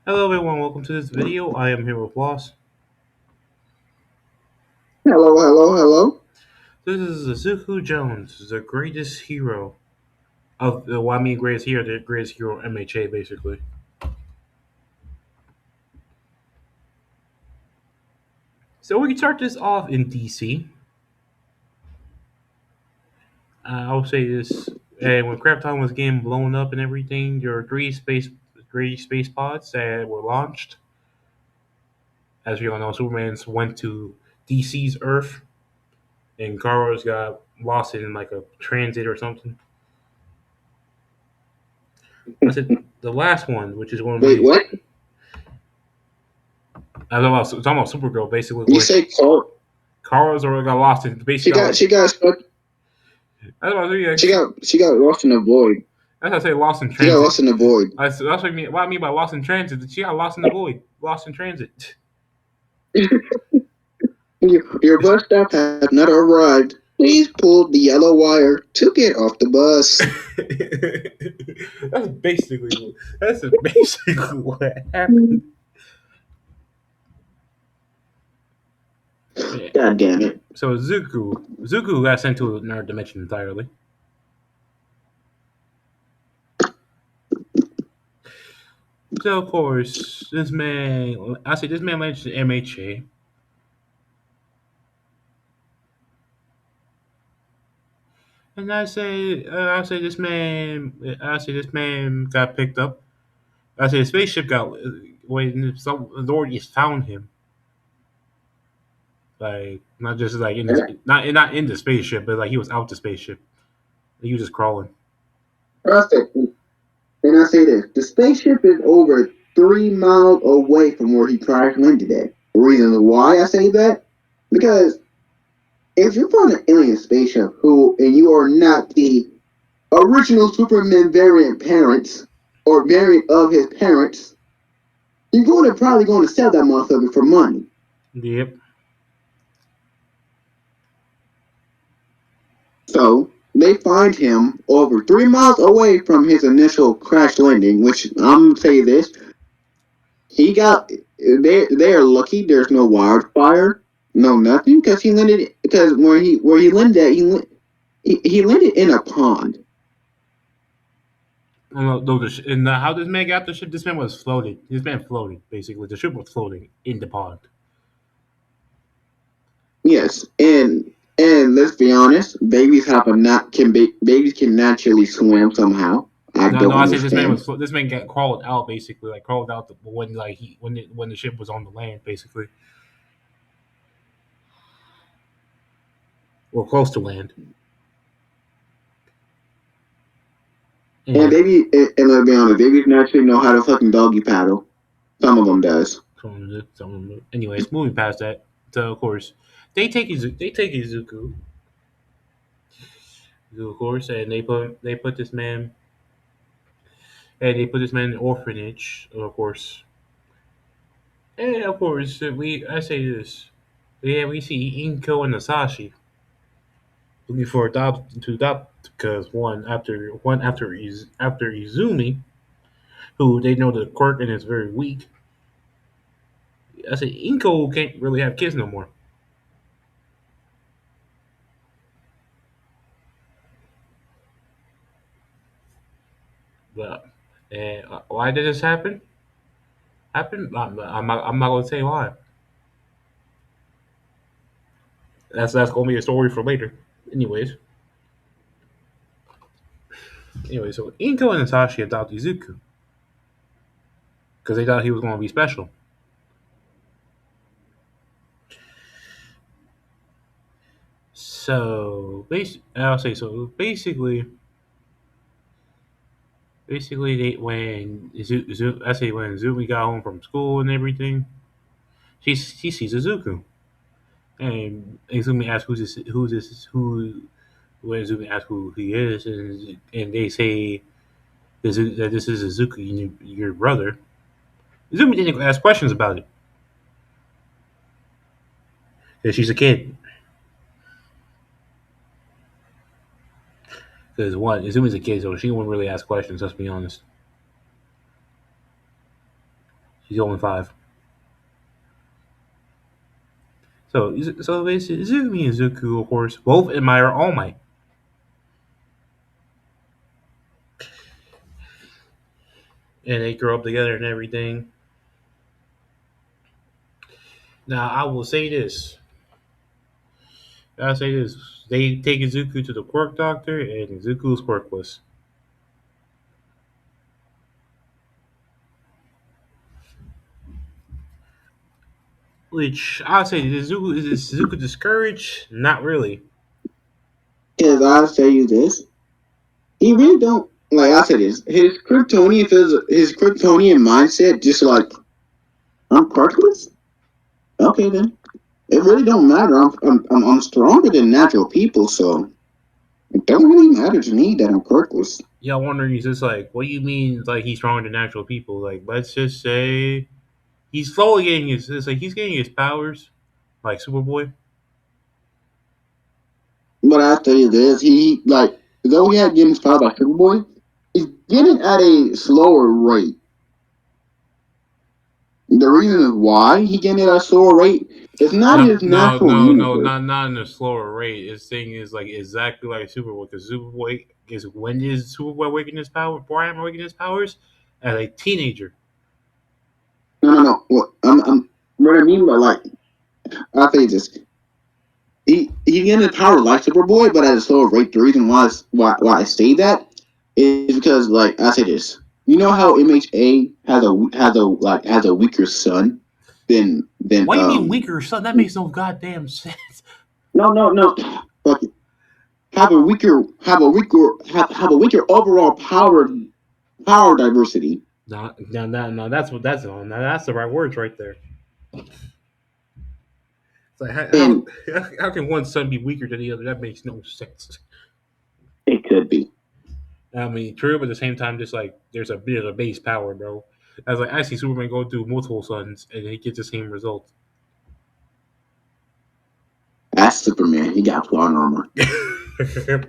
Hello everyone, welcome to this video. I am here with Loss. Hello, hello, hello. This is Izuku Jones, the greatest hero of well, I mean greatest hero, the greatest hero MHA basically. So we can start this off in DC. I'll say this, and when Krypton was getting blown up and everything, there were three space pods that were launched. As we all know, Superman went to DC's Earth, and Kara's got lost in like a transit or something. I said the last one, which is going to Wait, be what? talking about Supergirl, basically, You where say Carl? Kara's already got lost in She basically got got, like she got stuck. that's what I was She saying. got, she got lost in the void. That's what I say lost in She got transit. lost in the void. That's what I mean by lost in transit. She got lost in the void, lost in transit. Your bus stop has not arrived. Please pull the yellow wire to get off the bus. that's basically what happened. Yeah. God damn it. So Zuku got sent to another dimension entirely. So of course, this man lands in MHA. And I say this man got picked up. I say the spaceship got when some authorities found him, like not just like in And the not in the spaceship, but like he was out the spaceship. He was just crawling. I say, and I say this: the spaceship is over 3 miles away from where he crash landed at. The reason why I say that, because if you find an alien spaceship and you are not the original Superman variant parents or variant of his parents, you're probably going to sell that motherfucker for money. Yep. So they find him over 3 miles away from his initial crash landing, which I'm gonna say this: he got they are lucky. There's no wildfire, no nothing, because he landed because where he landed at he landed in a pond. And how this man got the ship? This man was floated. This man floated basically. The ship was floating in the pond. Yes, and let's be honest, babies can naturally swim somehow. I No, no, don't I say this man understand. was this man got crawled out basically, like crawled out when like he when the ship was on the land basically or close to land. And And let's be honest, babies naturally know how to fucking doggy paddle. Some of them does. anyways, moving past that, so of course they take Izuku, of course, and they put this man in an orphanage, of course. And of course, I say this, yeah, we see Inko and Asashi looking for adopt because after Izumi, who they know the quirk and is very weak. I say Inko can't really have kids no more. But why did this happen? I'm not gonna say why. That's gonna be a story for later. Anyways, so Inko and Asashi adopt Izuku because they thought he was gonna be special. I'll say so. Basically, I say when Izumi got home from school and everything, she sees Izuku, and Izumi asks who's this, who. When Izumi asks who he is, and they say that this is Izuku, your brother. Izumi didn't ask questions about it because she's a kid. Because one, Izumi's a kid, so she wouldn't really ask questions. Let's be honest. He's only 5. So basically, Izumi and Zuku, of course, both admire All Might, and they grow up together and everything. Now, I will say this. I'll say this. They take Izuku to the quirk doctor, and Izuku's quirkless. Which I'll say, is Izuku discouraged? Not really. Because I say you this, he really don't like. I said this. His Kryptonian mindset, just like I'm quirkless. Okay then, it really don't matter. I'm stronger than natural people, so it doesn't really matter to me that I'm quirkless. Y'all wondering, he's just like, what do you mean, like, he's stronger than natural people? Like, let's just say he's slowly getting it's like he's getting his powers, like Superboy. But I tell you this, he like though he had getting inspired by Superboy, he's getting at a slower rate. The reason why he getting at a slower rate is not No, his no, natural no, no, universe. not in a slower rate. His thing is like exactly like Superboy, because Superboy is when is Superboy waking his power? Brian waking his powers as a teenager. No. What I mean by like I say this, he getting his power like Superboy, but at a slower rate. The reason why I say that is because like I say this. You know how MHA has a weaker sun than What do you mean weaker, son? That makes no goddamn sense. no. Fuck it. Have a weaker overall power diversity. No, that's what that's on. Now that's the right words right there. It's like And how can one son be weaker than the other? That makes no sense. it could be. I mean, true, but at the same time, just like there's a bit of a base power, bro. I was like, I see Superman go through multiple suns and he gets the same result. That's Superman. He got plot armor. Yeah,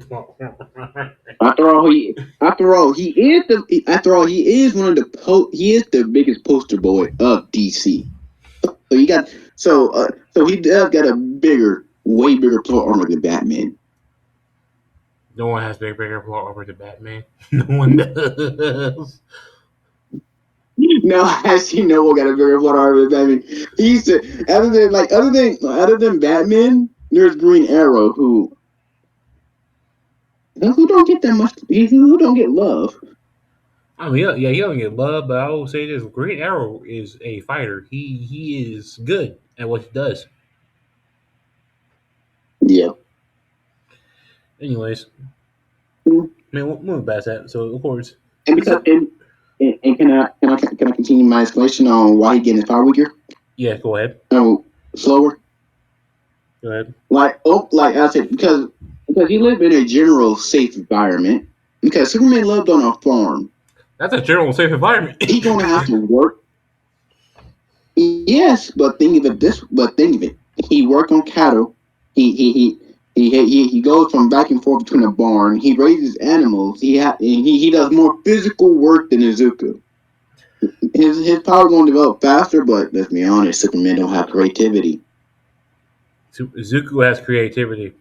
After all, he is one of he is the biggest poster boy of DC. So he got so he does got a way bigger plot armor than Batman. no one has bigger plot armor than Batman. No one does. Now actually no one got a bigger plot armor than Batman. He's the other than Batman, there's Green Arrow who don't get that much who don't get love. I mean, yeah, he don't get love, but I will say this: Green Arrow is a fighter. He is good at what he does. Yeah. Anyways, man, we'll move past that. So of course, And is because it? and can I continue my explanation on why he getting his power weaker? Yeah, go ahead. No, slower. Go ahead. Like I said, because he lived in a general safe environment. Because Superman lived on a farm, That's a general safe environment. he gonna have to work. Yes, but think of it. He worked on cattle. He he he. He goes from back and forth between a barn. He raises animals. He does more physical work than Izuku. His power gonna develop faster, but let's be honest, Superman don't have creativity. Zuko has creativity.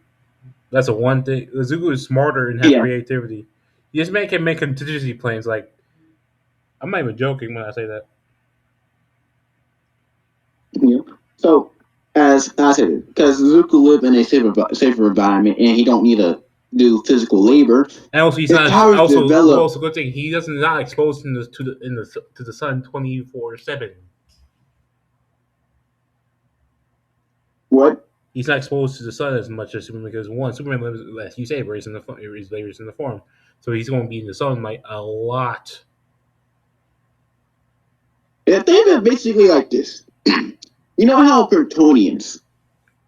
That's a one thing. Zuko is smarter and has Yeah, creativity. This man can make contingency plans. Like I'm not even joking when I say that. yeah. So as I said, because Zuko live in a safer environment and he don't need to do physical labor, And also, he's his not powers develop. also good thing. He doesn't not exposed to the sun 24/7. What? He's not exposed to the sun as much as Superman because one, Superman lives, as you say, raised in raised in the farm, so he's going to be in the sunlight a lot. Yeah, think of it basically like this. You know how Kryptonians,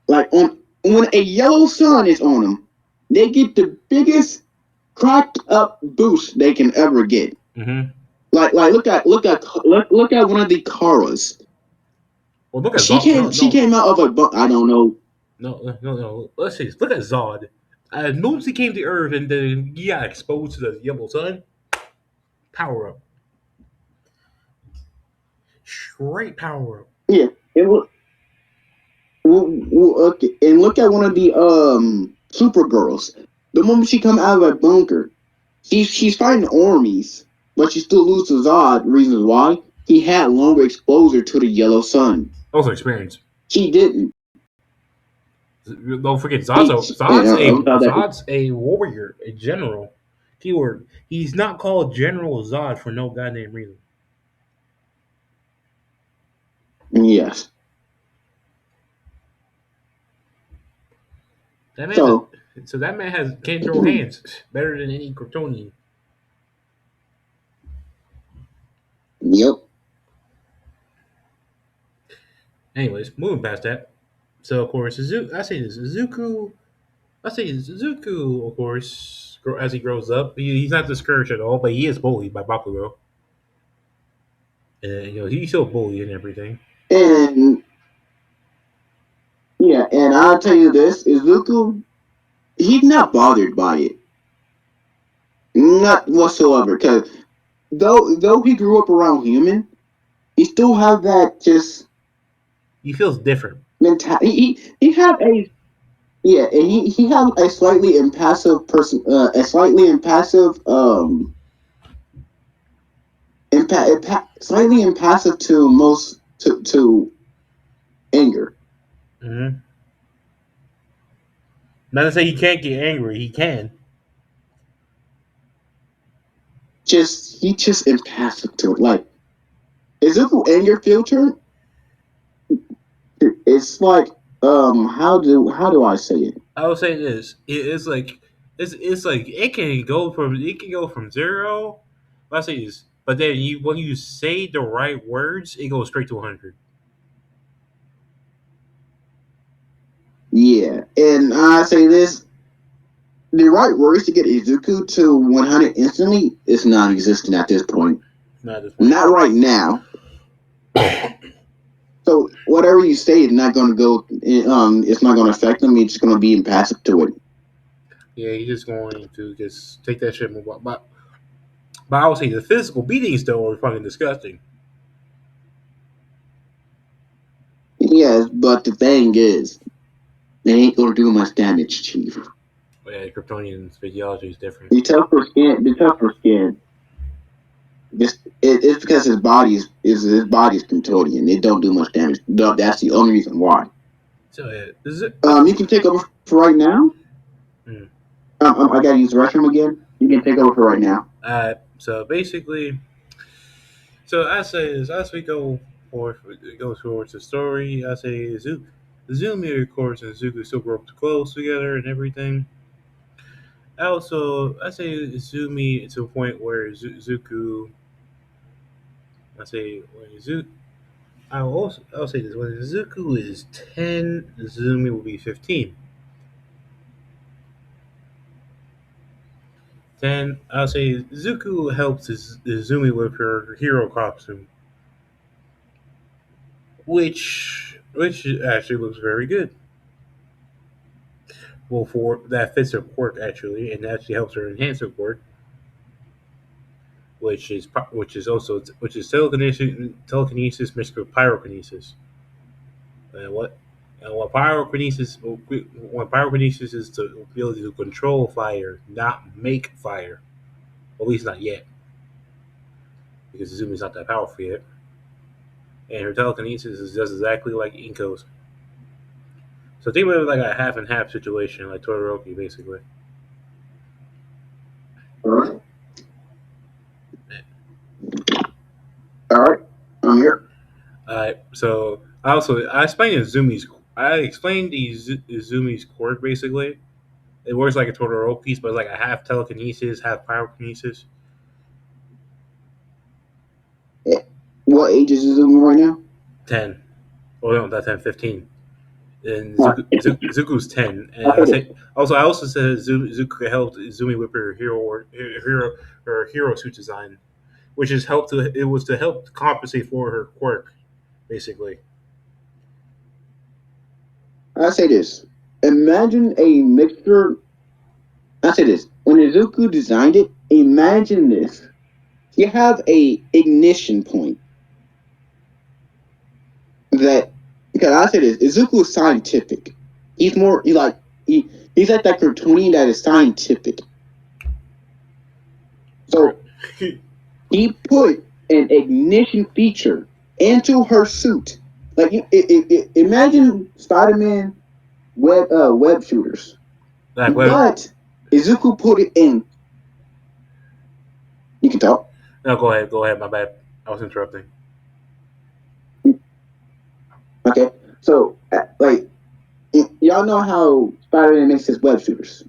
like on when a yellow sun is on them, they get the biggest cracked up boost they can ever get. Mm-hmm. Like look at one of the Karas. Well, look at Zod. She came out of a I don't know. No. Let's see. Look at Zod. As soon as he came to Earth and then he got exposed to the yellow sun, power up. great power up. Yeah, it will. Okay, and look at one of the Supergirls. The moment she come out of that bunker, she's fighting armies, but she still loses Zod. Reasons why he had longer exposure to the yellow sun. Also experience. She didn't. Don't forget, Without that, Zod's a warrior, a general. Keyword. He's not called General Zod for no goddamn reason. yes. That man's a, So, so that man has can throw hands better than any Kryptonian. yep. Anyways, moving past that. So of course, I say this Izuku. I say Izuku, of course, as he grows up, he's not discouraged at all, but he is bullied by Bakugo, and he's still bullied and everything. And yeah, and I'll tell you this: Izuku, he's not bothered by it, not whatsoever. Because though he grew up around human, he still have that just He feels different. mentality. He have a yeah, and he have a slightly impassive person, a slightly impassive slightly impassive to most to anger. Mm-hmm. Not to say he can't get angry. He can. Just he just impassive to it. Like Izuku anger filter, it's like how do I say it? I would say this. It's like it's like it can go from zero. Let's say this, but then when you say the right words, it goes straight to 100. Yeah, and I say this: the right words to get Izuku to 100 instantly is non-existent at this point. Not at this point. Not right now. So whatever you say is not going to go. It's not going to affect them. You're just going to be impassive to it. Yeah, he's just going to just take that shit and move on. But I would say the physical beatings though are fucking disgusting. Yes, but the thing is, they ain't going to do much damage, Chief. But yeah, Kryptonian physiology is different. The tougher skin. The tougher skin. It's because his body's Plutonian. It don't do much damage. That's the only reason why. So yeah, is it? You can take over for right now. Mm. I gotta use the restroom again. You can take over for right now. So basically, so I say is as we go towards the story, I say Zumi, of course, and Zuko still grow up close together and everything. I say Zumi to a point where Zuku, I say when Zuku, I'll say this: when Zuku is 10, Zumi will be 15. Then I'll say Zuku helps Zumi with her hero costume, which actually looks very good. Well, for that fits her quirk actually, and actually helps her enhance her quirk, which is telekinesis mixed with pyrokinesis. And what pyrokinesis is the ability to control fire, not make fire. At least not yet, because Zumi's not that powerful yet. And her telekinesis is just exactly like Inko's. So think about it like a half and half situation, like Todoroki, basically. All right. All right. I'm here. So I explained Zumi's quirk basically. It works like a Todoroki's, but it's like a half telekinesis, half pyrokinesis. Eh, What age is Izumi right now? 10. Oh no, not 10, 15. And All right. Zuku's 10. And I'll say this. I also said Zuku helped Zumi with her hero suit design, which is it was to help compensate for her quirk, basically. I'll say this. Imagine a mixture. I'll say this. When Izuku designed it, imagine this. You have a ignition point. that because I said this, Izuku is scientific. He's more he's like that cartooning that is scientific. Right. So he put an ignition feature into her suit. Like imagine Spider-Man web shooters, Like what? but Izuku put it in. You can talk. No, go ahead. Go ahead. My bad. I was interrupting. Okay, so like y'all know how Spider-Man makes his web shooters.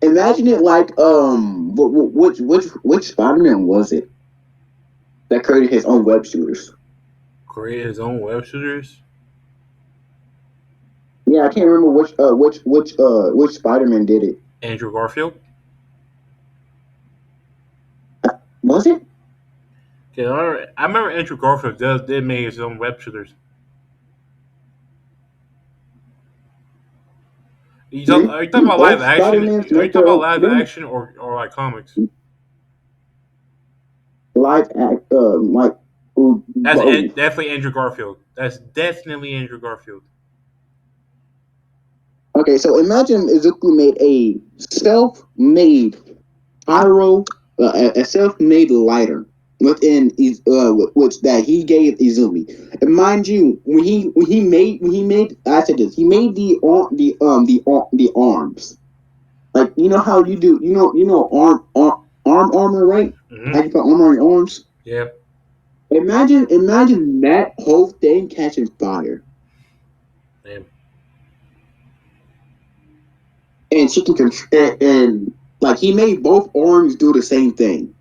Imagine it like which Spider-Man was it that created his own web shooters? Create his own web shooters. Yeah, I can't remember which Spider-Man did it. Andrew Garfield. Was it? Yeah, I remember Andrew Garfield did make his own web shooters. Are you talking about live Both action? Spider-Mans Are you make talking their about own. live Didn't action or like comics? live act like both. Definitely Andrew Garfield. That's definitely Andrew Garfield. Okay, so imagine Izuku made a self-made pyro, a self-made lighter within which that he gave Izumi. And mind you, when he made I said this, he made the arms. Like you know how you do you know arm armor, right? How Mm-hmm. you put armor on your arms? Yeah. Imagine that whole thing catching fire, Damn. and she can and like he made both arms do the same thing.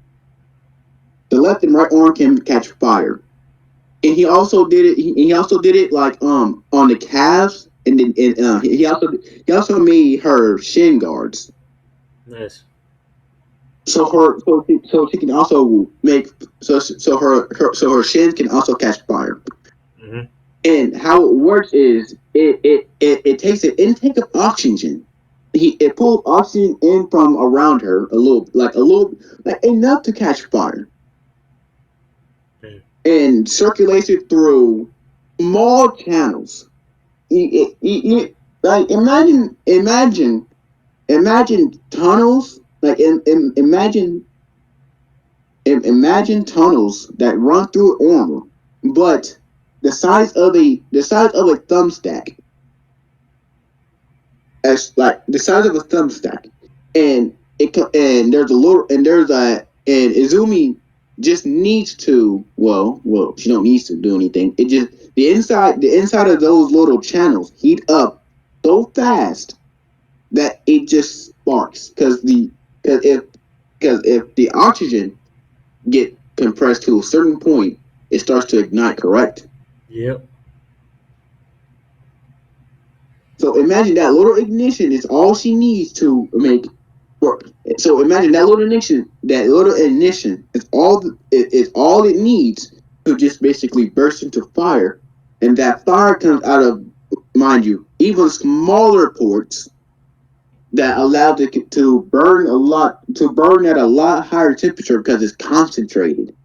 The left and right arm can catch fire, and he also did it like on the calves, and then he also made her shin guards. Nice. So she can also make so her shins can also catch fire. Mm-hmm. And how it works is it takes an intake of oxygen. It pulls oxygen in from around her a little like enough to catch fire, Damn. and circulates it through small channels. Like imagine tunnels like imagine tunnels that run through armor, but the size of a thumbstack, as like the size of a thumbstack, and and there's a little and there's a and Izumi just needs to she don't needs to do anything. It just the inside of those little channels heat up so fast that it just sparks because if the oxygen get compressed to a certain point, it starts to ignite. Correct. Yep. So imagine that little ignition is all she needs to make work. So imagine that little ignition is all it needs to just basically burst into fire, and that fire comes out of, mind you, even smaller ports that allow it to burn at a lot higher temperature because it's concentrated.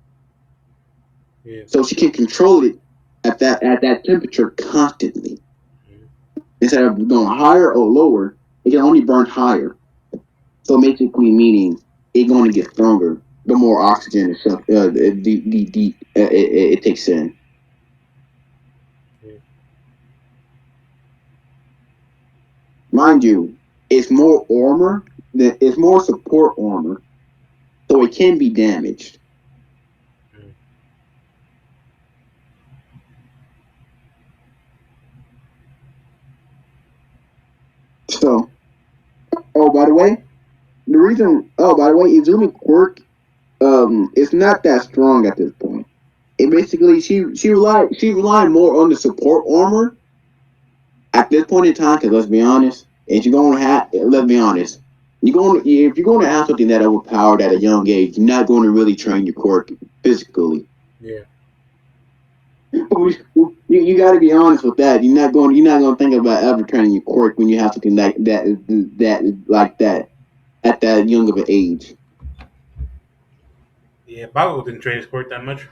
Yeah. So she can control it at that temperature constantly. Mm-hmm. Instead of going higher or lower, it can only burn higher. So basically, meaning it's going to get stronger the more oxygen it takes in. Yeah. Mind you, it's more support armor, so it can be damaged. Mm-hmm. So, oh by the way, Izumi quirk it's not that strong at this point. It basically she relied more on the support armor at this point in time. Because let's be honest, if you're going to have, let's be honest, if you're going to have something that overpowered at a young age, you're not going to really train your quirk physically. Yeah. You got to be honest with that. You're not going to think about ever training your quirk when you have something like that at that young of an age. Yeah. Bago didn't train his court that much.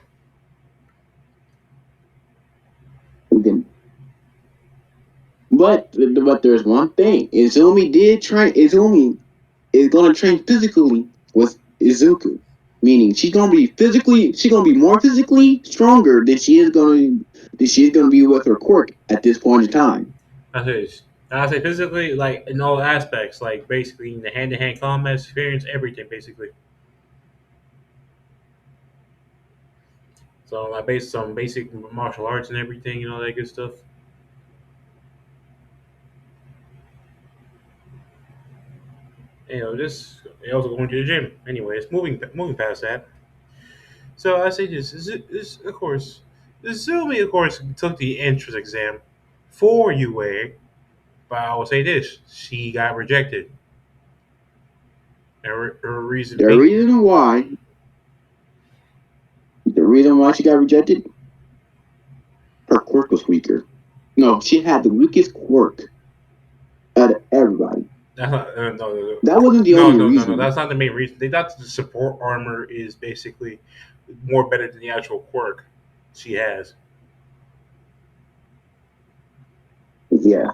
but there's one thing. Izumi is gonna train physically with Izuku. Meaning she's gonna be more physically stronger than she is gonna be with her quirk at this point in time. I say, I say physically, like in all aspects, like basically in the hand-to-hand combat experience, everything basically. So like based on basic martial arts and everything and all that good stuff. Just also going to the gym. Anyways, moving past that. So I say this of course, Zumi of course took the entrance exam for UA, but I will say this: she got rejected, and her reason The being, reason why the reason why she got rejected, her quirk was weaker. No, she had the weakest quirk out of everybody. that's not no That wasn't the no only no no no. reason. That's not the main reason. They thought the support armor is basically more better than the actual quirk she has. Yeah.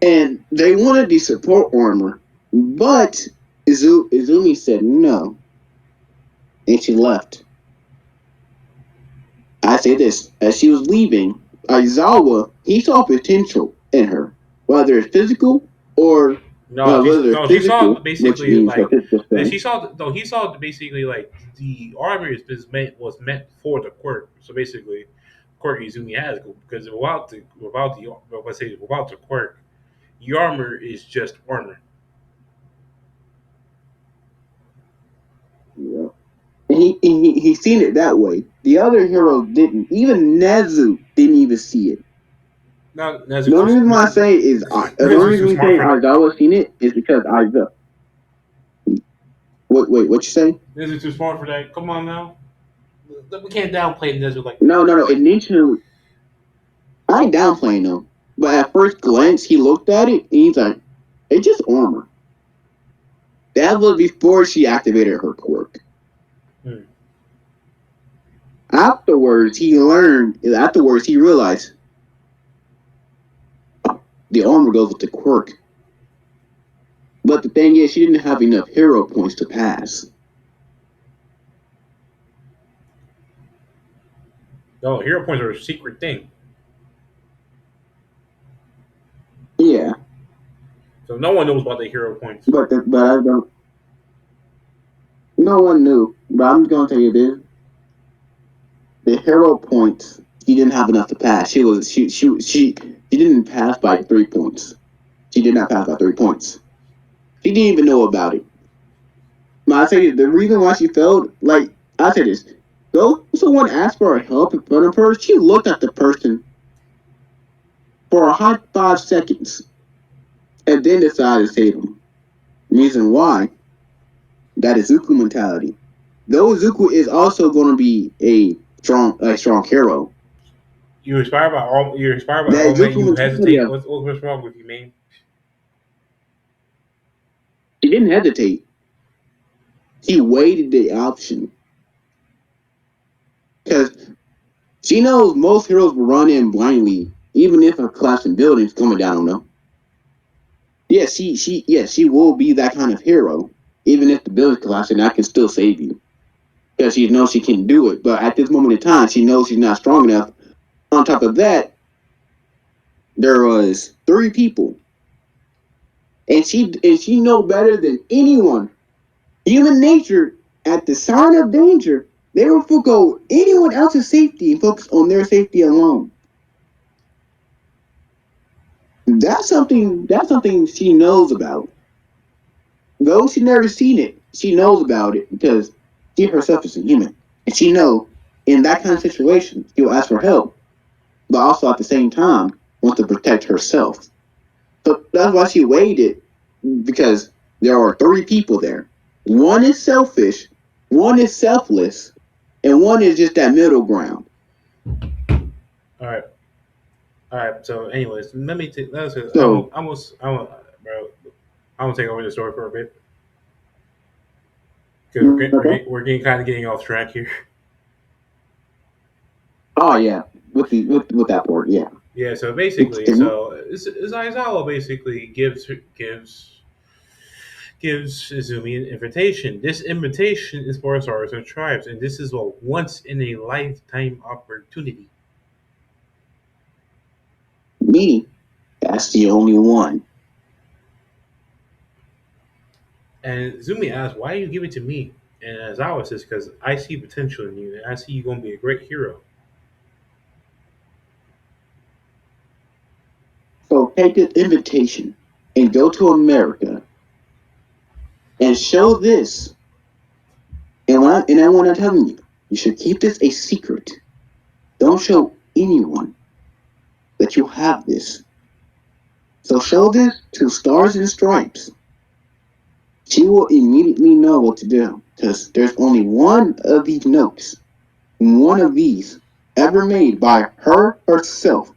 And they wanted the support armor, but Izumi said no, and she left. I say this, as she was leaving, Aizawa, he saw potential in her, whether it's physical or whether it's She saw physical, which basically means her like physical strength. she saw no he saw basically like the armor was meant for the quirk. So basically, quirk Izumi has because without the quirk, the armor is just armor. Yeah. And he seen it that way. The other heroes didn't. Even Nezu didn't even see it. Not The only reason why I say is the only Nezuko's reason too we smart say for that. Aizawa seen it is because Aizawa. What you say? Nezuko's too smart for that. Come on now, we can't downplay Nezuko like that. No. Initially, I ain't downplaying him, but at first glance, he looked at it and he's like, "It's just armor." That was before she activated her quirk. Hmm. Afterwards, he realized the armor goes with the quirk. But the thing is, she didn't have enough hero points to pass. No, hero points are a secret thing, Yeah, so no one knows about the hero points. but I don't. No one knew. But I'm gonna tell you this: the hero points she didn't have enough to pass. She didn't pass by 3 points. She did not pass by 3 points. She didn't even know about it. But I say the reason why she failed, like I say this, though someone asked for help in front of her, she looked at the person for a hot 5 seconds and then decided to save them. Reason why? That is Izuku mentality. Though Izuku is also going to be a strong hero, You're inspired by that all men. Izuku You mentality hesitate. of What's wrong with you, man? he didn't hesitate. He waited the option because she knows most heroes will run in blindly, even if a collapsing building is coming down on them. She will be that kind of hero, even if the building's collapsing. I can still save you because she knows she can do it. But at this moment in time, she knows she's not strong enough. On top of that, there was 3 people, and she know better than anyone. Human nature, at the sign of danger, they will forgo anyone else's safety and focus on their safety alone. That's something she knows about. Though she never seen it, she knows about it because she herself is a human. And she know in that kind of situation, she will ask for help, but also at the same time wants to protect herself. So that's why she waited, because there are 3 people there. One is selfish, one is selfless, and one is just that middle ground. All right, all right. So, anyways, let me take. Let's. So, Bro. I'm gonna take over the story for a bit because okay. we're getting kind of getting off track here. Oh yeah, with that part, yeah. Yeah, so basically, Continue. Aizawa basically gives Izumi an invitation. This invitation is for stars and tribes, and this is a once in a lifetime opportunity. Me, that's the only one. And Izumi asks, "Why do you give it to me?" And Aizawa says, "Because I see potential in you, and I see you going to be a great hero." So take this invitation and go to America and show this. And I want to tell you, you should keep this a secret. Don't show anyone that you have this. So show this to Stars and Stripes. She will immediately know what to do because there's only one of these notes, one of these ever made by her herself,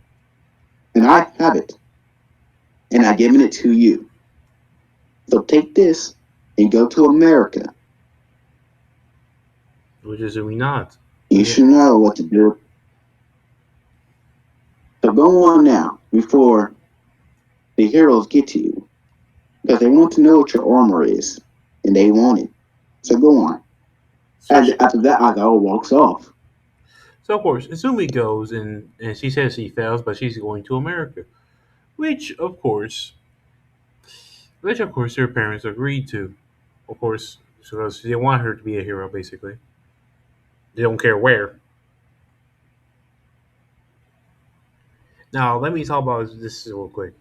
and I have it, and I've given it to you. So take this and go to America. Which is Izumi nods. You Yeah. should know what to do. So go on now before the heroes get to you because they want to know what your armor is and they want it. So go on. So she, After that, Agao walks off. so of course, Izumi goes and she says she fails, but she's going to America, which of course her parents agreed to. Of course, because they want her to be a hero. Basically, they don't care where. Now, let me talk about this real quick.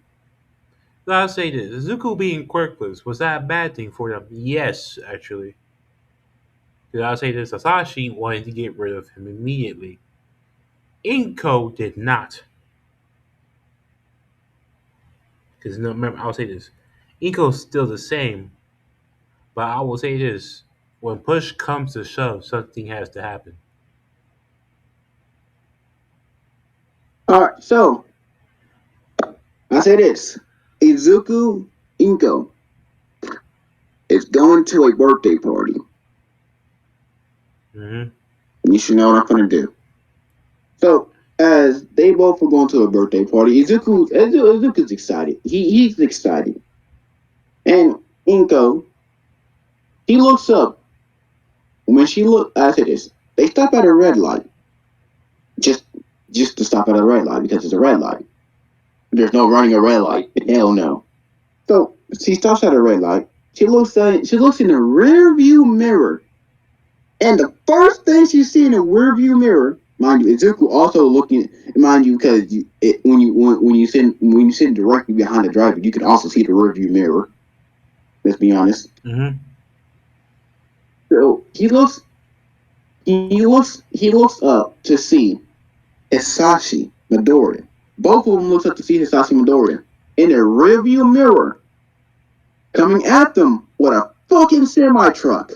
So I'll say this: Izuku being quirkless, was that a bad thing for them? Yes, actually. Because I'll say this: Sasashi wanted to get rid of him immediately. Inko did not. Because no, remember, I'll say this: Inko's still the same, but I will say this: when push comes to shove, something has to happen. All right, so I say this: Izuku Inko is going to a birthday party. Hmm. You should know what I'm gonna do. So as they both were going to a birthday party, Izuku's excited. He's excited, and Inko he looks up. When she look, I say this: they stop at a red light, just just to stop at a red light because it's a red light. There's no running a red light. Hell no. So she stops at a red light. She looks in the rear view mirror, and the first thing she sees in the rear view mirror, mind you, Izuku also looking, mind you, because when you sit directly behind the driver, you can also see the rear view mirror. Let's be honest. Hmm. So he looks up to see Hisashi Midoriya. Both of them looks up to see Hisashi Midoriya in the rear view mirror, coming at them with a fucking semi truck.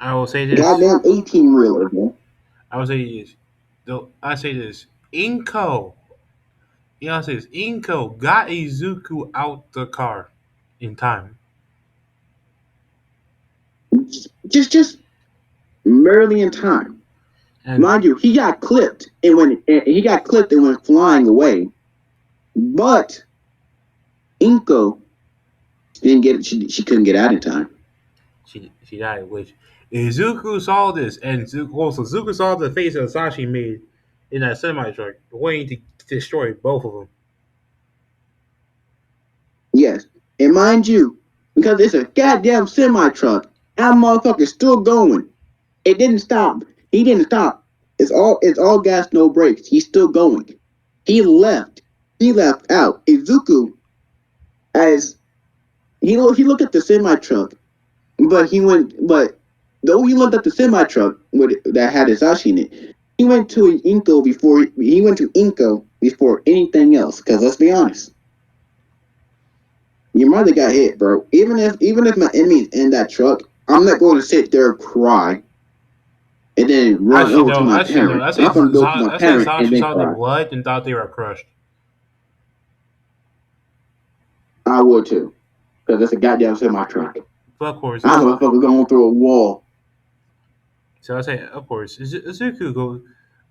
I will say this. Goddamn 18 reeler, man. I will say this. Though I say this. Inko. Yeah, I say this. Inko got Izuku out the car in time. Just merely in time. And Mind you, he got clipped and went flying away. But Inko didn't get it. She couldn't get out in time. she died, which Izuku saw this, and Zuko saw the face that Sashi made in that semi truck, waiting to destroy both of them. Yes, and mind you, because it's a goddamn semi truck, that motherfucker's still going. It didn't stop. He didn't stop. It's all gas, no brakes. He's still going. He left. He left out. Izuku, as he looked at the semi truck, but though he looked at the semi truck that had Hisashi in it, he went to Inko before anything else. Because let's be honest, your mother got hit, bro. Even if my enemy's in that truck, I'm not going to sit there and cry and then run over to my Actually no. parent. I'm going to go to my I say parent and Sashi then saw the cry. blood and thought they were crushed. I would too, because it's a goddamn semi truck. But of course, I motherfucker going through a wall. so I say, of course, Izuku goes.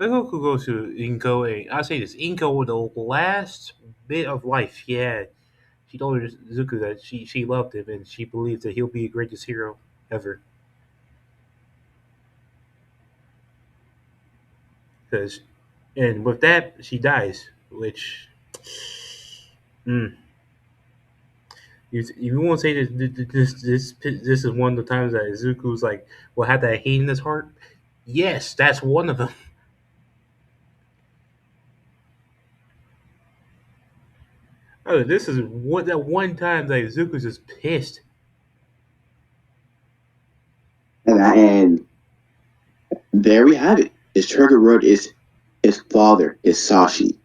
Goku goes to Inko, and I say this: Inko, the last bit of life he had, she told Izuku that she loved him and she believes that he'll be the greatest hero ever. Because, and with that, she dies. Which, mm, you won't say this is one of the times that Izuku's like will have that hate in his heart. Yes, that's one of them. Oh, this is that one time that Izuku's just pissed. And there we have it. His trigger word is his father, Hisashi.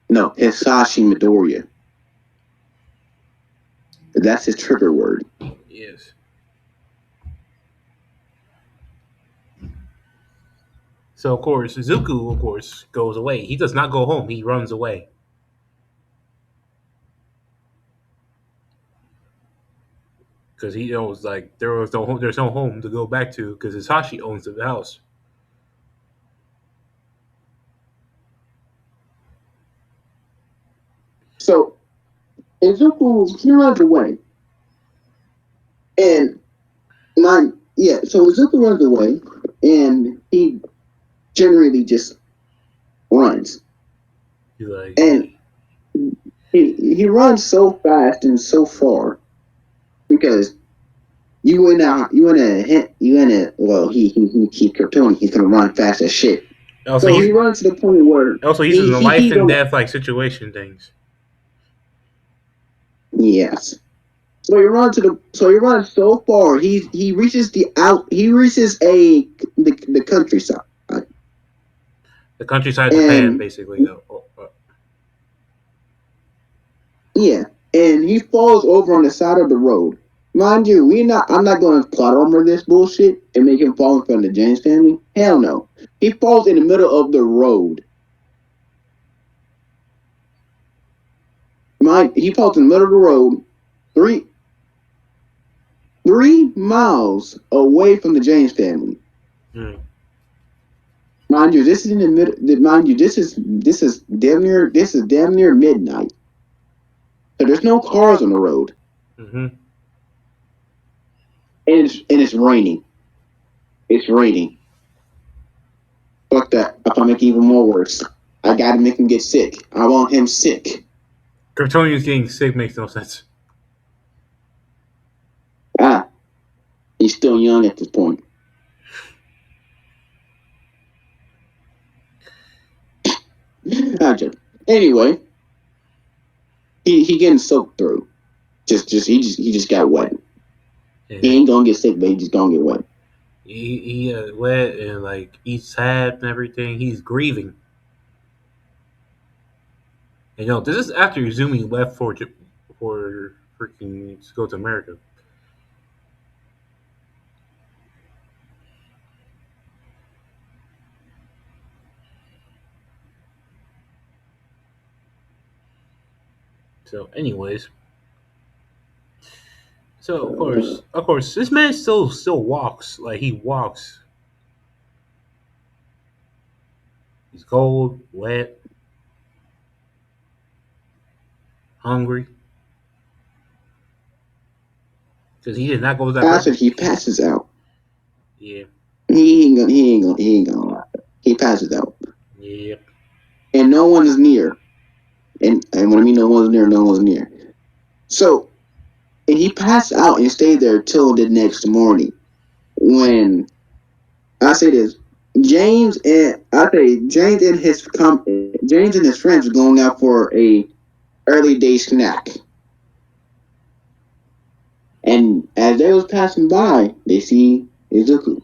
No, Hisashi Midoriya. That's his trigger word. Yes. So of course Izuku, of course, goes away. He does not go home. He runs away because he knows like there's no home to go back to because Hisashi owns the house. So Izuku he runs away, and so Izuku runs away, and he generally just runs, He's like, and hey, he runs so fast and so far because you in a well he's Kryptonian, he's gonna run fast as shit. also So he's he runs to the point where he's in a life he's and on. death like situation things. Yes. So he runs so far he reaches he reaches the countryside, The countryside of Japan, and basically though. yeah, and he falls over on the side of the road. Mind you, we not I'm not going to plot armor this bullshit and make him fall in front of the James family. Hell no. He falls in the middle of the road. He falls in the middle of the road, three 3 miles away from the James family. Mm. Mind you, this is in the middle. Mind you, this is damn near midnight. So there's no cars on the road, Mm-hmm. and it's raining. It's raining. Fuck that. If I make it even more worse, I gotta make him get sick. I want him sick. Kryptonians getting sick makes no sense. Ah, he's still young at this point. Anyway, he getting soaked through. He just got wet. Yeah. He ain't gonna get sick, but he just gonna get wet. He wet and like eats sad and everything. He's grieving. And this is after Izumi left for freaking to go to America. So, anyways, so of course, this man still walks. Like he walks. He's cold, wet, hungry because he did not go to that After birthday. he passes out, Yeah, he ain't gonna lie. He passes out, yeah. and no one is near. And when I mean no one's near, no one's near. So and he passed out and stayed there till the next morning. When I say this, James and his friends were going out for a early day snack, and as they was passing by, they see Izuku,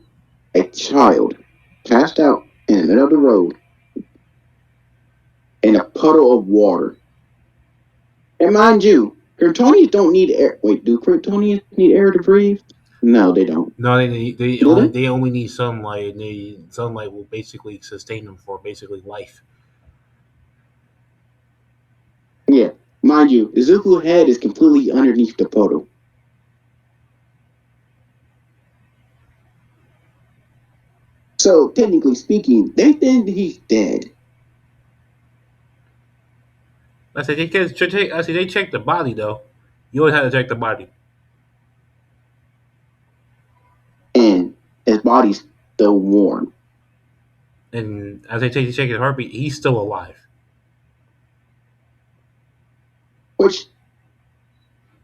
a child, passed out in the middle of the road in a puddle of water. And mind you, Kryptonians don't need air. Wait, do Kryptonians need air to breathe? No, they don't. No, Do they? they only need sunlight. And sunlight will basically sustain them for basically life. Yeah. Mind you, Izuku's head is completely underneath the puddle. So technically speaking, they think he's dead. I said they can't check. I said they check the body though. You always have to check the body. And his body's still warm. And as they check his heartbeat, he's still alive. Which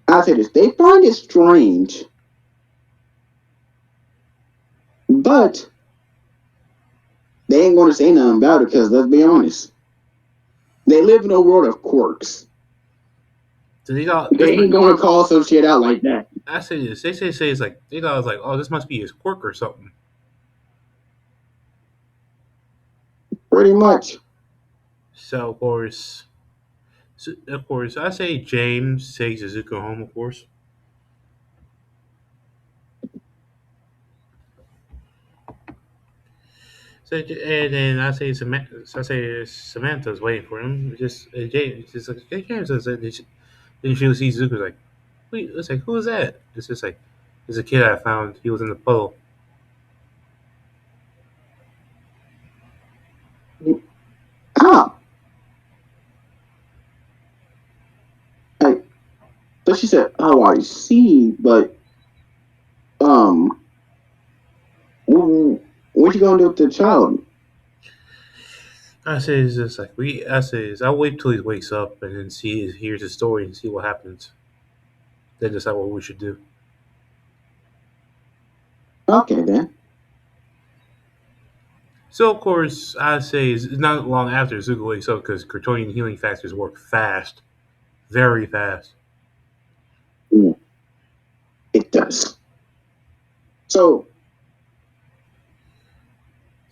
I say this, they find it strange, but they ain't gonna say nothing about it because let's be honest, they live in a world of quirks. So they thought They this. ain't gonna call some shit out like that. I say this. They say it's like they thought it was like, oh, this must be his quirk or something. Pretty much. So of course, I say James takes Izuku home. Of course. So and then I say Samantha's waiting for him. Just James, just like hey, James. Then she sees Izuku like, wait, it's like who is that? It's just like it's a kid I found. He was in the puddle. Ah, like, so she said, "Oh, I see," but um, what you gonna do with the child? I say it's just like we. I say is I'll wait till he wakes up and then hears his story and see what happens. Then decide what we should do. Okay then. So of course I say it's not long after Zuko wakes up because Kryptonian healing factors work fast, very fast. Mm, it does. So,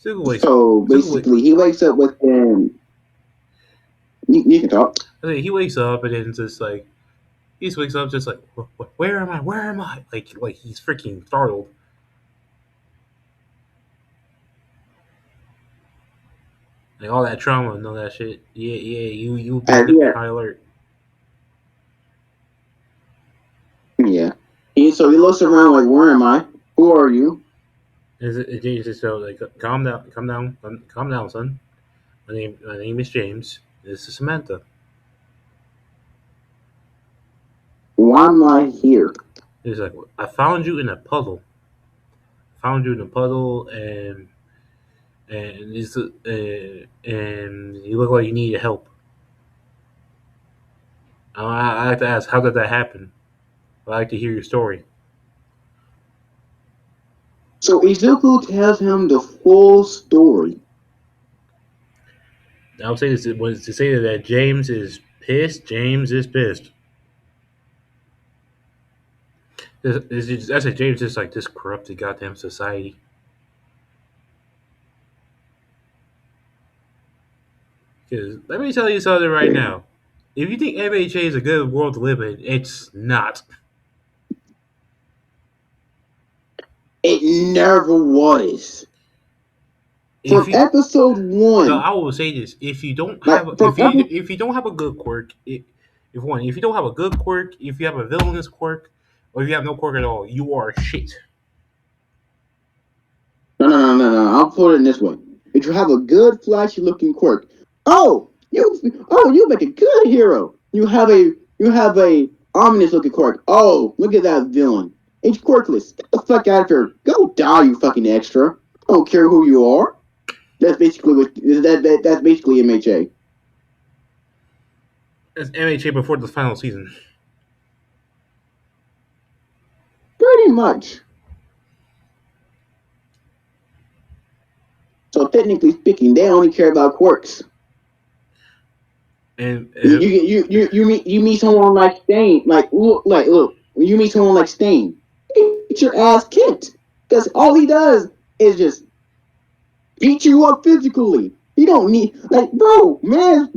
Zuko wakes. so Zuko wake. basically, he wakes up with him. You can talk. I mean, he wakes up and then just like he just wakes up just like where am I? Where am I? Like he's freaking startled. Like all that trauma and all that shit. Yeah, yeah. You be on Yeah, high alert. yeah. So he looks around like, "Where am I? Who are you? Is it James just so like calm down, son. My name is James. This is Samantha. Why am I here?" He's like, I found you in a puddle. Found you in a puddle, and you look like you need help. I like to ask, how did that happen? I like to hear your story. So Izuku tells him the full story. I would say this was to say that James is pissed. James is pissed. I said James is like this corrupted goddamn society. Because let me tell you something right Yeah. now. If you think MHA is a good world to live in, it's not. It never was. If From you episode No, one, I will say this: if you don't like have from episode. if you don't have a good quirk, if you don't have a good quirk, if you have a villainous quirk, or if you have no quirk at all, you are shit. No. I'll put it in this way: if you have a good, flashy-looking quirk, you make a good hero. You have a ominous-looking quirk. Oh, look at that villain. It's quirkless. Get the fuck out of here. Go die, you fucking extra. I don't care who you are. That's basically MHA. It's MHA before the final season, Pretty much. So technically speaking, they only care about quirks. and You meet someone like Stain, look, when you meet someone like Stain, get your ass kicked because all he does is just beat you up physically. He don't need bro, man.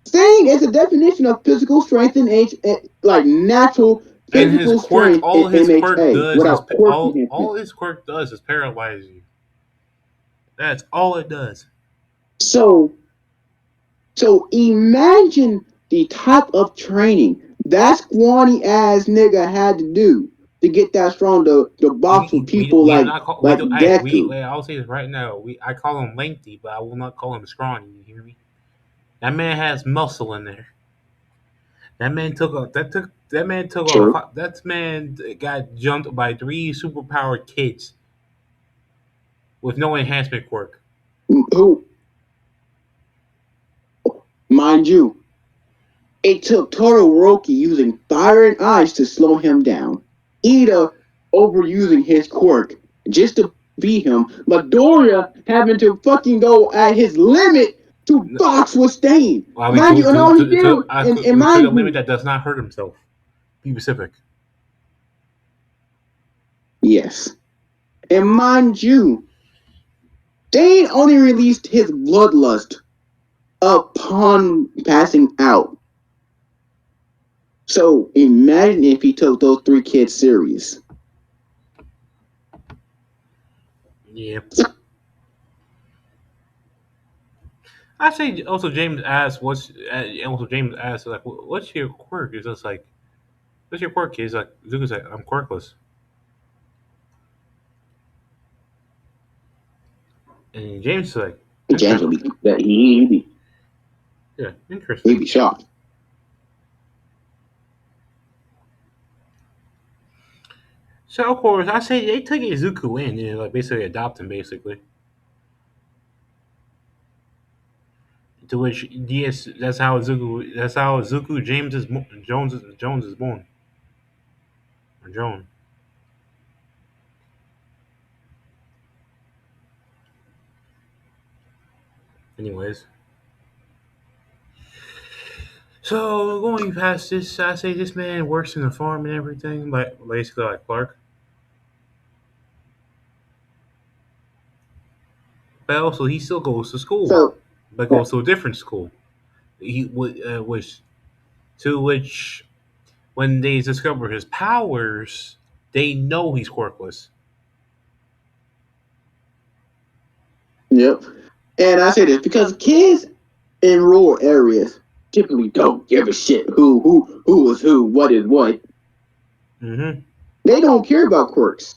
Stain is a definition of physical strength in like natural his physical quirk, strength in MHA without quirk enhancement. all his quirk does is paralyze you. That's all it does. So So imagine the type of training that scrawny ass nigga had to do to get that strong to box with people we do not call we like do I we Deku. wait, I'll say this right now. We I call him lengthy, but I will not call him scrawny. You hear me? That man has muscle in there. That man took True. off. That man got jumped by three superpowered kids with no enhancement quirk. Who, mind you, it took Todoroki using fire and ice to slow him down. Ida overusing his quirk just to beat him. Midoriya having to fucking go at his limit to box with Stain. I mean, Mind you, and all he did, and to a mind limit you, that does not hurt himself. Be specific. yes, and mind you, Stain only released his bloodlust upon passing out. So imagine if he took those three kids serious. Yeah. I say also James asked also James asked like what's your quirk? It's just like what's your quirk? He's like Zuko's like I'm quirkless, and James is like James interesting. will be that Yeah, he'd interesting. be shocked. So of course I say they took Izuku in and like basically adopt him basically. To which yes, that's how Izuku Jones is born or Joan. Anyways, so going past this, I say this man works in the farm and everything, like basically like Clark. But also he still goes to school, So but goes to a different school. Which to which when they discover his powers, they know he's quirkless. yep. And I say this because kids in rural areas typically don't give a shit who is who, what is what. Mm-hmm. They don't care about quirks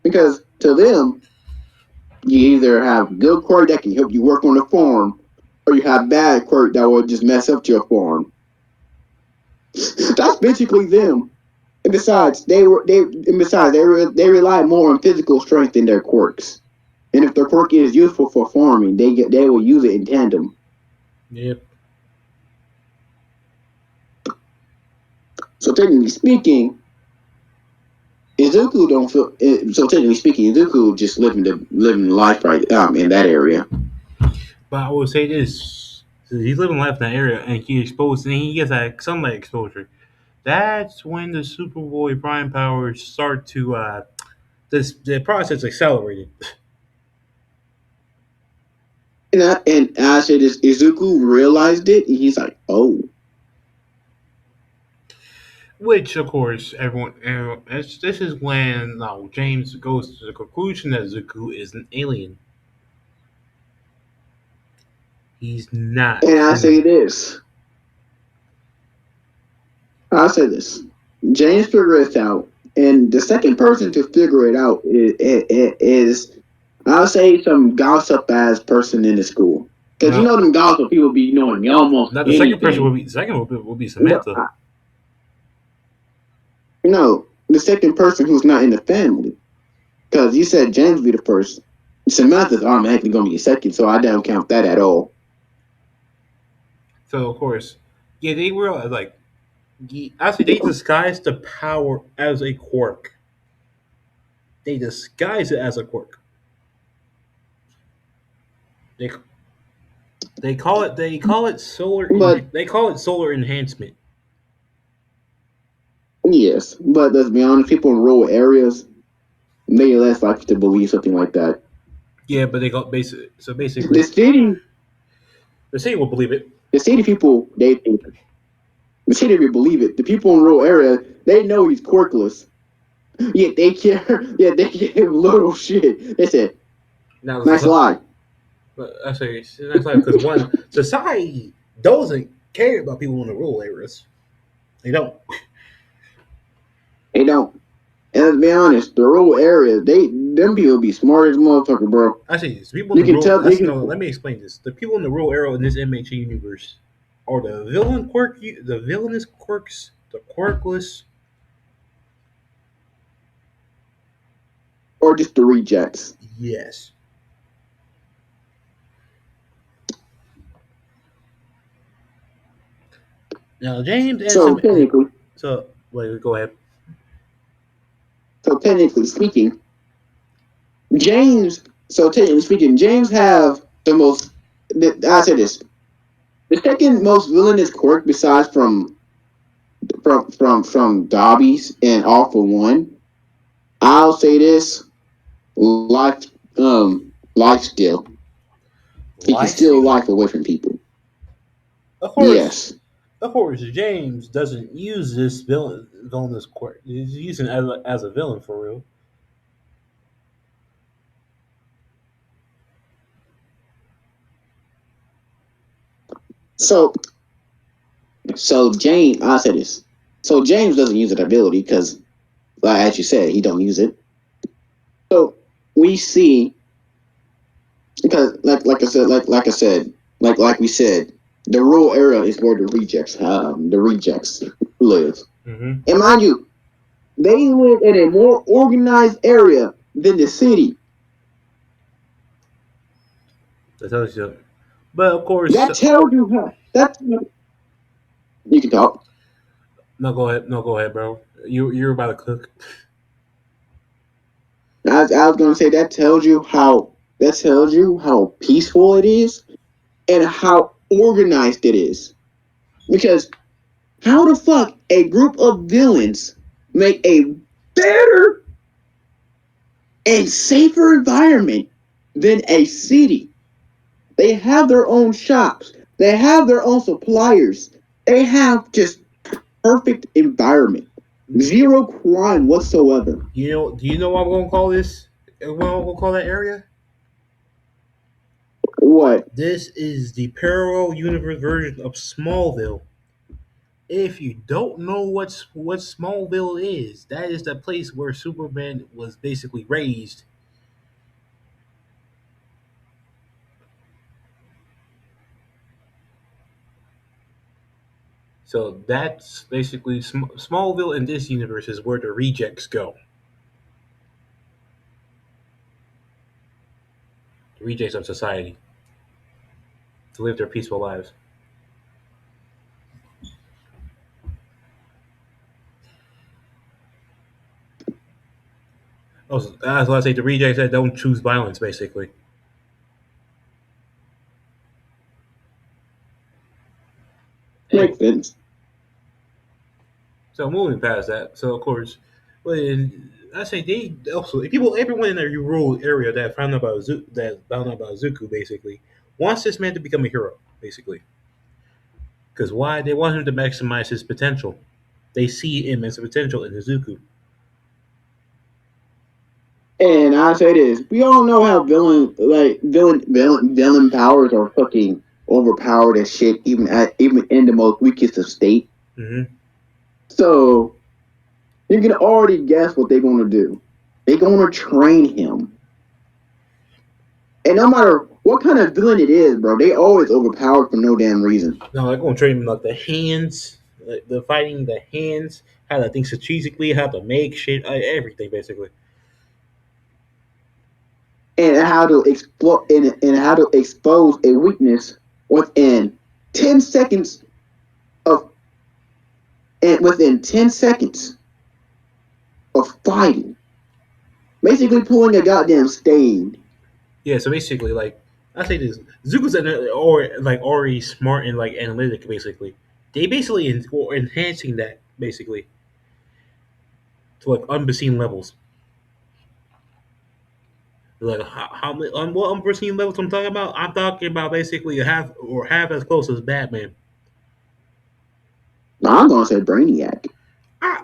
because to them, you either have good quirk that can help you work on the farm, or you have bad quirk that will just mess up your farm. That's basically them. And besides, they rely more on physical strength than their quirks. And if their quirk is useful for farming, they will use it in tandem. Yep. So technically speaking, Izuku don't feel. So technically speaking, Izuku just living life right in that area. But I will say this: so he's living life in that area, and he gets that sunlight exposure. That's when the Superboy Prime powers start to the process accelerated. And I said this, Izuku realized it, and he's like, "Oh, Which, of course, this is when James goes to the conclusion that Zuko is an alien. He's not and I say human. this, I say this. James figured it out, and the second person to figure it out is I'll say some gossip ass person in the school, because you No, know them gossip people be knowing almost not the second person anything. will be. The second will be No, Samantha. no, the second person who's not in the family, because you said James be the first. Samantha's automatically gonna be a second, so I don't count that at all. So of course, yeah, they realize like actually they disguise the power as a quirk. They disguise it as a quirk. They But they call it solar enhancement. yes, but let's be honest, people in rural areas may less likely to believe something like that. Yeah, but they got The basically city, the city will believe it. the city people, they think the city will believe it. The people in rural area, they know he's quirkless. Yet they care. Yet they give little shit. They said, Now, "Nice lie." but I say it's next life because one society doesn't care about people in the rural areas. They don't. They don't. And let's be honest, the rural areas, them people be smart as motherfucker, bro. Actually, the people in You the can rural. tell. You Let's no. can, Let me explain this. The people in the rural area in this MHA universe are the villainous quirks, the quirkless. or just the rejects. Yes. Now James and So some. technically, So wait, go ahead. so technically speaking, James. So technically speaking, James have the most. I say this. The second most villainous quirk, besides from Dobby's and All for One, I'll say this: life steal. He can Life steal steal. life away from people. Of course, Yes. of course, James doesn't use this villainous quirk. He's using it as a villain for real. So James, I say this. So James doesn't use that ability because, like as you said, he don't use it. So we see because like we said, the rural area is where the rejects live. Mm-hmm. And mind you, they live in a more organized area than the city. That tells you. But of course, That tells you how. That you can talk. no, go ahead. No, go ahead, bro. You're about to cook. I was gonna say that tells you how. That tells you how peaceful it is and how organized it is. Because how the fuck a group of villains make a better and safer environment than a city? They have their own shops. They have their own suppliers. They have just perfect environment. Zero crime whatsoever. You know? Do you know what I'm gonna call this? What I'm gonna call that area? What? This is the parallel universe version of Smallville. If you don't know what Smallville is, that is the place where Superman was basically raised. So that's basically Smallville in this universe is where the rejects go. The rejects of society to live their peaceful lives. Oh, that's why I say the rejects that don't choose violence, basically. Makes Anyway, sense. so moving past that, so of course, when I say they also people, everyone in the rural area that found out about Zuku, basically wants this man to become a hero, basically. Because why? They want him to maximize his potential. They see immense potential in Izuku. And I say this: we all know how villain powers are fucking overpowered as shit, even in the most weakest of state. Mm-hmm. So you can already guess what they're gonna do. They're gonna train him, and no matter what kind of villain it is, bro, they always overpowered for no damn reason. Now they're going to train him like the hands, like the fighting the hands, how to think strategically, how to make shit, everything basically. And and how to expose a weakness within 10 seconds of and within 10 seconds of fighting. Basically pulling a goddamn stain. Yeah, so basically, like I say this, Zuko's or like already smart and like analytic. Basically, they basically or enhancing that basically to like unforeseen levels. Like how many on what unforeseen levels I'm talking about? I'm talking about basically half as close as Batman. I'm gonna say Brainiac.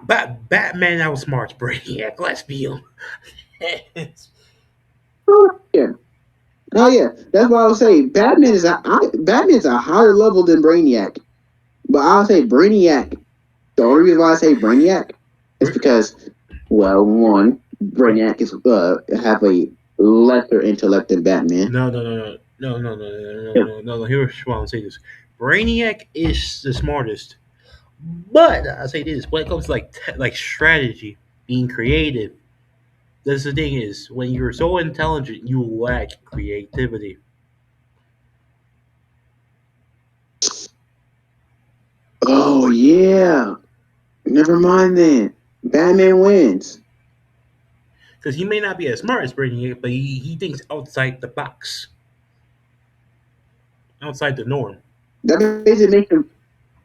Batman outsmarts Brainiac. Let's be honest. Oh yeah. Oh yeah. That's why I would say Batman's a higher level than Brainiac. But I'll say Brainiac. The only reason why I say Brainiac is because Well, one, Brainiac is have a lesser intellect than Batman. No, no, no, no, no, no, no, no, no, no, no. Here's why I'm saying this. Brainiac is the smartest, but I say this: when it comes to like strategy, being creative, that's the thing is when you're so intelligent, you lack creativity. Oh yeah. Never mind then. Batman wins. Because he may not be as smart as Brainiac, but he thinks outside the box, outside the norm. That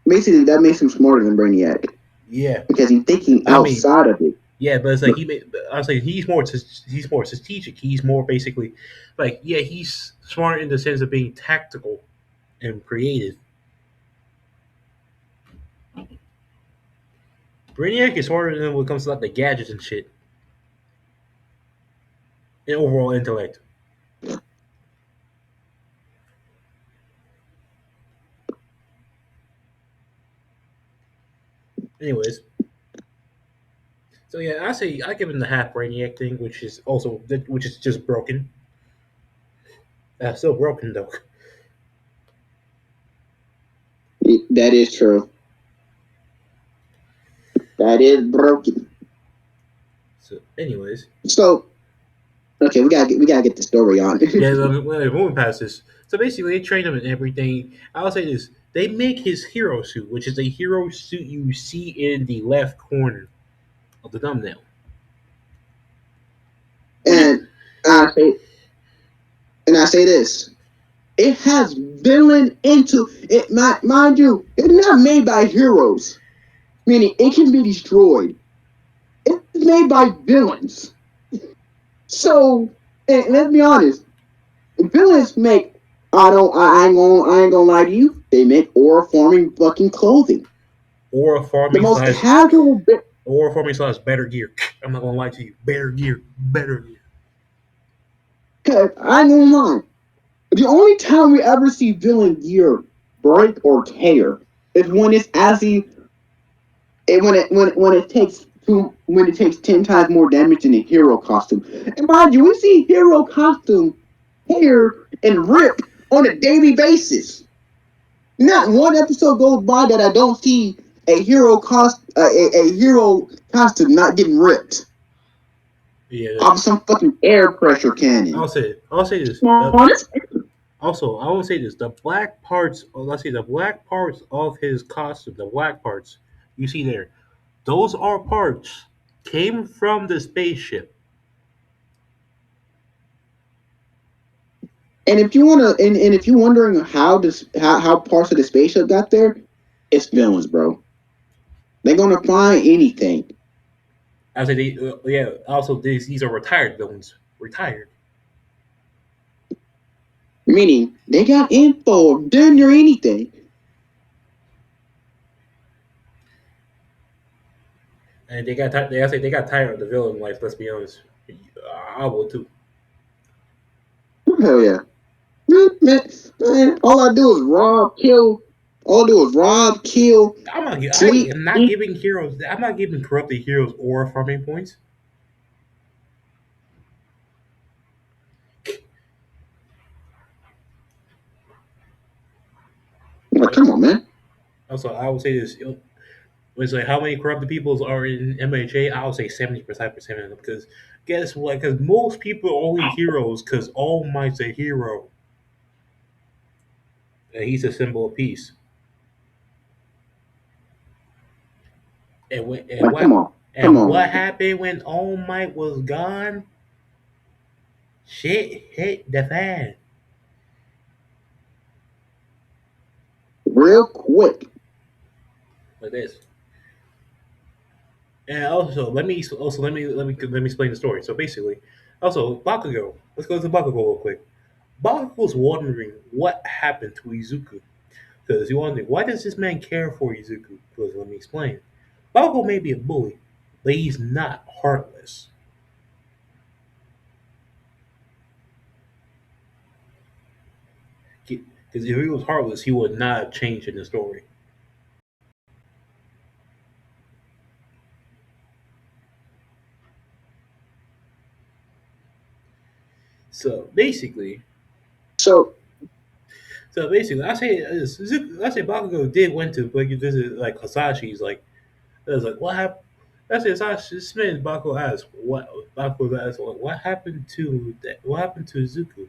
basically that makes him smarter than Brainiac Yeah, because he's thinking I mean, outside of it. yeah, but it's like But he. I was like he's more strategic. He's more basically like yeah, he's smart in the sense of being tactical and creative. Brainiac is smarter than when it comes to like the gadgets and shit and overall intellect. Anyways, so yeah, I say I give him the half Brainiac thing, which is just broken. Still broken though. that is true. That is broken. So, anyways, So okay, we gotta get the story on. yeah, moving past this. So basically, they train him and everything. I'll say this: they make his hero suit, which is a hero suit you see in the left corner of the thumbnail. Which is and I say and I say this. It has villain into it. Mind you, it's not made by heroes, meaning it can be destroyed. It's made by villains. So, and let's be honest, villains make. I ain't gonna lie to you. They make aura forming fucking clothing. aura The farming most slash casual bit. aura farming slash better gear. I'm not gonna lie to you, better gear, better gear. Cause I ain't gonna lie. The only time we ever see villain gear break or tear is when it's actually when it takes when it takes 10 times more damage than a hero costume. And mind you, we see hero costume tear and rip on a daily basis. Not one episode goes by that I don't see a hero costume not getting ripped Yeah, off some fucking air pressure cannon. I'll say this. Honest? Also, I will say this: the black parts. Let's see, the black parts of his costume, the black parts you see there, those are parts came from the spaceship. And if you wanna and if you're wondering how parts of the spaceship got there, it's villains, bro. They're gonna find anything. I say they, yeah. Also, these are retired villains, retired, Meaning they got info of damn near anything. and they got. I say they got tired of the villain life. Let's be honest. I would too. Hell yeah. Man, all I do is rob, kill. All I do is rob, kill, I sleep, am not eat. giving heroes. I'm not giving corrupted heroes or farming points. I'm like, come on, man. Also, I would say this: it's like how many corrupted peoples are in MHA? I would say 70% of them. Because guess what? Because most people are only heroes because All Might's a hero and he's a symbol of peace. And when, Like, come what on. happened when All Might was gone? Shit hit the fan. Real quick. Like this. And also, let me explain the story. So basically, also Bakugo. Let's go to Bakugo real quick. Bakugo's wondering what happened to Izuku because you wondering why does this man care for Izuku? Because let me explain. Bakugo may be a bully, but he's not heartless. Because if he was heartless, he would not have changed in the story. So basically, So I say Bakugo did went to like visit like Hasashi's like it was like what happened. I say Hasashi Smith. Bakugo asked what happened to that? What happened to Izuku?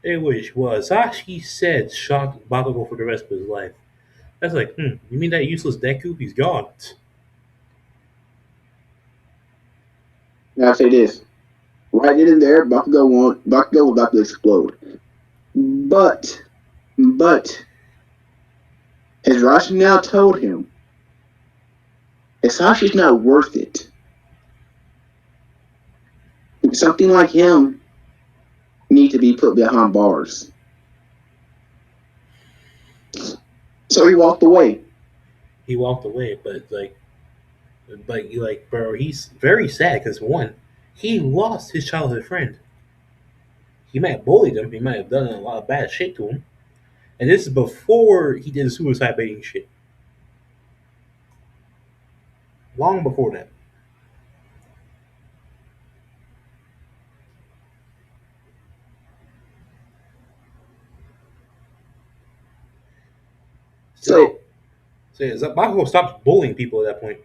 In which was Hasashi said shocked Bakugo for the rest of his life. That's like, you mean that useless Deku? He's gone. now I say this. Right then and there, Bakugo was about to explode. But but his rationale told him Sashi's not worth it. Something like him need to be put behind bars. So he walked away. He walked away, bro, he's very sad because one, he lost his childhood friend. He might have bullied him. He might have done a lot of bad shit to him. And this is before he did the suicide baiting shit. Long before that. So they, So Bakugo stops bullying people at that point.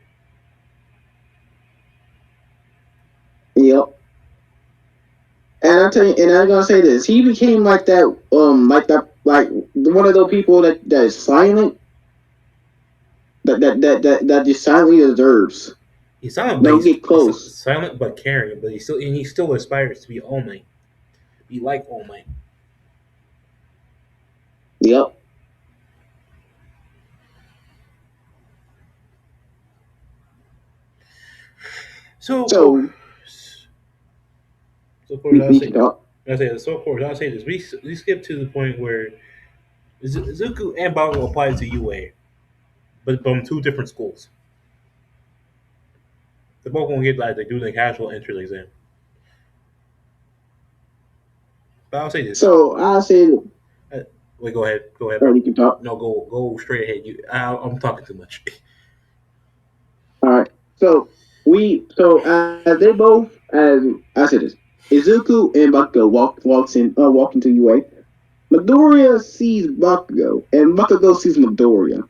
yep. And I tell you, and I'm gonna say this: he became like one of those people that is silent, that just silently observes. He's silent, but Don't get he's close. silent but caring. But he still aspires to be All Might. Be like All Might. Yep. So of course, So so of course we can talk. I'll say this. We skip to the point where Izuku and Bakugo applied to UA, but from two different schools. They're both gonna get like they do the casual entrance exam. But I'll say this. So I say, Uh, Wait, go ahead, or bro. we can talk. No, go straight ahead. I'm talking too much. All right. So as they both as I said this, Izuku and Bakugo walk into UA. Midoriya sees Bakugo, and Bakugo sees Midoriya.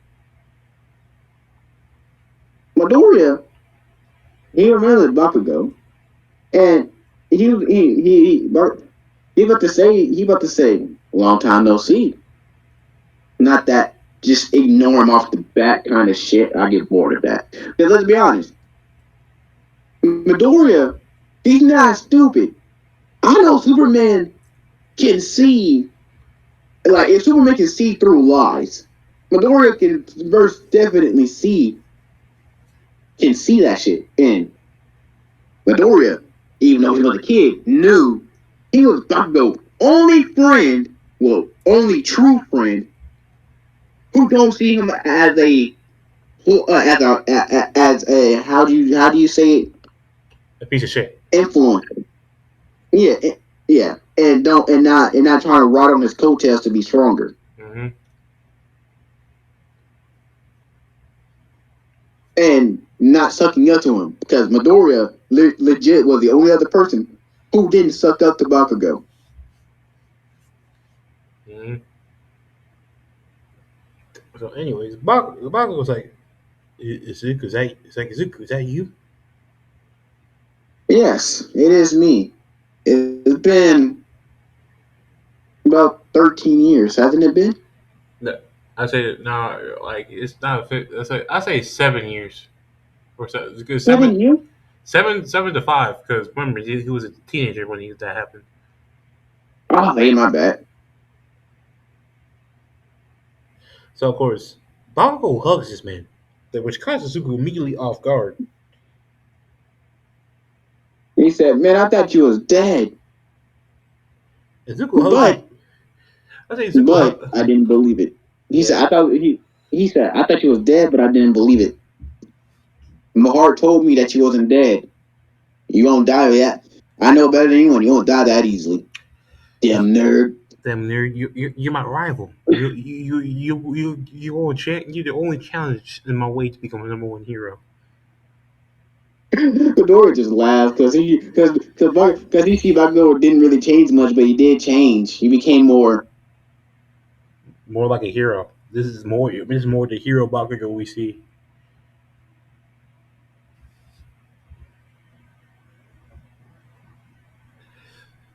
Midoriya, he remembers Bakugo, and he about to say, long time no see. Not that just ignore him off the bat kind of shit. I get bored of that. Because let's be honest, Midoriya, he's not stupid. I know Superman can see, like, if Superman can see through lies, Midoriya can first definitely can see that shit. And Midoriya, even though he was a kid, knew he was Bakugo's only friend, well, only true friend, who don't see him as a how do you say it, A piece of shit. influence. Yeah, yeah, and not trying to ride on his coattails to be stronger, Hmm. and not sucking up to him because Midoriya legit was the only other person who didn't suck up to Bakugo. Hmm. So, anyways, Bakugo was like, is that you?" Yes, it is me. It's been about 13 years, hasn't it been? No, I say no. Like it's not. I say 7 years or so. Because 7 years? 7 to 5. Because remember, he was a teenager when that happened. Oh, hey, my bad. So of course, Bakugo hugs this man, which caught Suzuku immediately off guard. He said, "Man, I thought you was dead, And Zuko hugs him. but I say Zuko I didn't believe it." He said, Yeah. He said, "I thought you was dead, but I didn't believe it. My heart told me that you wasn't dead. You won't die yet. I know better than anyone. You won't die that easily. Damn nerd." Damn near you're my rival. You're the only challenge in my way to become a number one hero. Midori just laughs because he see Bakugo didn't really change much, but he did change. He became more. More like a hero. This is more the hero Bakugo we see.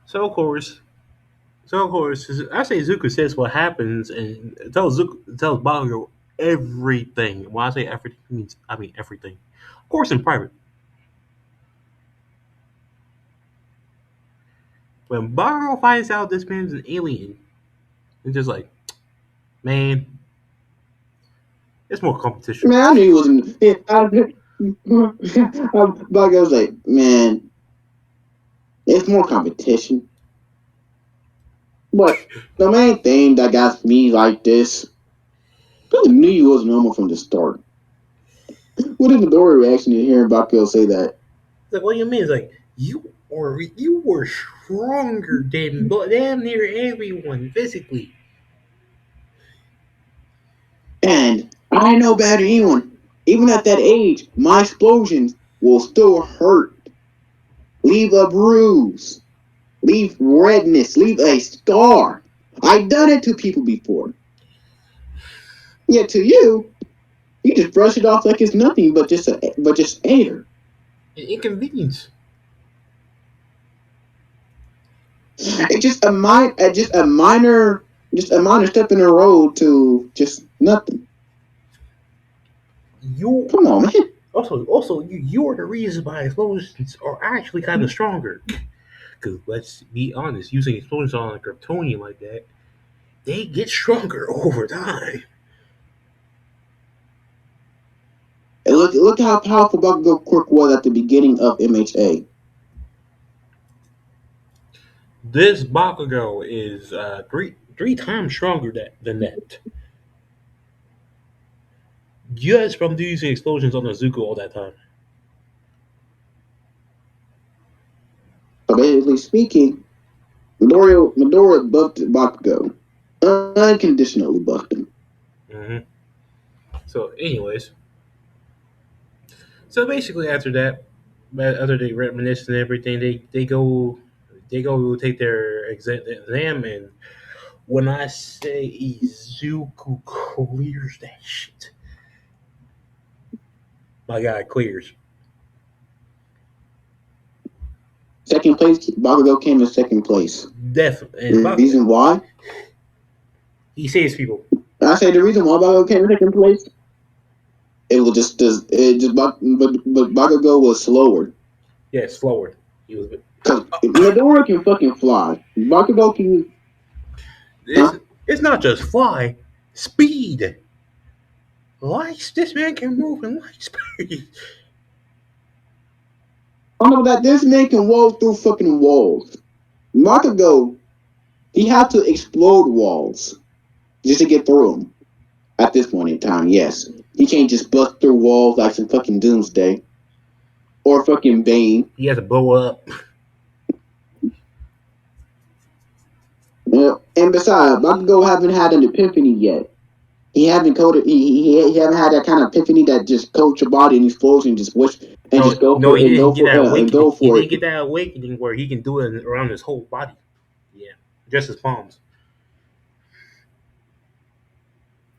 So of course, I say Zuko says what happens and tells Bakugo everything. When I say everything, I mean everything. Of course, in private. When Bakugo finds out this man's an alien, it's just like, man, it's more competition. Man, I knew he wasn't. Bakugo's like, man, it's more competition. But the main thing that got me like this, I knew he wasn't normal from the start. What is Midori reaction to hearing Bakugo say that? It's like, what do you mean? It's like you were stronger than damn near everyone physically. And I know better than anyone. Even at that age, my explosions will still hurt. Leave a bruise. Leave redness. Leave a scar. I've done it to people before. Yet to you, you just brush it off like it's nothing but just air. An inconvenience. It's just a minor step in the road to just nothing. You Come on, man. also you're the reason why explosions are actually kind of stronger. Because let's be honest, using explosions on a Kryptonian like that, they get stronger over time. And look how powerful Bakugo Quirk was at the beginning of MHA. This Bakugo is three times stronger than that. Just from using explosions on Izuku all that time. So basically speaking, Midoriya buffed Bakugo. Unconditionally buffed him. Hmm. So, anyways, so basically after they reminisce and everything, they go take their exam, and when I say Izuku clears that shit, my guy clears. Second place, Bakugo came in second place. Death and Reason why? he saves people. I say the reason why Bakugo came in second place, but Bakugo was slower. Yes, forward. He was. Cause Midoriya can fucking fly. Bakugo can, It's huh? it's not just fly, speed. Light. This man can move in light speed. I know that this man can walk through fucking walls. Bakugo, he had to explode walls just to get through them. At this point in time, yes. He can't just bust through walls like some fucking Doomsday or fucking Bane. He has to blow up. And besides, Bakugo haven't had an epiphany yet. He haven't coded. He haven't had that kind of epiphany that just coats your body and explodes and just wish and No, just go no, for he and didn't get that and awakening. go He for didn't it. get that awakening where he can do it around his whole body. Yeah, just his palms.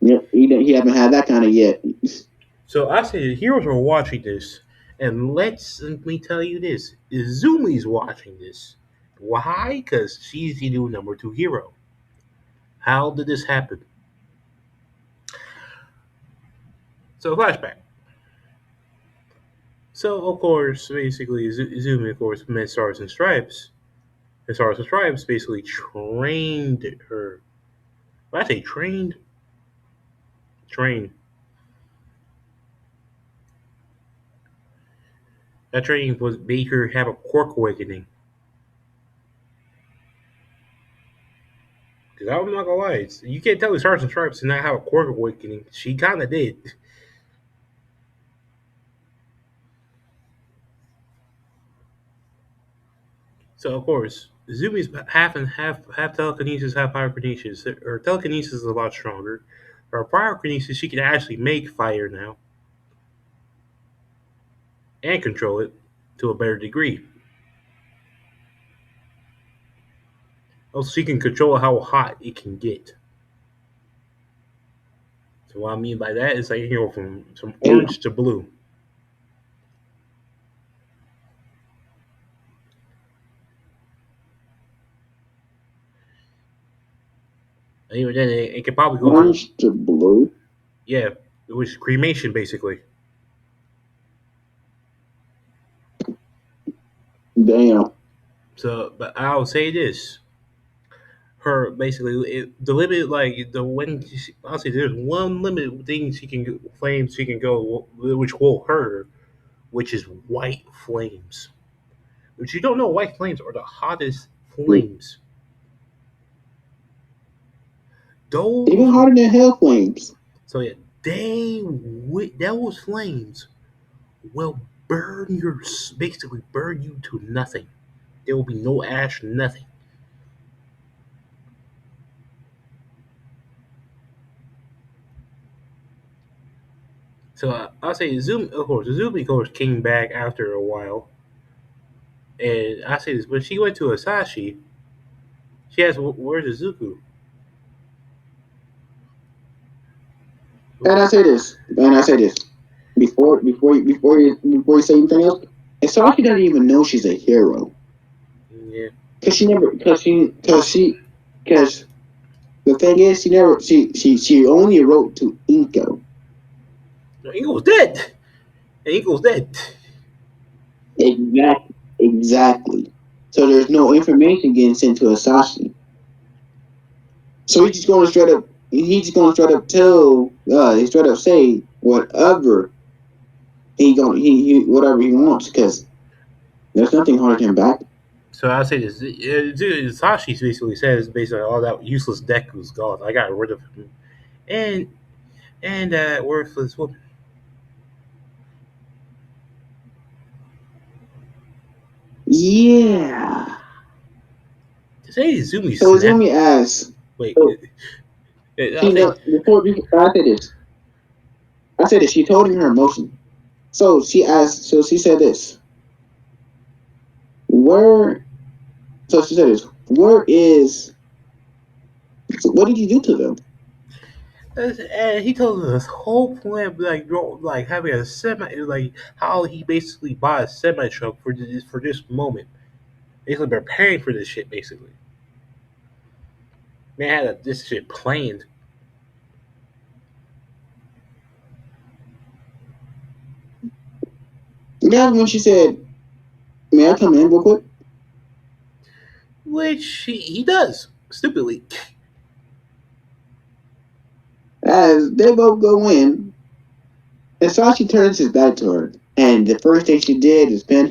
Yeah, he haven't had that kind of yet. So I say the heroes are watching this, and let me tell you this: Izumi's watching this. Why? Because she's the new number two hero. How did this happen? So flashback. So of course, basically, Izumi, of course, met Stars and Stripes. And Stars and Stripes basically trained her. When I say trained. That training was made her have a quirk awakening. Because I'm not gonna lie, you can't tell the Stars and Stripes to not have a quirk awakening. She kind of did. So of course, Zumi's half telekinesis, half pyrokinesis. Her telekinesis is a lot stronger. Her pyrokinesis, she can actually make fire now. and control it to a better degree. Also, she can control how hot it can get. So what I mean by that is like you go from Damn. orange to blue. And even then, it could probably go to Orange to blue. yeah, it was cremation basically. Damn. So, but I'll say this: her basically the limit, like the when I'll say there's one limited thing she can flames she can go, which will hurt her, which is white flames. But you don't know, white flames are the hottest flames. Even Those hotter than hell flames. so yeah, those flames will burn basically burn you to nothing. There will be no ash, nothing. So I'll say Zoom, of course, Zumi, of course, came back after a while, and I say this when she went to Asashi, she asked, "Where's Izuku?" And I say this. And I say this. Before you say anything else, and Saki doesn't even know she's a hero. Yeah, Cause she never cause the thing is she only wrote to Inko. no, Ingo's dead. Ingo's dead. Exactly. So there's no information getting sent to Asashi. So he's just gonna straight up tell he straight up say whatever he whatever he wants because there's nothing holding him back. So I'll say this: Sashi basically says, basically, all that useless deck was gone. I got rid of him, and that worthless woman. Yeah. To say Izumi So snapped. Izumi asks, Wait, I'll she say know I said this, she told him her emotion. So she said this, where, so she said this, what did you do to them? and he told us this whole plan, like having a semi, like how he basically bought a semi truck for this moment, basically preparing for this shit. Basically, man had this shit planned. That's when she said, may I come in real quick? Which he does stupidly. As they both go in, and Sashi turns his back to her. And the first thing she did is pin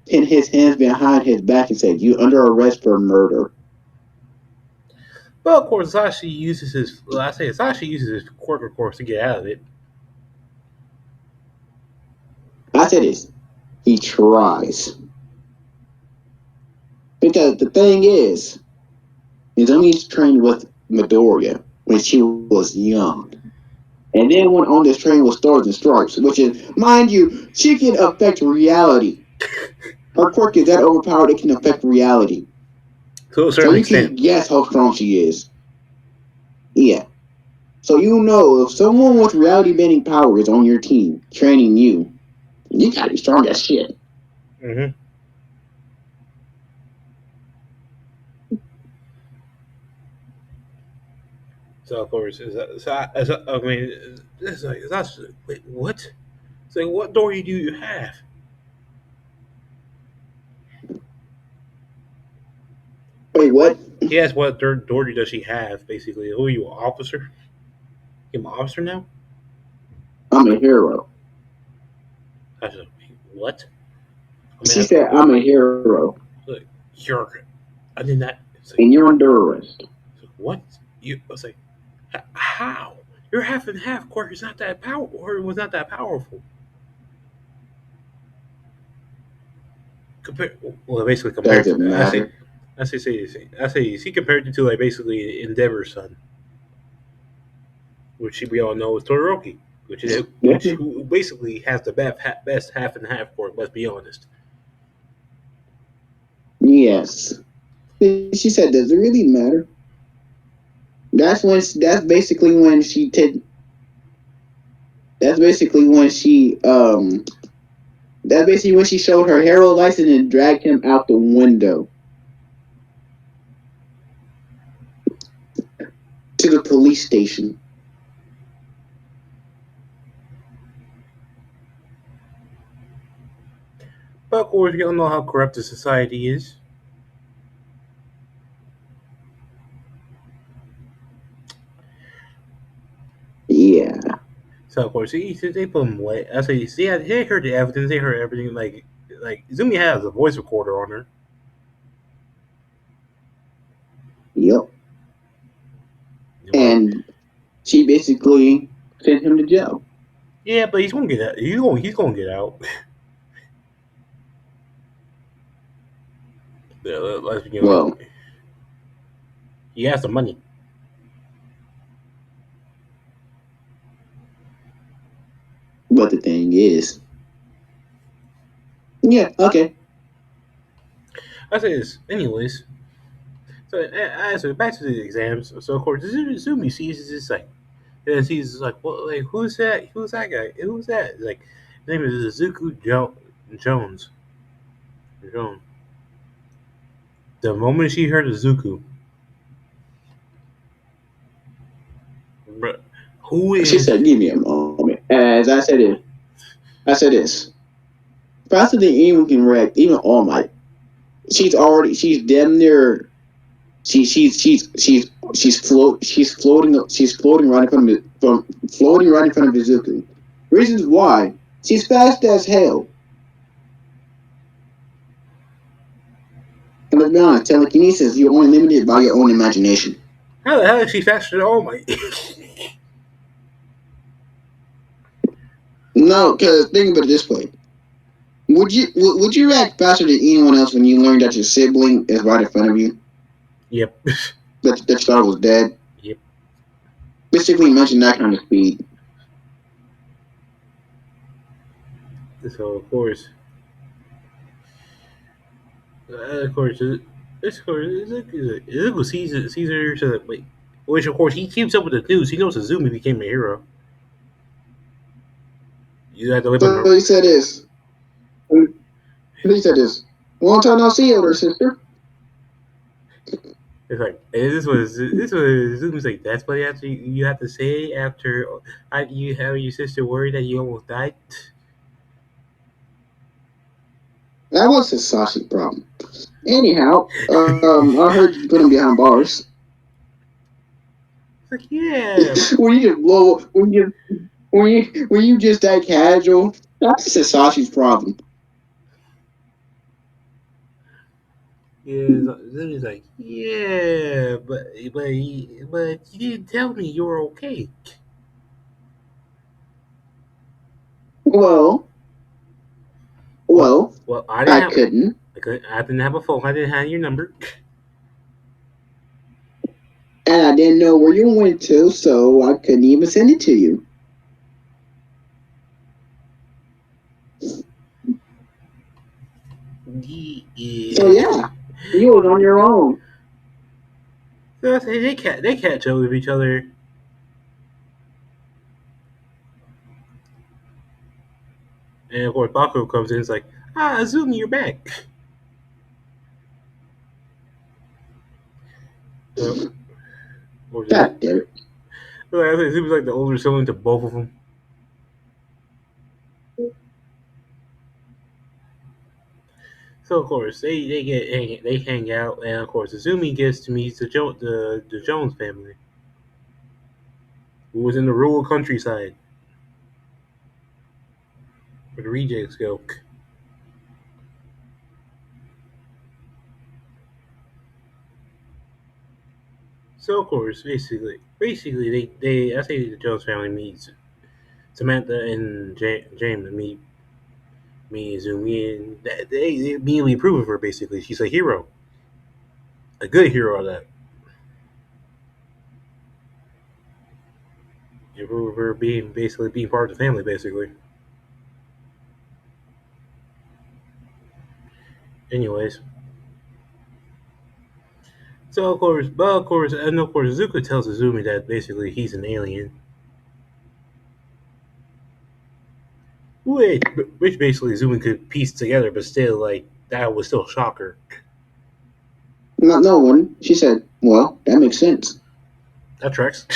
his hands behind his back and said, you under arrest for murder. But of course, Sashi uses his. Well, I say Sashi uses his quirk, of course, to get out of it. I said this. He tries. Because the thing is Izumi trained with Midoriya when she was young. And then went on this train with Stars and Stripes, which is, mind you, she can affect reality. Her quirk is that overpowered it can affect reality. To a So certain you extent. can guess how strong she is. Yeah. So you know if someone with reality bending power is on your team training you, you gotta be strong as shit. Mm-hmm. So of course, I mean, it's like that's wait, what? It's like, what door do you have? Wait, what? He asked, what third door does she have? Basically, who are you, an officer? You an officer now? I'm a hero. I said, what? I mean, She said, I'm a hero. like, you're. I did not. It's like, And you're under arrest. what? You? I was like, how? You're half and half. Quark is not that powerful, or was not that powerful. Compare, well, basically compared Does it to, matter? I say, he compared it to like basically Endeavor's son, which we all know is Todoroki. which who basically has the best half and half court. Let's be honest. Yes. She said, "Does it really matter?" That's basically when she did. That's basically when she That's basically when she showed her hero license and dragged him out the window to the police station. But of course, you don't know how corrupt the society is. Yeah. So of course, they put him away. I say, see, they heard the evidence. They heard everything. Like Zumi has a voice recorder on her. Yep. Well, And she basically sent him to jail. yeah, but he's gonna get out. He's gonna get out. Yeah, let's be honest. Well, He has the money. but the thing is, yeah, okay. I say this, anyways. So back to the exams. So of course, Zumi sees this like, and he's like, "Well, like who's that? Who's that guy? Who's that?" Like, his name is Izuku Jones. Jones. The moment she heard Izuku, bruh, who She is? said, "Give me a moment." As I said this. Faster than anyone can react, even All Might. She's damn near. She's floating right in front of it, from floating right in front of Izuku. Reasons why she's fast as hell. And let's be honest, telekinesis, you're only limited by your own imagination. How the hell is she faster than All Might? No, because think about it this way: would you react faster than anyone else when you learned that your sibling is right in front of you? Yep. That your child was dead. Yep. Basically, imagine that kind of speed. So of course, Izuku sees her. So that, wait, which of course he keeps up with the news. He knows Azumi became a hero. You have to live in So the. he said this. He said this. Long time no see, older sister. It's like and this was Azumi's like that's what you have to say after you have your sister worried that you almost died. That was his Sashi problem. Anyhow, I heard you put him behind bars. It's like yeah, when you just blow, when you just that casual, that's Sasashi's problem. yeah. Azumi's like yeah, but you didn't tell me you were okay. Well, Well, well, well, I didn't I have. couldn't, I didn't have a phone. I didn't have your number. and I didn't know where you went to, so I couldn't even send it to you. So Yeah. yeah, you was on your own. So I say they catch up with each other, and of course Baku comes in. It's like Azumi, you're back. Uh, or is it? God damn it. Like, I think Azumi's like the older sibling to both of them. So of course they hang out, and of course Azumi gets to meet the Jones family, who was in the rural countryside where the rejects go. So of course, basically they I say the Jones family meets Samantha and James meet Azumi, and they immediately approve of her. Basically, she's a hero, a good hero of that. for being basically being part of the family, basically. Anyways, so of course, Izuku tells Izumi that basically he's an alien, which basically Izumi could piece together, but still, like that would still shock her. Not no one. She said, "Well, that makes sense." That tracks.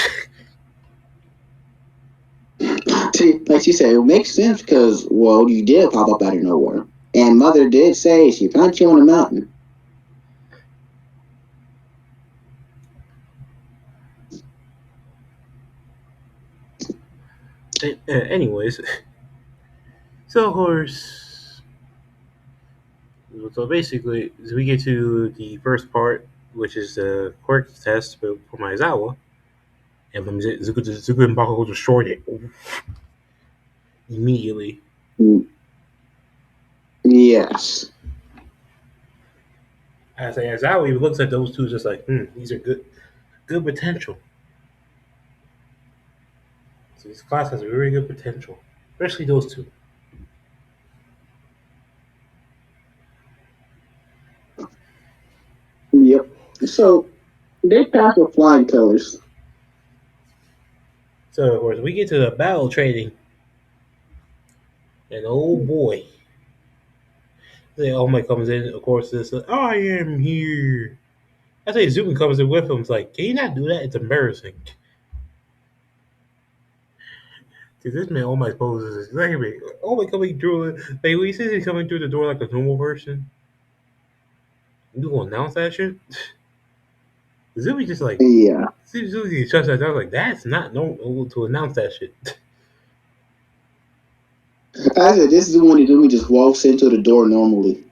Like she said, it makes sense because well, you did pop up out of nowhere, and Mother did say she found you on a mountain. Anyways, so of course, so basically, so we get to the first part, which is the quirk test for Maizawa, and Zuko and Bakugo destroyed it immediately. Mm, yes. As Aizawa even looks at those two, just like, these are good potential. So this class has a very good potential, especially those two. Yep. So they passed with flying colors. So of course we get to the battle training, and oh boy, the All comes in. Of course, this I am here. I say Zumi comes in with him. It's like, can you not do that? It's embarrassing. Because this man, All Might poses is like, wait, All Might coming through. Like when he says he's coming through the door like a normal person, you gonna announce that shit? Zumi just like, Yeah. Zumi shuts that down. Like that's not normal to announce that shit. I said this is the one that Doomy just walks into the door normally.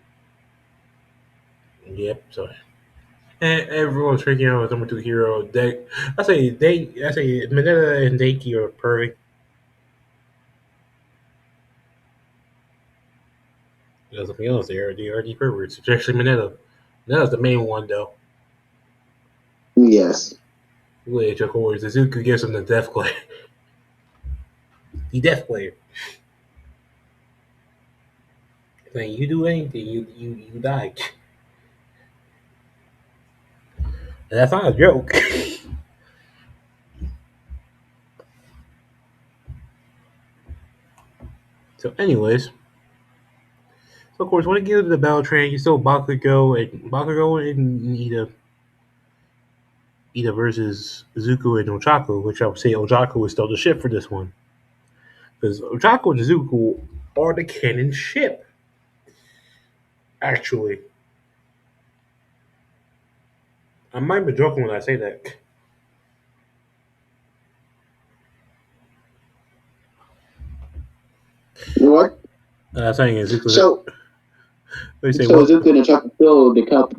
Yep. So and everyone's freaking out with number two hero. I say Mineta and Denki are perfect. There's something else there. They are the perverts. It's actually Mineta. Mineta's the main one though. Yes. Which of course Izuku gives him the death glare. The death glare. Saying you do anything, you die. And that's not a joke. So anyways, so of course when it gets to the battle train, you still Bakugo and Ida versus Izuku and Ochaku, which I would say Ochaku is still the ship for this one. Because Ochaku and Izuku are the canon ship, actually. I might be joking when I say that. What? Saying Izuku, So they say, so what? Zuko gonna try to fill the cup.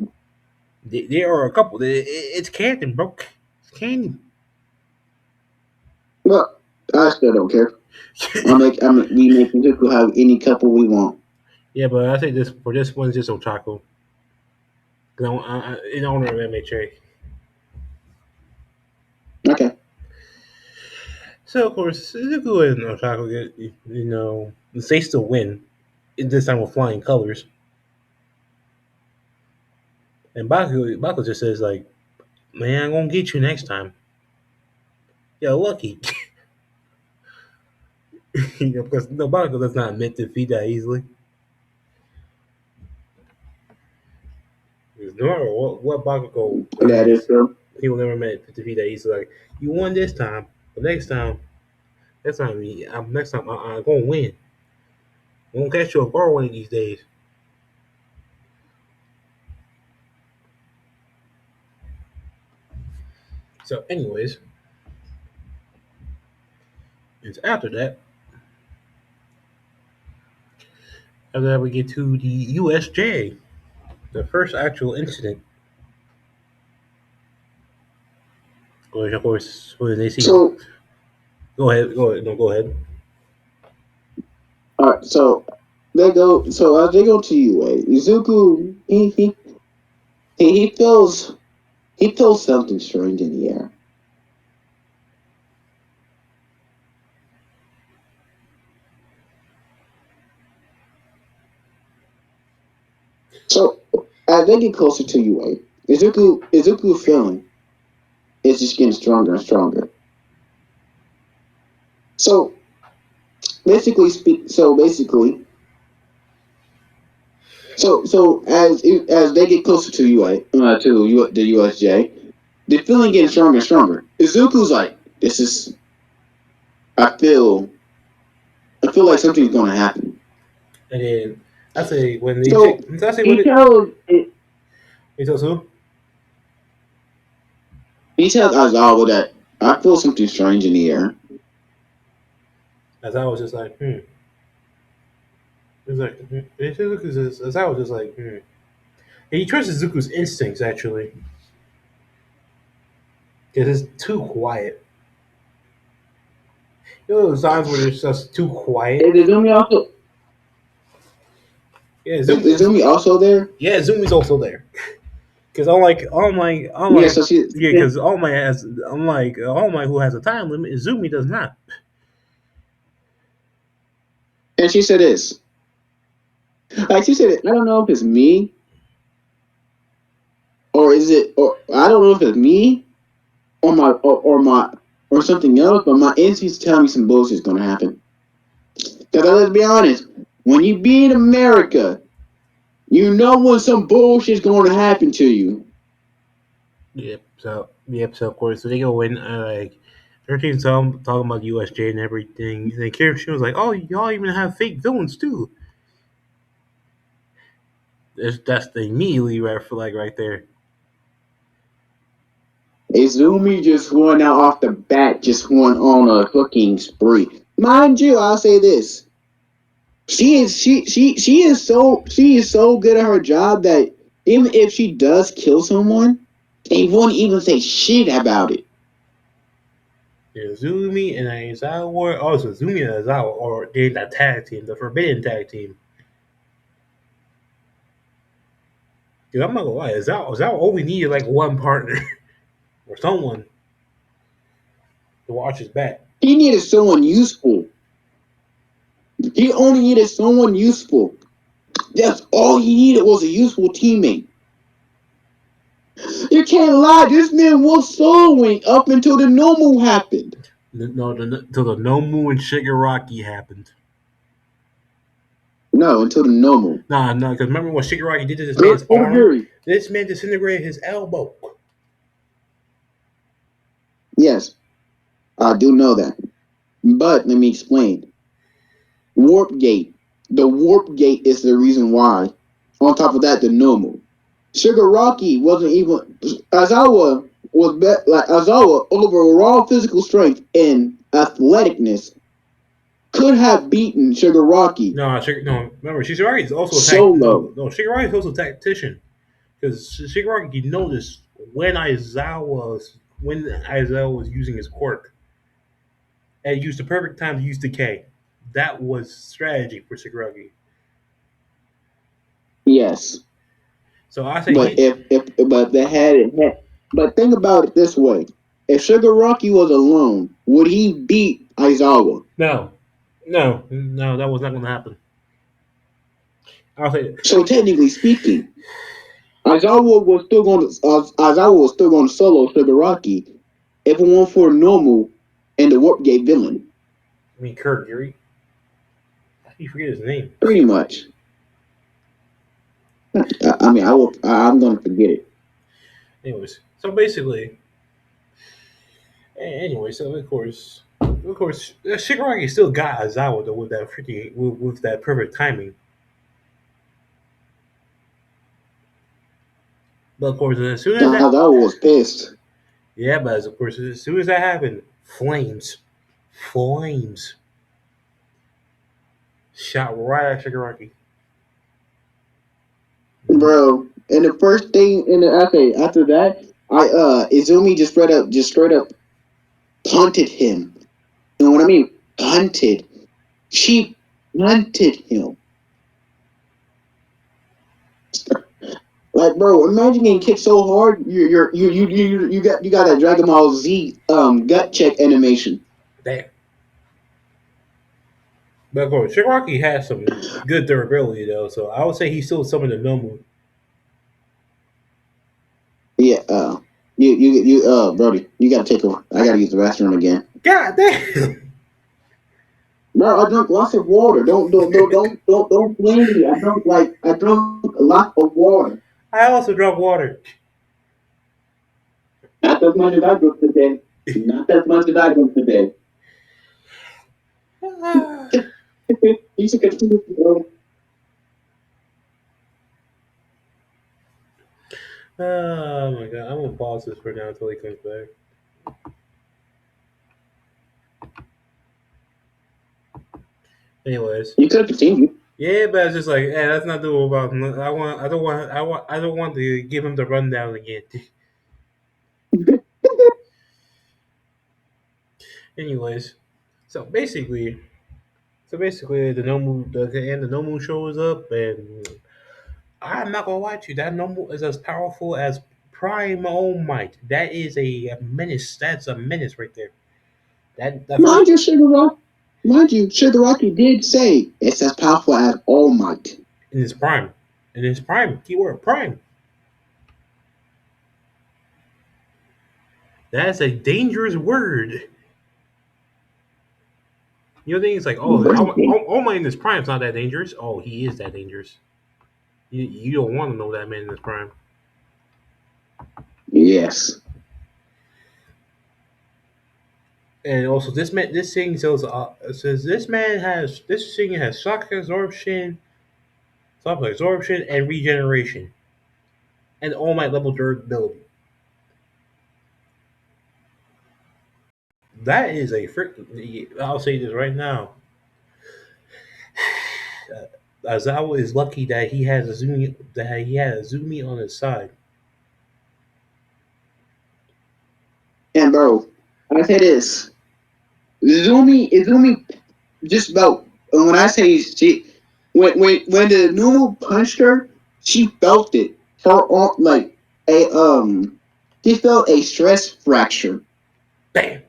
There are a couple. It's canon, bro. It's canon. Well, I still don't care. We make Zuko have any couple we want. Yeah, but I say this for this one, just Ochaku. In honor of MHA. Okay. So of course, Izuku and Ochaku get they still win. This time with flying colors. And Baku just says like, "Man, I'm gonna get you next time. You're lucky." Because Baku does not admit defeat that easily. Because no matter what Bakugo That is is, true. he will never admit defeat that easily. Like you won this time, but next time I'm gonna win. I'm gonna catch you a bar one of these days. So, anyways, it's after that we get to the USJ, the first actual incident. Which of course, when they see, So no, go ahead. all right. So they go. So as they go to UA, Izuku he feels he feels something strange in the air. So as they get closer to UA, Izuku's feeling is just getting stronger and stronger. So basically, as they get closer to UA the USJ, the feeling getting stronger and stronger. Izuku's like, this is I feel I feel like something's gonna happen. And then I say when they So check, I say when he it, tells he tells who? he tells Aizawa that I feel something strange in the air. As I was just like, It's like Izuku's as I was just like, And he trusts Izuku's instincts actually, because it's too quiet. You know those times where it's just too quiet. Is Izumi also Yeah, is Zoom. Izumi also there? Yeah, Zumi's also there. Because Yeah, so she yeah, because All Might has, unlike All Might who has a time limit, Zumi does not. and she said this. Like she said, I don't know if it's me or I don't know if it's me or something else, but my instincts tell me some bullshit's gonna happen. Because let's be honest, when you be in America, you know when some bullshit's going to happen to you. So of course so they go in like 13 talking about USJ and everything. And then Kirishima was like, "Oh, y'all even have fake villains too." That's the immediately red flag right there. Izumi just went out off the bat, just went on a cooking spree. Mind you, I'll say this: she is so good at her job that even if she does kill someone, they won't even say shit about it. Yeah, Zumi and Aizawa, also Zumi and Aizawa are in that tag team, the Forbidden Tag Team. Dude, I'm not gonna lie, Aizawa only needed like one partner or someone to watch his back. He needed someone useful. He only needed someone useful. That's all he needed was a useful teammate. You can't lie. This man was soloing up until the normal happened. No, till the Nomu and Shigaraki happened. No, until the normal. Nah, no, because remember what Shigaraki did to this Good man's for arm? Yuri. This man disintegrated his elbow. Yes, I do know that. But let me explain. Warp gate. The warp gate is the reason why. On top of that, the normal. Shigaraki wasn't even Azawa like Azawa overall physical strength and athleticness could have beaten Shigaraki No, remember Shigaraki is also a solo. Shigaraki is also a tactician because Shigaraki noticed when Aizawa was using his quirk and used the perfect time to use decay. That was strategy for Shigaraki. Yes, So I say but he if they had it, but think about it this way: if Shigaraki was alone, would he beat Aizawa? no, no, that was not going to happen. I'll say So technically speaking, Aizawa was still going to solo Shigaraki if it weren't for normal and the warp gate villain. I mean Kurt Yuri. You forget his name. Pretty much. I mean, I'm going to forget it. Anyways, so basically, anyway, so of course, Shigaraki still got Aizawa though with that with that perfect timing. But of course, as soon as that Aizawa was pissed. yeah, but of course, as soon as that happened, flames shot right at Shigaraki. Mhm. Bro, and the first thing in the after that, Izumi just straight up punted him. And what I mean punted, she punted him. Like, bro, imagine getting kicked so hard, you got that Dragon Ball Z gut check animation. Damn. But of course, Shigaraki has some good durability though, so I would say he's still some of the Nomu. Yeah. Brody, you gotta take a. I gotta use the restroom again. God damn. Bro, I drunk lots of water. Don't blame me. I drunk a lot of water. I also drunk water. Not as much as I drunk today. Not as much as I drunk today. You should continue to go. Oh my god, I'm gonna pause this for now until he comes back. Anyways, You could continue. yeah, but it's just like, hey, that's not doable. About I don't want to give him the rundown again. Anyways, so basically, the Nomu shows up, and I'm not gonna lie to you, that Nomu is as powerful as Prime All Might. That is a menace. That's a menace right there. That first Mind you, Shigaraki did say it's as powerful as All Might. in his prime, keyword prime. That's a dangerous word. You know, things like, oh, All Might in his prime is not that dangerous. Oh, he is that dangerous. You don't want to know that man in his prime. Yes. And also, this thing says this thing has shock absorption, and regeneration, and All Might level durability. That is a frick. I'll say this right now. Azawa is lucky that he had a Zumi on his side. And bro, I say this. Izumi just about when I say she when the Numu punched her, she felt it. Her arm like a she felt a stress fracture. Bam.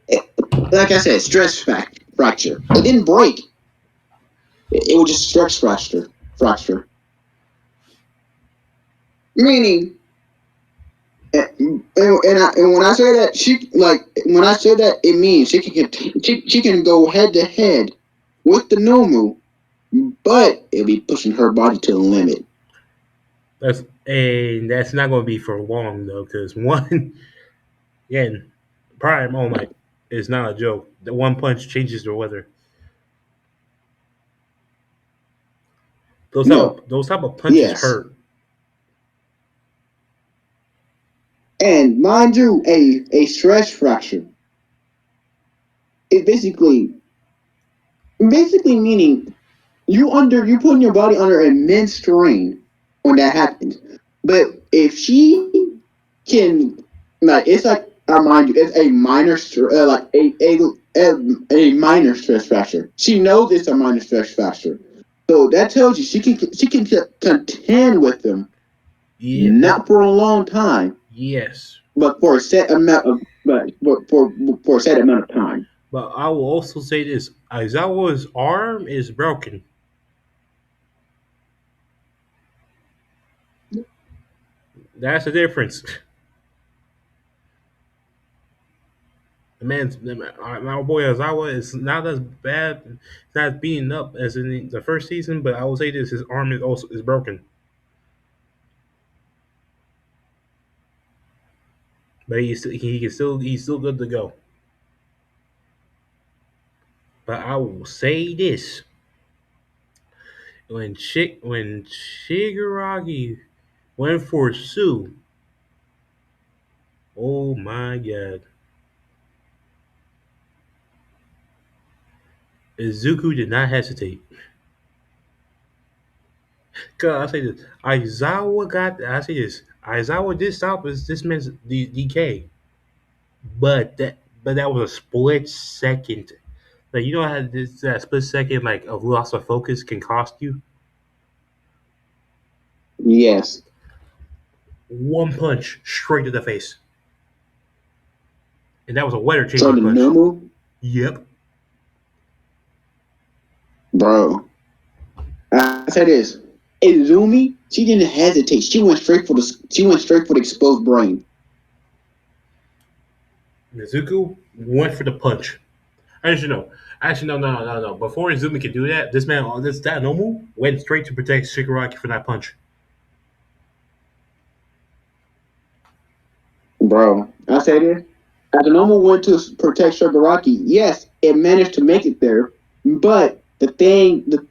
Like I said, fracture. It didn't break. It was just stress fracture. Meaning, and when I say that when I say that it means she can go head to head with the Numu, but it'll be pushing her body to the limit. That's not going to be for long though, because one again, Prime All Might is not a joke. The one punch changes the weather. No, Those type of punches yes, hurt. and mind you, a stress fracture is basically meaning you putting your body under immense strain when that happens. But if she can it's like I mind you, it's a minor like a minor stress fracture. She knows it's a minor stress fracture, so that tells you she can contend with them, Yeah, not for a long time, yes. but for a set amount of for a set amount of time. But I will also say this: Aizawa's arm is broken. That's the difference. My boy Aizawa is not as bad, not beaten up as in the first season. But I will say this: his arm is broken. But he's still good to go. But I will say this: when Shigaraki went for Sue, oh my god, Izuku did not hesitate. Cause I say this, I say this, Aizawa did stop this man's decay, but that was a split second. Like, you know how that split second like of loss of focus can cost you. Yes. One punch straight to the face, and that was a weather So changing the punch. Numu, Yep. bro, I say this. Izumi, she didn't hesitate. She went straight for the exposed brain. Izuku went for the punch. Actually, no. Actually, no. Before Izumi could do that, this man, this that Nomu went straight to protect Shigaraki from that punch. Bro, I say this. Adenoma went to protect Shigaraki. Yes, it managed to make it there, but the thing that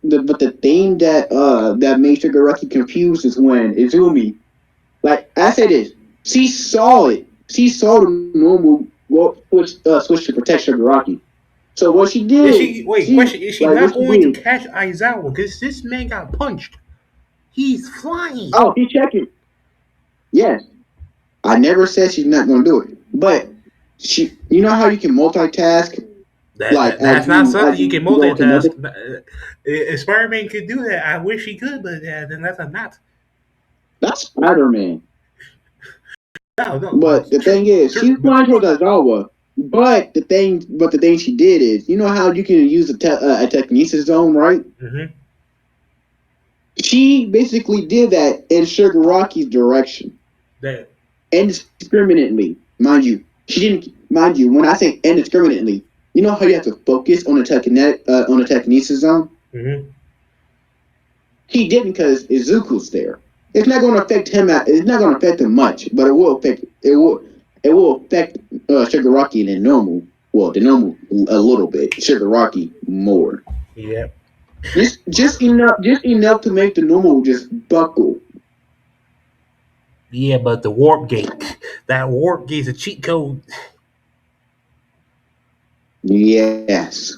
that made Shigaraki confused is when Izumi, like I say this, she saw it. She saw the normal switch to protect Shigaraki. So what she Is did, she wait? she Question: Is she like not what she going to did. catch Aizawa? Because this man got punched. He's flying. Oh, she checked it. Yes, I never said she's not going to do it, but she, you know how you can multitask, like That's not something as you can you go to another. multitask. Spider Man could do that. I wish he could, but then that's a not. That's Spider Man. No. But the thing is, she's flying towards Aizawa. But the thing she did is, you know how you can use a telekinesis zone, right? Mm-hmm. She basically did that in Shigaraki's direction, That indiscriminately, mind you. She didn't, mind you. When I say indiscriminately, you know how you have to focus on the telekinesis zone. mm-hmm. He didn't because Izuku's there. It's not going to affect him. It's not going to affect him much, but it will affect Shigaraki and the normal. Well, the normal a little bit. Shigaraki more. Yeah. Just enough to make the normal just buckle. Yeah, but the warp gate, that warp gate is a cheat code. Yes.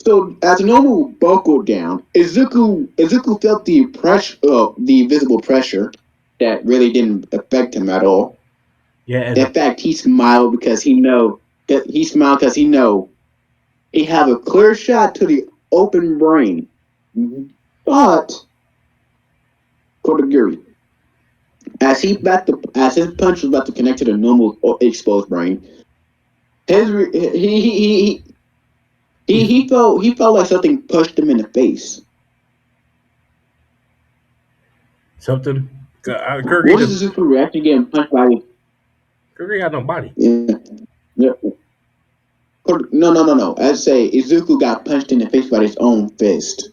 So as the normal buckled down, Izuku felt the pressure, the visible pressure that really didn't affect him at all. Yeah, and In fact, he smiled because he know he have a clear shot to the open brain. But Kodagiri, as his punch was about to connect to the normal exposed brain, his he felt like something pushed him in the face. something. Kurgi What just is the super reaction getting punched by? Kurgi got no body. Yeah, yeah. No. I'd say Izuku got punched in the face by his own fist.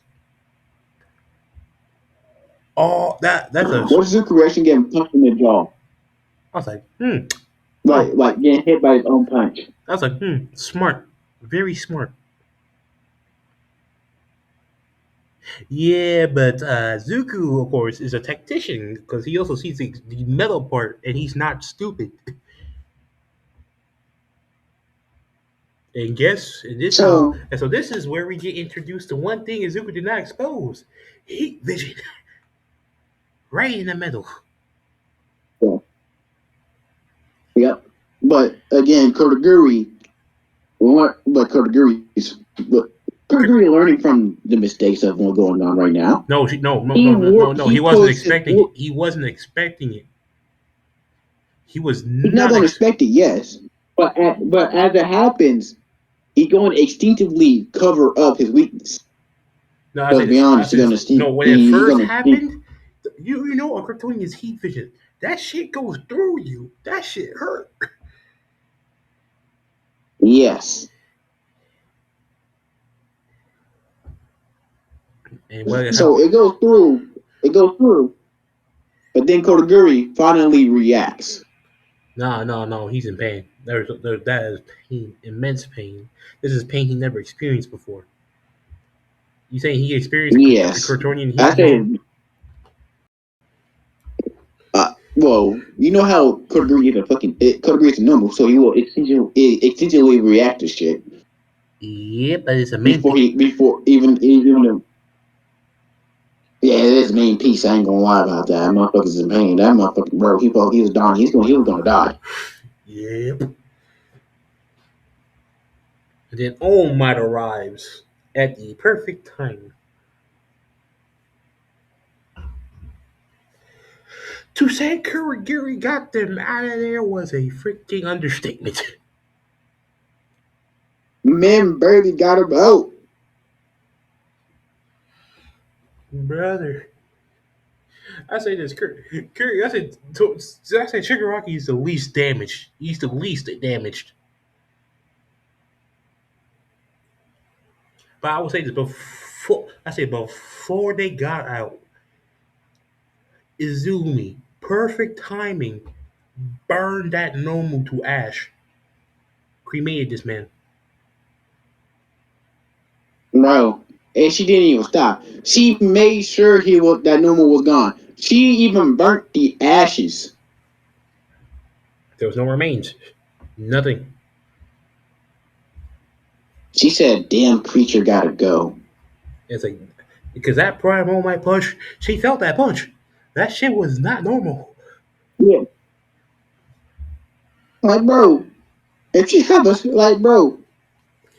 Oh, that's a. What is Izuku reaction getting punched in the jaw? I was like, oh, Like getting hit by his own punch. I was like, smart, very smart. Yeah, but Zuku, of course, is a tactician because he also sees the metal part, and he's not stupid. And guess, and this is, So and so this is where we get introduced to one thing Izuku did not expose: heat vision, right in the middle. yeah, yep. But again, but Kodagiri learning from the mistakes of what's going on right now. No, no. He He wasn't puts his expecting it. He wasn't expecting it. He was he's not not. going to expect it, yes. But as it happens, he's going to instinctively cover up his weakness. No, I say Let's be this. I honest, he's say going this. to No, sneak. when it He's first going to sneak. happened, you know, a Kryptonian is heat vision. That shit goes through you. That shit hurt. Yes. And what? So it goes through. It goes through. But then Kodagiri finally reacts. No. He's in pain. That is pain, immense pain. This is pain he never experienced before. You saying he experienced Yes. Kryptonian heat I say, vision? well, you know how Kodagiri is Kodagiri is normal, so he will essentially react to shit Yeah, but it's a main piece. before even yeah, it is main piece. I ain't gonna lie about that. That motherfucker's in pain. That motherfucker, bro, he was dying. He was gonna die. Yep. And then All Might arrives at the perfect time. To say Kuragiri got them out of there was a freaking understatement. Men barely got him out. Brother. I say this, Curry. I say Shigaraki is the least damaged. He's the least damaged. But I would say this before. I say before they got out, Izumi, perfect timing, burned that Nomu to ash, cremated this man. Bro. And she didn't even stop. She made sure that Numa was gone. She even burnt the ashes. There was no remains, nothing. She said, "Damn creature gotta go." It's like because that prime all might punch, she felt that punch. That shit was not normal. Yeah, like bro, if she have a like bro,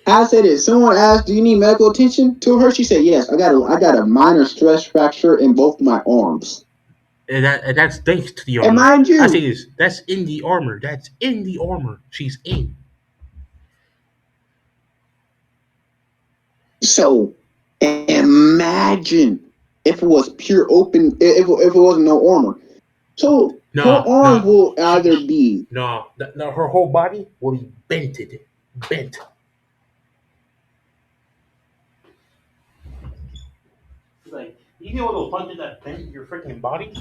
I said it. Someone asked, "Do you need medical attention?" To her, she said, "Yes, I got a minor stress fracture in both my arms." And that's thanks to the And armor. mind I say you, this. That's in the armor. That's in the armor. She's in. so imagine if it was pure open, if it wasn't no armor. So her Nah, arms nah. will either be Nah, no, her whole body will be bented, bent. Like you know those punches that bend your freaking body.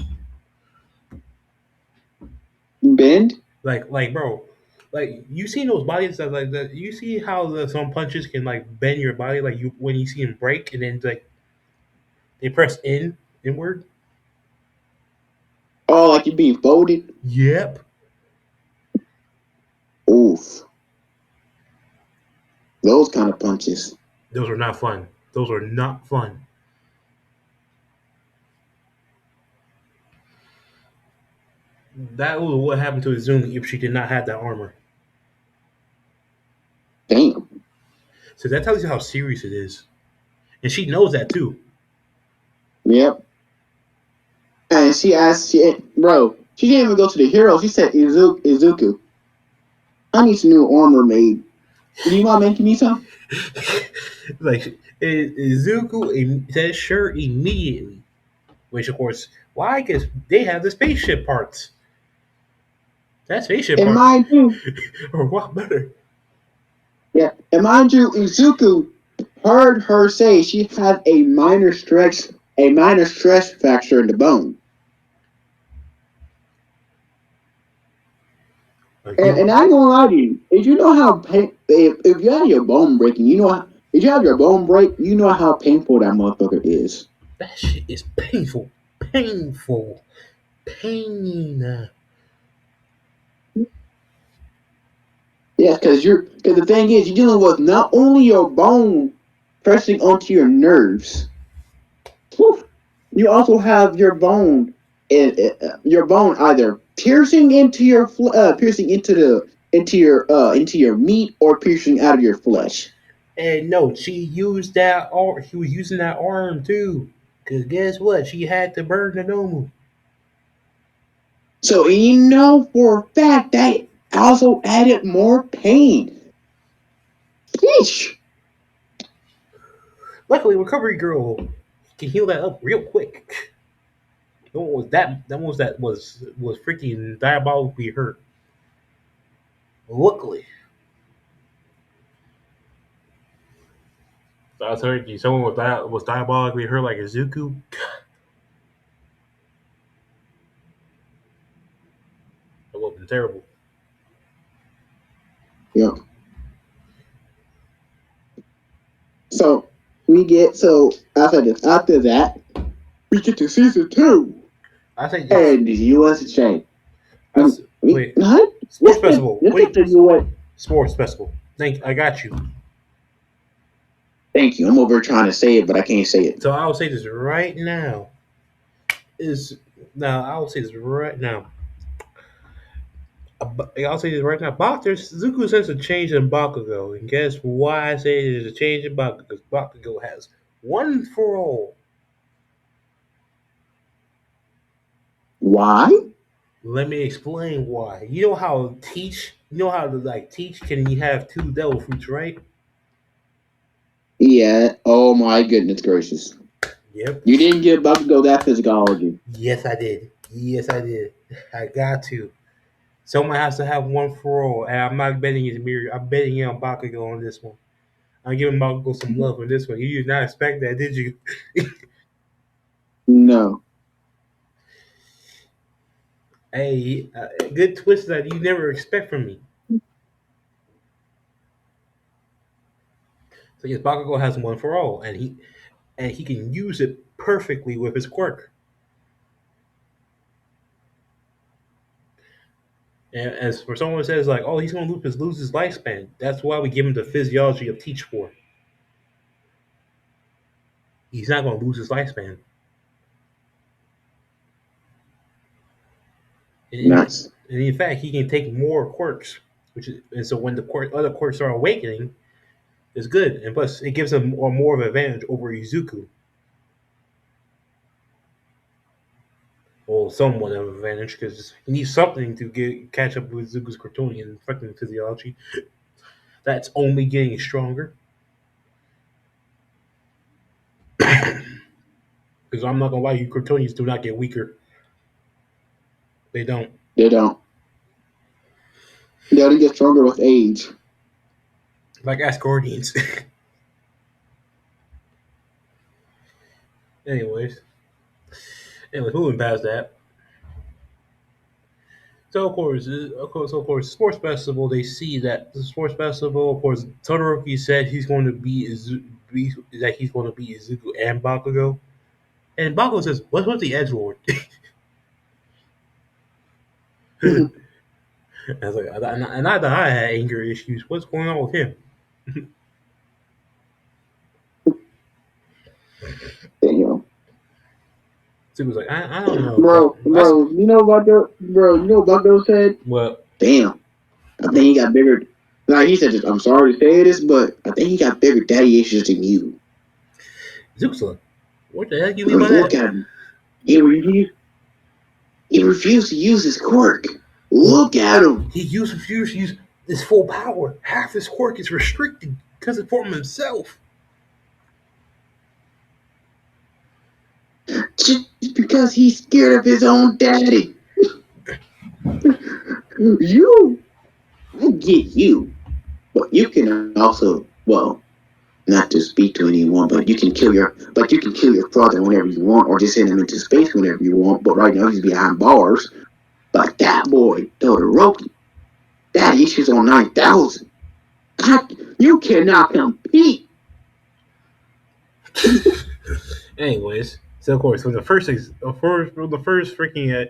bend. Bro, like you seen those bodies that like that. You see how some punches can like bend your body, like you when you see them break, and then like they press inward. Oh, like you're being folded. Yep, Oof, those kind of punches. those are not fun. Those are not fun. That was what happened to Izumi if she did not have that armor. Damn. So that tells you how serious it is, and she knows that too. Yep. And she asked, bro, she didn't even go to the hero. She said, Izuku, I need some new armor made. Do you mind making me some? Like Izuku says sure immediately, which of course, why? Because they have the spaceship parts. That spaceship And parts mind you, are a lot better. yeah, and mind you, Izuku heard her say she had a minor stress fracture in the bone. Like And you, I ain't gonna lie to you, if you know how if you have your bone breaking, you know how, if you have your bone break, you know how painful that motherfucker is. that shit is painful, painful, pain. Yes, because the thing is, you're dealing with not only your bone pressing onto your nerves, whew, you also have your bone either piercing into your meat or piercing out of your flesh. And no, she used that. He was using that arm too. Cause guess what? She had to burn the Nomu. So you know for a fact that also added more pain. Sheesh. Luckily, Recovery Girl can heal that up real quick. No one was that was freaking diabolically hurt. Luckily, so I told you someone was diabolically hurt like Izuku. That would have been terrible. Yep. So after that, we get to season two. I say this. And the USA. Wait. Huh? Sports festival. Let's get Wait. the US. Sports festival. I got you. Thank you. I'm over trying to say it, but I can't say it. So I'll say this right now. Is now I'll say this right now. I'll say this right now. Zuko says a change in Bakugo, and guess why I say there's a change in Bakugo? Because Bakugo has one for all. Why? Let me explain why. You know how to like teach can you have two devil fruits, right? Yeah. Oh my goodness gracious. Yep. You didn't give Bakugo that physiology. Yes, I did. Yes, I did. I got to. Someone has to have one for all, and I'm not betting his mirror. I'm betting on Bakugo on this one. I'm giving Bakugo some love on this one. You did not expect that, did you? No. Hey, good twist that you never expect from me. So yes, Bakugo has one for all, and he can use it perfectly with his quirk. And as for someone who says like, oh, he's going to lose his lifespan, that's why we give him the physiology of Teach for. He's not going to lose his lifespan. Nice. And in fact, he can take more quirks, and so when the other quirks are awakening, it's good. And plus, it gives him more of an advantage over Izuku, or somewhat of an advantage because he needs something to catch up with Izuku's Kryptonian fucking physiology. That's only getting stronger. Because I'm not gonna lie, you Kryptonians do not get weaker. They don't. They don't. They only get stronger with age. Like Asgardians. anyways, moving past that. So of course, sports festival. They see that the sports festival. Of course, Todoroki said he's going to that he's going to be Izuku and Bakugo. And Bakugo says, "What's with the edge lord?" Damn. I was like, and I thought I had anger issues. What's going on with him? So he was like, I don't know, but You know what Bakugo said? well, Damn. I think he got bigger. Like he said, I'm sorry to say this, but I think he got bigger daddy issues than you. Zeus, what the heck you mean by Look that? at him. He refused to use his quirk. Well, Look at him. he refused to use his full power. Half his quirk is restricted because it's from himself. Just because he's scared of his own daddy. You, I get you. But you can also, well, not to speak to anyone, but you can kill your father whenever you want, or just send him into space whenever you want. But right now he's behind bars. But that boy, Todoroki, that issues on 9,000. You cannot compete. Anyways, so of course, when the first freaking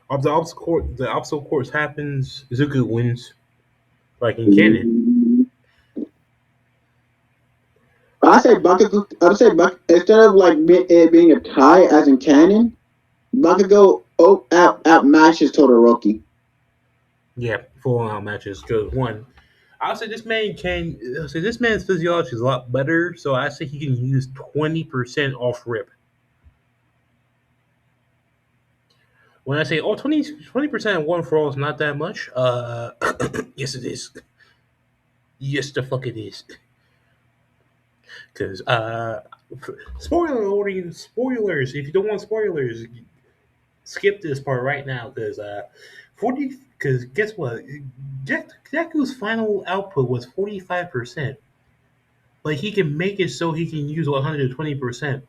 of the obstacle course happens, Izuku wins, like in canon. I say instead of like it being a tie as in canon, Bakugo outmatches Todoroki. Yeah, full out matches. Because one, I'll say this man's physiology is a lot better. So I say he can use 20% off rip. When I say 20% one for all is not that much, yes it is. Yes the fuck it is. Because spoilers. If you don't want spoilers, skip this part right now. Because 40. Because guess what? Deku's final output was 45%. Like he can make it so he can use 120%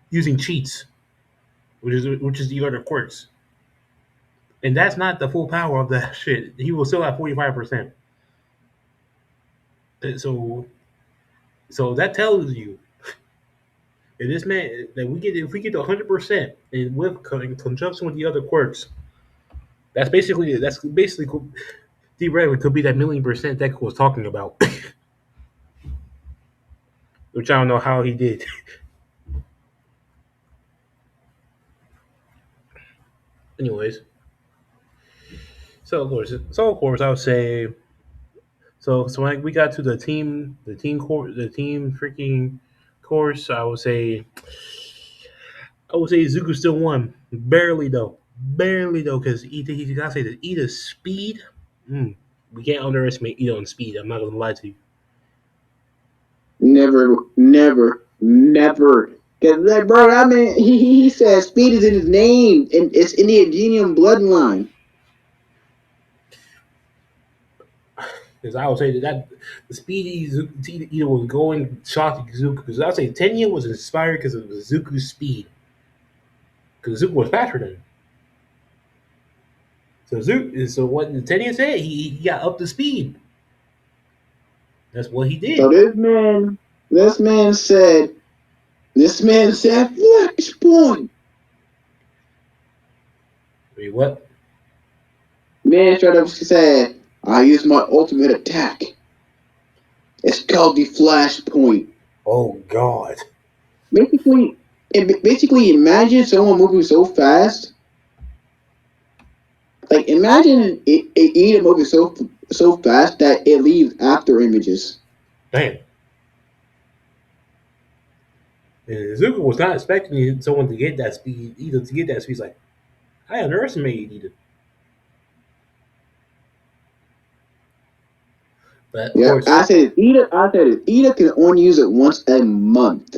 using cheats, which is the other quirks. And that's not the full power of that shit. He will still have 45%. So that tells you if this man that we get if we get to 100% and with in conjunction with the other quirks, that's basically theoretically could be that million% Deku was talking about, which I don't know how he did. Anyways, so of course I would say so when we got to the team freaking course, I would say Zuko still won, barely though, because he gotta say that Ida's speed. Mm, we can't underestimate Ida on speed. I'm not gonna lie to you. Never, never, never. Cause like, bro, I mean, he said speed is in his name, and it's in the Indian bloodline. Because I would say that the speed Ida was going shocked Izuku. Because I would say Tenya was inspired because of Izuku's speed. Because Izuku was faster than him. So what Tenya said, he got up to speed. That's what he So did. this man said, Flashpoint. I mean, what? Man straight up said, I use my ultimate attack. It's called the Flashpoint. Oh God. Basically, basically imagine someone moving so fast. Like imagine it moving so fast that it leaves after images. Damn. And Izuku was not expecting someone to get that speed. Either to get that speed, he's like I underestimated either. But of Yeah, course, I said Ida can only use it once a month.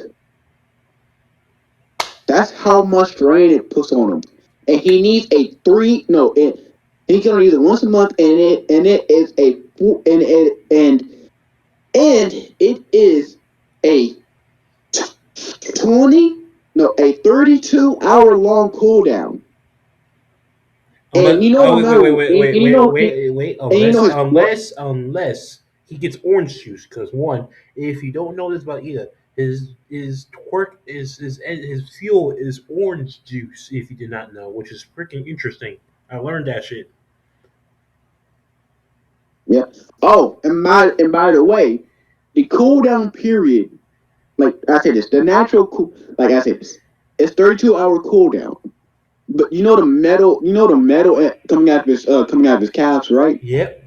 That's how much strain it puts on him. And he needs a three no he can only use it once a month and it is a and it is a 20 no a 32-hour long cooldown. And unless you know no matter and you know his unless he gets orange juice. Because one, if you don't know this about Ida, his twerk is his fuel is orange juice. If you did not know, which is freaking interesting. I learned that shit. yeah. Oh, and by the way, the cooldown period, like I said this, the natural cool like I said this, it's 32-hour cooldown. But you know the metal coming out of his calves, right? Yep.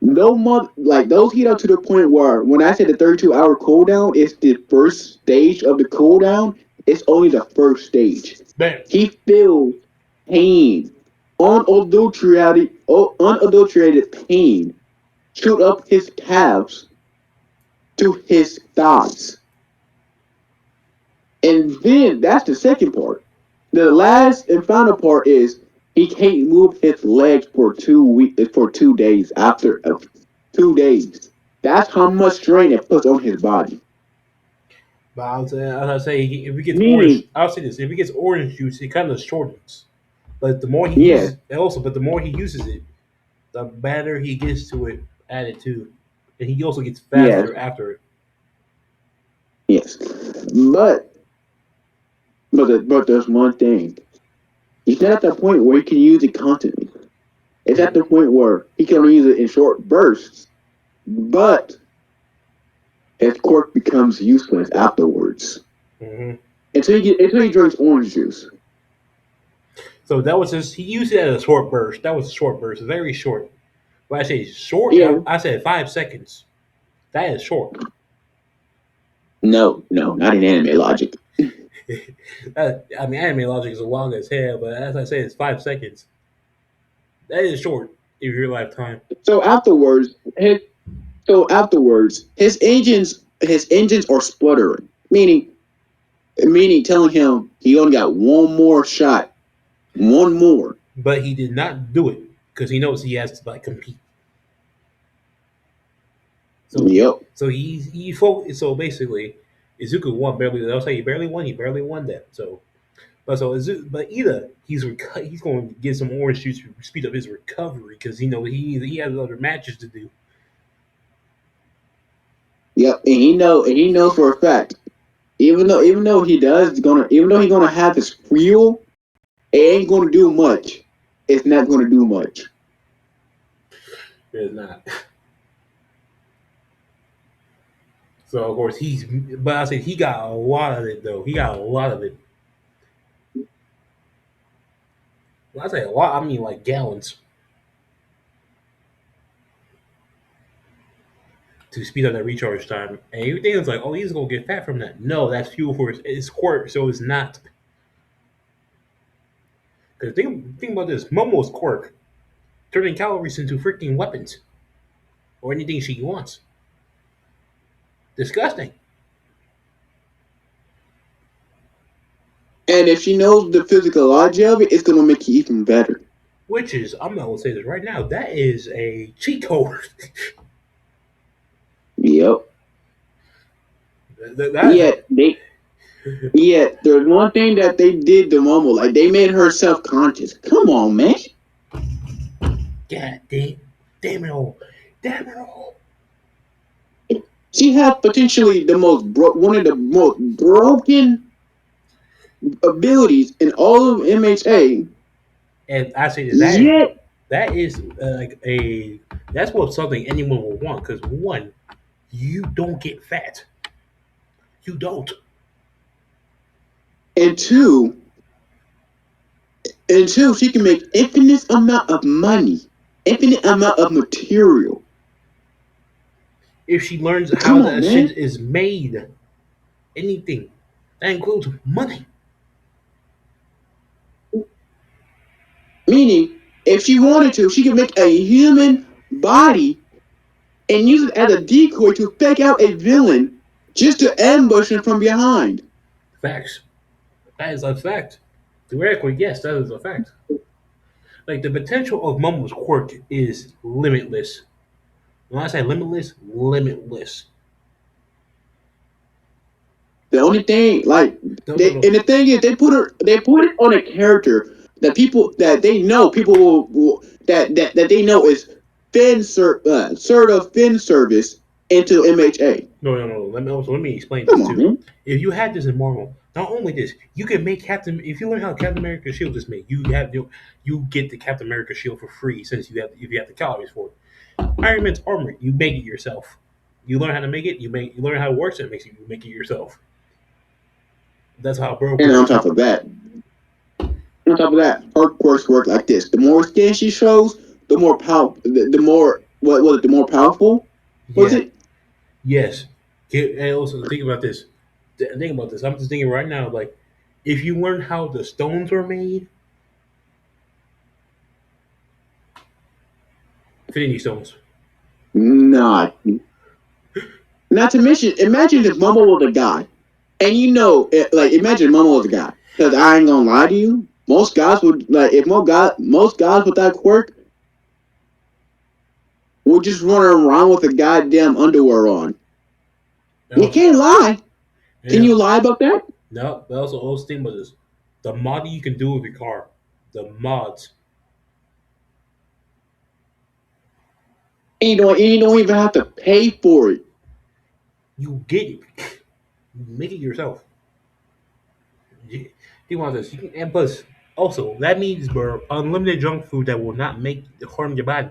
No month like those heat up to the point where when I said the 32-hour cooldown is the first stage of the cooldown, it's only the first stage. Bam. He feels pain, unadulterated pain, shoot up his calves to his thighs. And then that's the second part. The last and final part is he can't move his legs for 2 weeks for 2 days after 2 days. That's how much strain it puts on his body. But I'll say if he gets orange, Meaning, I'll say this: if he gets orange juice, it kind of shortens. But the more he yes, uses, but the more he uses it, the better he gets to it added to, and he also gets yes, faster after it. yes. But but there's one thing. He's not at the point where he can use it constantly. It's at the point where he can only use it in short bursts. But his quirk becomes useless afterwards. Mm-hmm. Until he drinks orange juice. So that was just he used it as a short burst. That was a short burst, very short. When I say short, Yeah. I said 5 seconds. That is short. No, no, not in anime logic. I mean, anime logic is long as hell, but as I say, it's 5 seconds. That is short in your lifetime. So afterwards, his engines are sputtering, meaning telling him he only got one more shot, one more. But he did not do it because he knows he has to like compete. So Yep. so basically, Izuku won barely. I'll say he barely won. He barely won that. But either he's going to get some orange juice to speed up his recovery because he has other matches to do. Yep, and he knows for a fact. Even though he's gonna have his fuel, it ain't gonna do much. It's not gonna do much. It's not. So of course but I said he got a lot of it though. He got a lot of it. When I say a lot, I mean like gallons to speed up that recharge time. And everything is like, oh, he's gonna get fat from that. No, that's fuel for his quirk, so it's not. Because think about this: Momo's quirk turning calories into freaking weapons or anything she wants. Disgusting. And if she knows the physiology of it, it's gonna make it even better. Which is, I'm not gonna say this right now. That is a cheat code. Yep. that Yet they yet there's one thing that they did to Momo, like they made her self conscious. Come on, man. God damn it all, damn it all. She has potentially one of the most broken abilities in all of MHA. And I say this, Yet that is like a that's what something anyone will want. Because one, you don't get fat. You don't. and two she can make infinite amount of money, infinite amount of material. If she learns how Come on, that shit man. is made, anything that includes money. Meaning, if she wanted to, she could make a human body and use it as a decoy to fake out a villain just to ambush him from behind. Facts. That is a fact. Theoretically, yes, that is a fact. Like the potential of Momo's quirk is limitless. When I say limitless, limitless. The only thing, like, No, no, no. and the thing is, they put it on a character that people that they know is sort of fan service into MHA. No, no, no. Let me explain Come this on, too. man. If you had this in Marvel, not only this, you can make Captain. If you learn how Captain America's shield is made, you get the Captain America shield for free since you have the calories for it. Iron Man's armor, you make it yourself. You learn how to make it. You learn how it works. It makes you make it yourself. That's how broken And it is. on top of that, her quirks work like this: the more skin she shows, the more power, the more what was it? The more powerful was Yeah. it? Yes. And also think about this. Think about this. I'm just thinking right now, like, if you learn how the stones are made, Infinity Stones. Not. Not to mention, imagine if Momo was a guy, and like imagine Momo was a guy. Because I ain't gonna lie to you, most guys would like if most guys with that quirk would just run around with a goddamn underwear on. And You also, can't lie. Can yeah, you lie about that? no, but also think about this. The mod you can do with your car, the mods, And you don't even have to pay for it. you get it. You make it yourself. Think about this. You can, and plus, also that means, bro, unlimited junk food that will not make harm your body.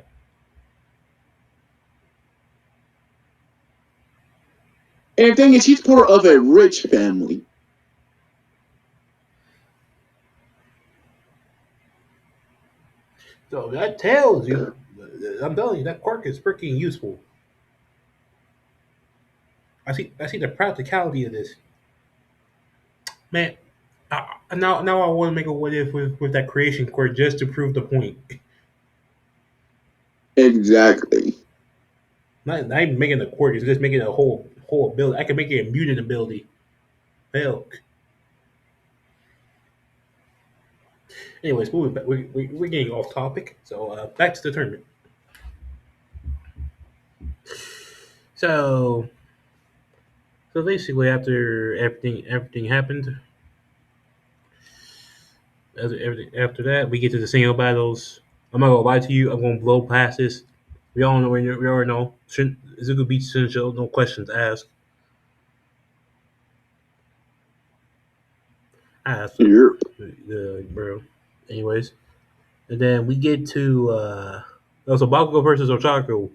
And the thing is, she's part of a rich family. So that tells you, I'm telling you, that quirk is freaking useful. I see the practicality of this, man. Now I want to make a what if with that creation quirk just to prove the point. Exactly. Not even making a quirk, it's just making a whole ability. I can make it a mutant ability. Hell. Anyways, moving back, we're getting off topic. So back to the tournament. So so basically, after everything happened, after that, we get to the single battles. I'm not gonna lie to you. I'm gonna blow past this. We already know. Izuku beats Shinjo. No questions asked. Asked Yep. the bro. Anyways, and then we get to so Bakugo versus Ochaco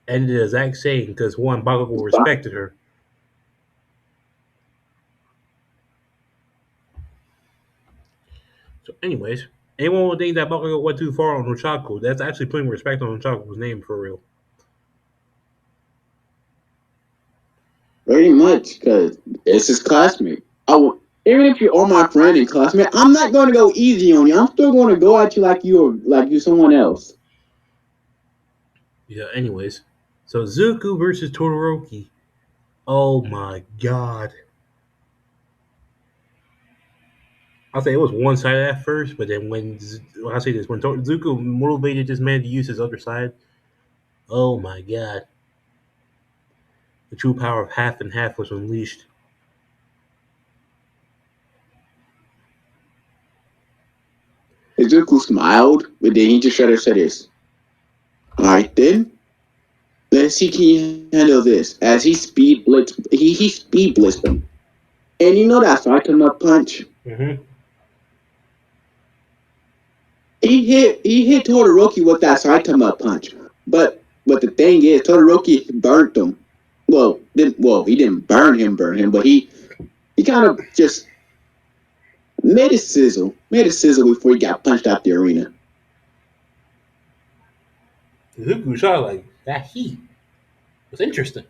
ended the exact same because one Bakugo respected her. So, anyways, anyone would think that Bakugo went too far on Ochaco. That's actually putting respect on Ochaco's name for real. Pretty much, because it's his classmate. Even if you're my friend and classmate, I'm not going to go easy on you. I'm still going to go at you like you're someone else. Yeah. Anyways, so Zuko versus Todoroki. Oh my god. I'll say it was one sided at first, but then when I say this, when Zuko motivated this man to use his other side, oh my god, the true power of half and half was unleashed. Izuku smiled, but then he just tried to say this. Alright then, let's see can you handle this. As he speed blitzed him. And you know that Saitama punch? Mm-hmm. He hit Todoroki with that Saitama punch. But the thing is Todoroki burnt him. He didn't burn him, but he kind of just made it sizzle before he got punched out the arena. Zuko shot like that heat was interesting.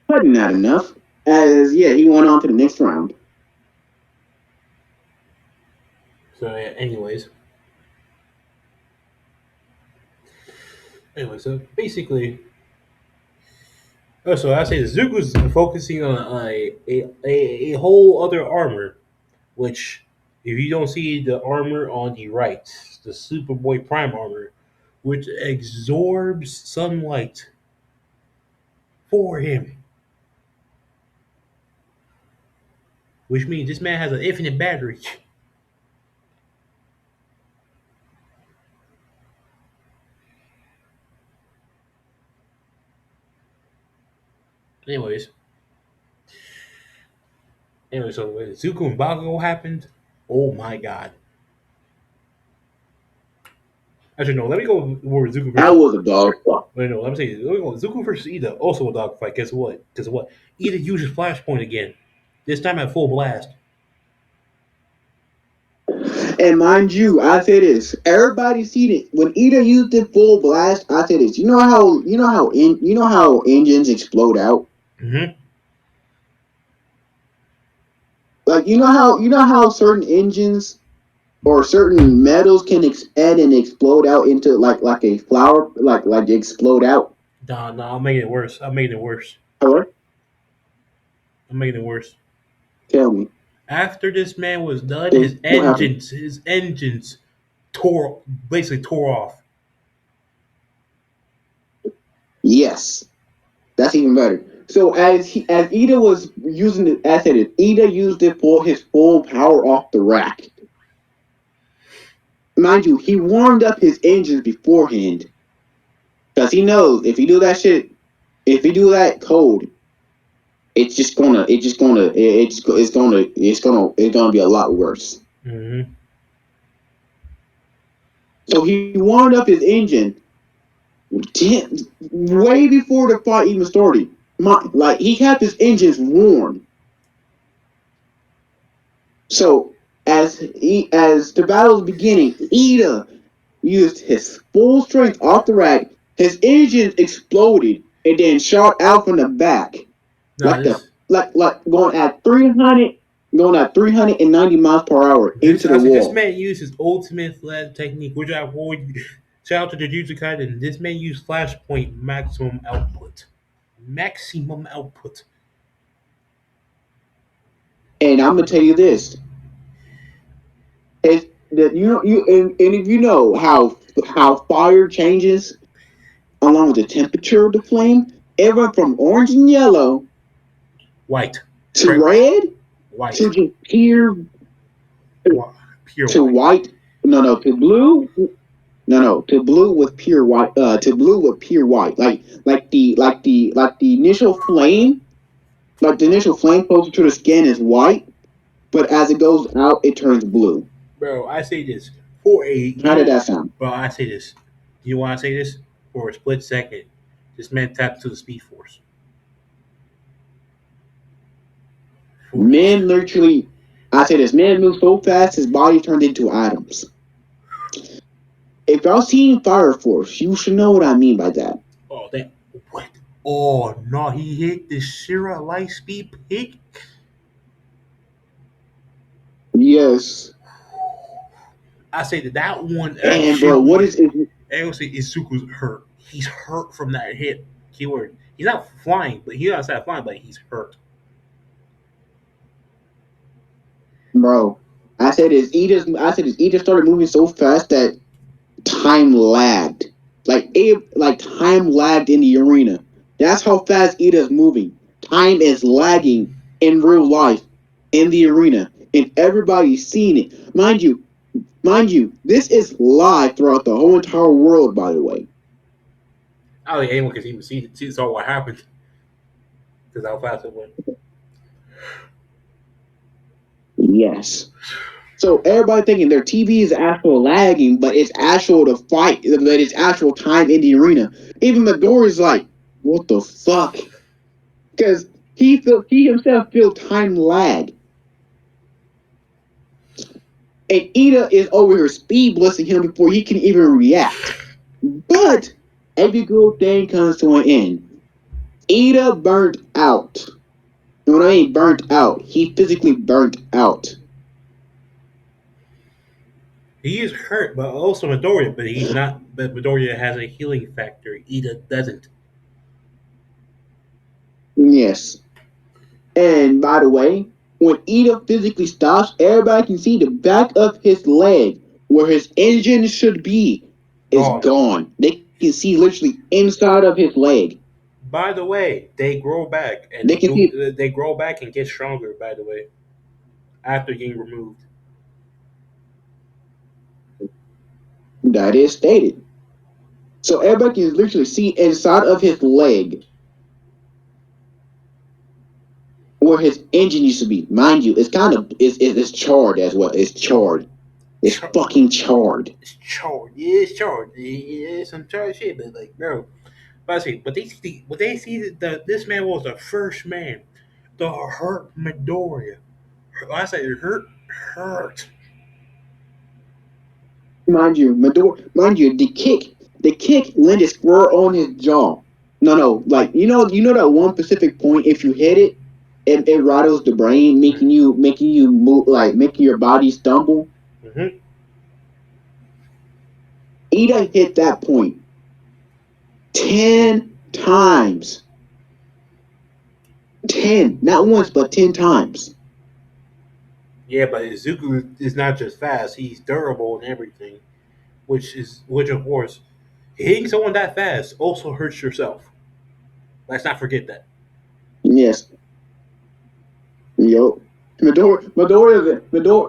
But not enough. As yeah, he went on to the next round. So yeah, so basically, so I say Zuko's focusing on a whole other armor, which if you don't see the armor on the right, the Superboy Prime armor, which absorbs sunlight for him, which means this man has an infinite battery. Anyways, so when Zuko and Bakugo happened, oh my god. Actually, no, let me go over Zuko That versus. was a dog fight. Wait, no, let me say, let me go. Zuko versus Ida, also a dogfight. Guess what? Guess what? Ida uses Flashpoint again. This time at full blast. And mind you, I say this. Everybody seen it. When Ida used it full blast, I say this. You know how engines explode out? Mm-hmm. Like you know how certain engines or certain metals can expand and explode out into like a flower like explode out. Nah, nah, I'm making it worse. I'm making it worse. Hello? I'm making it worse. Tell me. After this man was done, So what happened? his engines basically tore off. Yes. That's even better. So as Ida was using it as it, Ida used it for his full power off the rack. Mind you, he warmed up his engines beforehand. Because he knows if he do that cold, it's gonna be a lot worse. Mm-hmm. So he warmed up his engine way before the fight even started. Like he kept his engines warm. So as the battle was beginning, Ida used his full strength off the rack. His engine exploded and then shot out from the back, Nah, like the like going at 390 miles per hour into the this wall. man used his ultimate flash technique, which I avoid. Shout out to the Jujutsu Kaisen. This man used Flashpoint maximum output. Maximum output. And I'm gonna tell you this: is that and if you know how fire changes along with the temperature of the flame, it went from orange and yellow White. to Correct. red to White. just Pure to white. white. No, to blue. No, to blue with pure white. To blue with pure white. Like the initial flame, like the initial flame closer to the skin is white, but as it goes out, it turns blue. Bro, I say this. For a How did you that sound? bro, I say this. You want to say this? For a split second, this man tapped to the speed force. For Man, literally, I say this. Man moves so fast, his body turned into atoms. If y'all seen Fire Force, you should know what I mean by that. oh that what? Oh no, he hit the Shira light speed pick. Yes. I say that one And bro, what actually. is I would say Izuku's hurt. He's hurt from that hit. Keyword. He's not flying, but he's not flying, but he's hurt. bro. I said this. Ida started moving so fast that time lagged. Like time lagged in the arena. That's how fast Ida's moving. Time is lagging in real life in the arena, and everybody's seeing it. Mind you, this is live throughout the whole entire world. By the way, I don't think anyone can even see saw what happened because how fast it went. yes. So everybody thinking their TV is actual lagging, but it's actual to fight, but it's actual time in the arena. Even Midori's like, what the fuck? Because he himself feels time lag. And Ida is over here speed blitzing him before he can even react. But every good thing comes to an end. Ida burnt out. And when I mean burnt out, he physically burnt out. He is hurt, but also Midoriya. But he's not. But Midoriya has a healing factor. Ida doesn't. Yes. And by the way, when Ida physically stops, everybody can see the back of his leg where his engine should be is Gone. gone. They can see literally inside of his leg. By the way, they grow back They and can see they grow back and get stronger. By the way, after getting removed. that is stated. So everybody can literally see inside of his leg where his engine used to be. Mind you, it's kind of it's charred as well. It's charred. It's Char- fucking charred. it's charred. Yeah, it's charred. Yeah, some charred shit. But like, bro. But I see. But they see that this man was the first man to hurt Midoriya. I say hurt. Mind you, the kick landed square on his jaw. No, no, like you know that one specific point. If you hit it, it rattles the brain, making you move, like making your body stumble. Mm-hmm. Ida hit that point 10 times. 10, not once, but 10 times. Yeah, but Izuku is not just fast; he's durable and everything. Which of course, hitting someone that fast also hurts yourself. Let's not forget that. Yes, yo. Midori,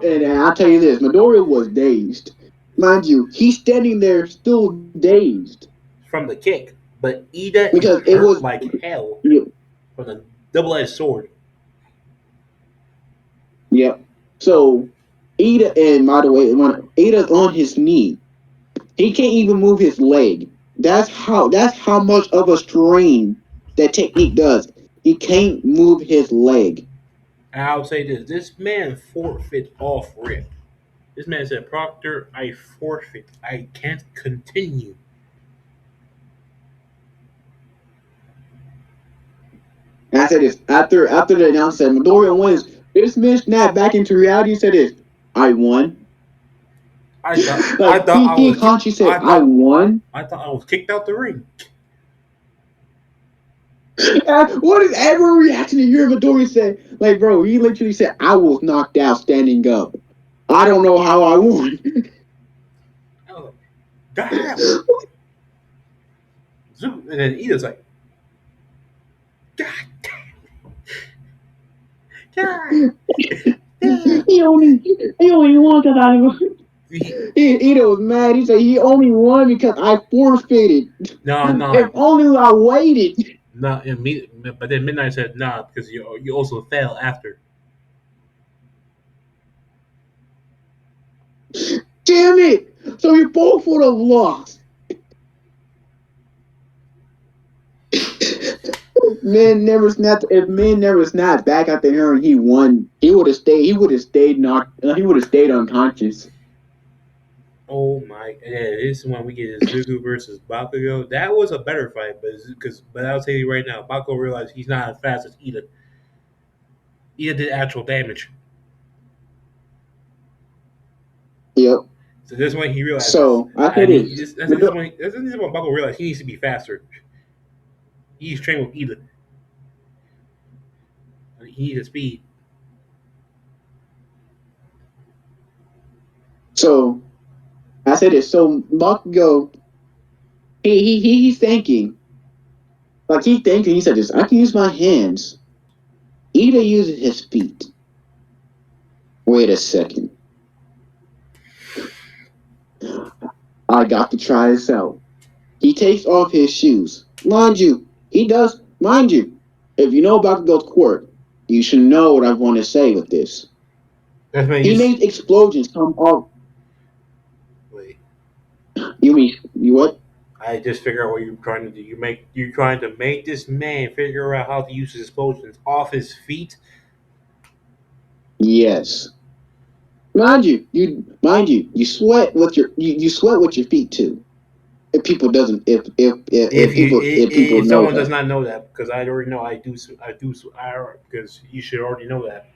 and I'll tell you this, Midori was dazed. Mind you, he's standing there still dazed From the kick, but Ida is because it hurt was, like hell you from the double-edged sword. yeah. So Ida, and by the way, when Ida's on his knee, he can't even move his leg. That's how much of a strain that technique does. He can't move his leg. And I would say this: this man forfeit off rip. This man said, "Proctor, I forfeit. I can't continue." And I said this after the announcer said Midoriya wins. This man snapped back into reality and said this: I won. I Like thought I he was, Conchi said, I I thought, won. I thought I was kicked out the ring. What is every reaction to hear Midori say? Like, bro, he literally said, I was knocked out standing up. I don't know how I won. I was like, damn. And then Ida's like, God, God, damn. he only won because He, Ito was mad. He said he only won because I forfeited. no, If no, only I waited. no. But then Midnight said, nah, because you also fell after. Damn it! So we both would have lost. Man never snapped. If man never snapped back after hearing he won, he would have stayed. He would have stayed knocked. He would have stayed unconscious. Oh my! Yeah, this is when we get Izuku versus Bakugo. That was a better fight, but I'll tell you right now, Bakugo realized he's not as fast as Ida. Ida did actual damage, Yep. so this is when he realized this, So I say and this. this is when Bakugo realized he needs to be faster. He's trained with Ida. He needs the speed. So I said it. So Bakugo, he's thinking, like he's thinking. He said this. I can use my hands. Ida uses his feet. Wait a second. I got to try this out. He takes off his shoes. Mind you, he does. Mind you, if you know Bakugo's quirk, you should know what I want to say with this. That's man. He makes explosions come off. Wait. You mean you what? I just figure out what you're trying to do. You're trying to make this man figure out how to use his explosions off his feet. Yes. You sweat with you sweat with your feet too. If people doesn't if people If know someone does that. not know that, because I already know because you should already know that.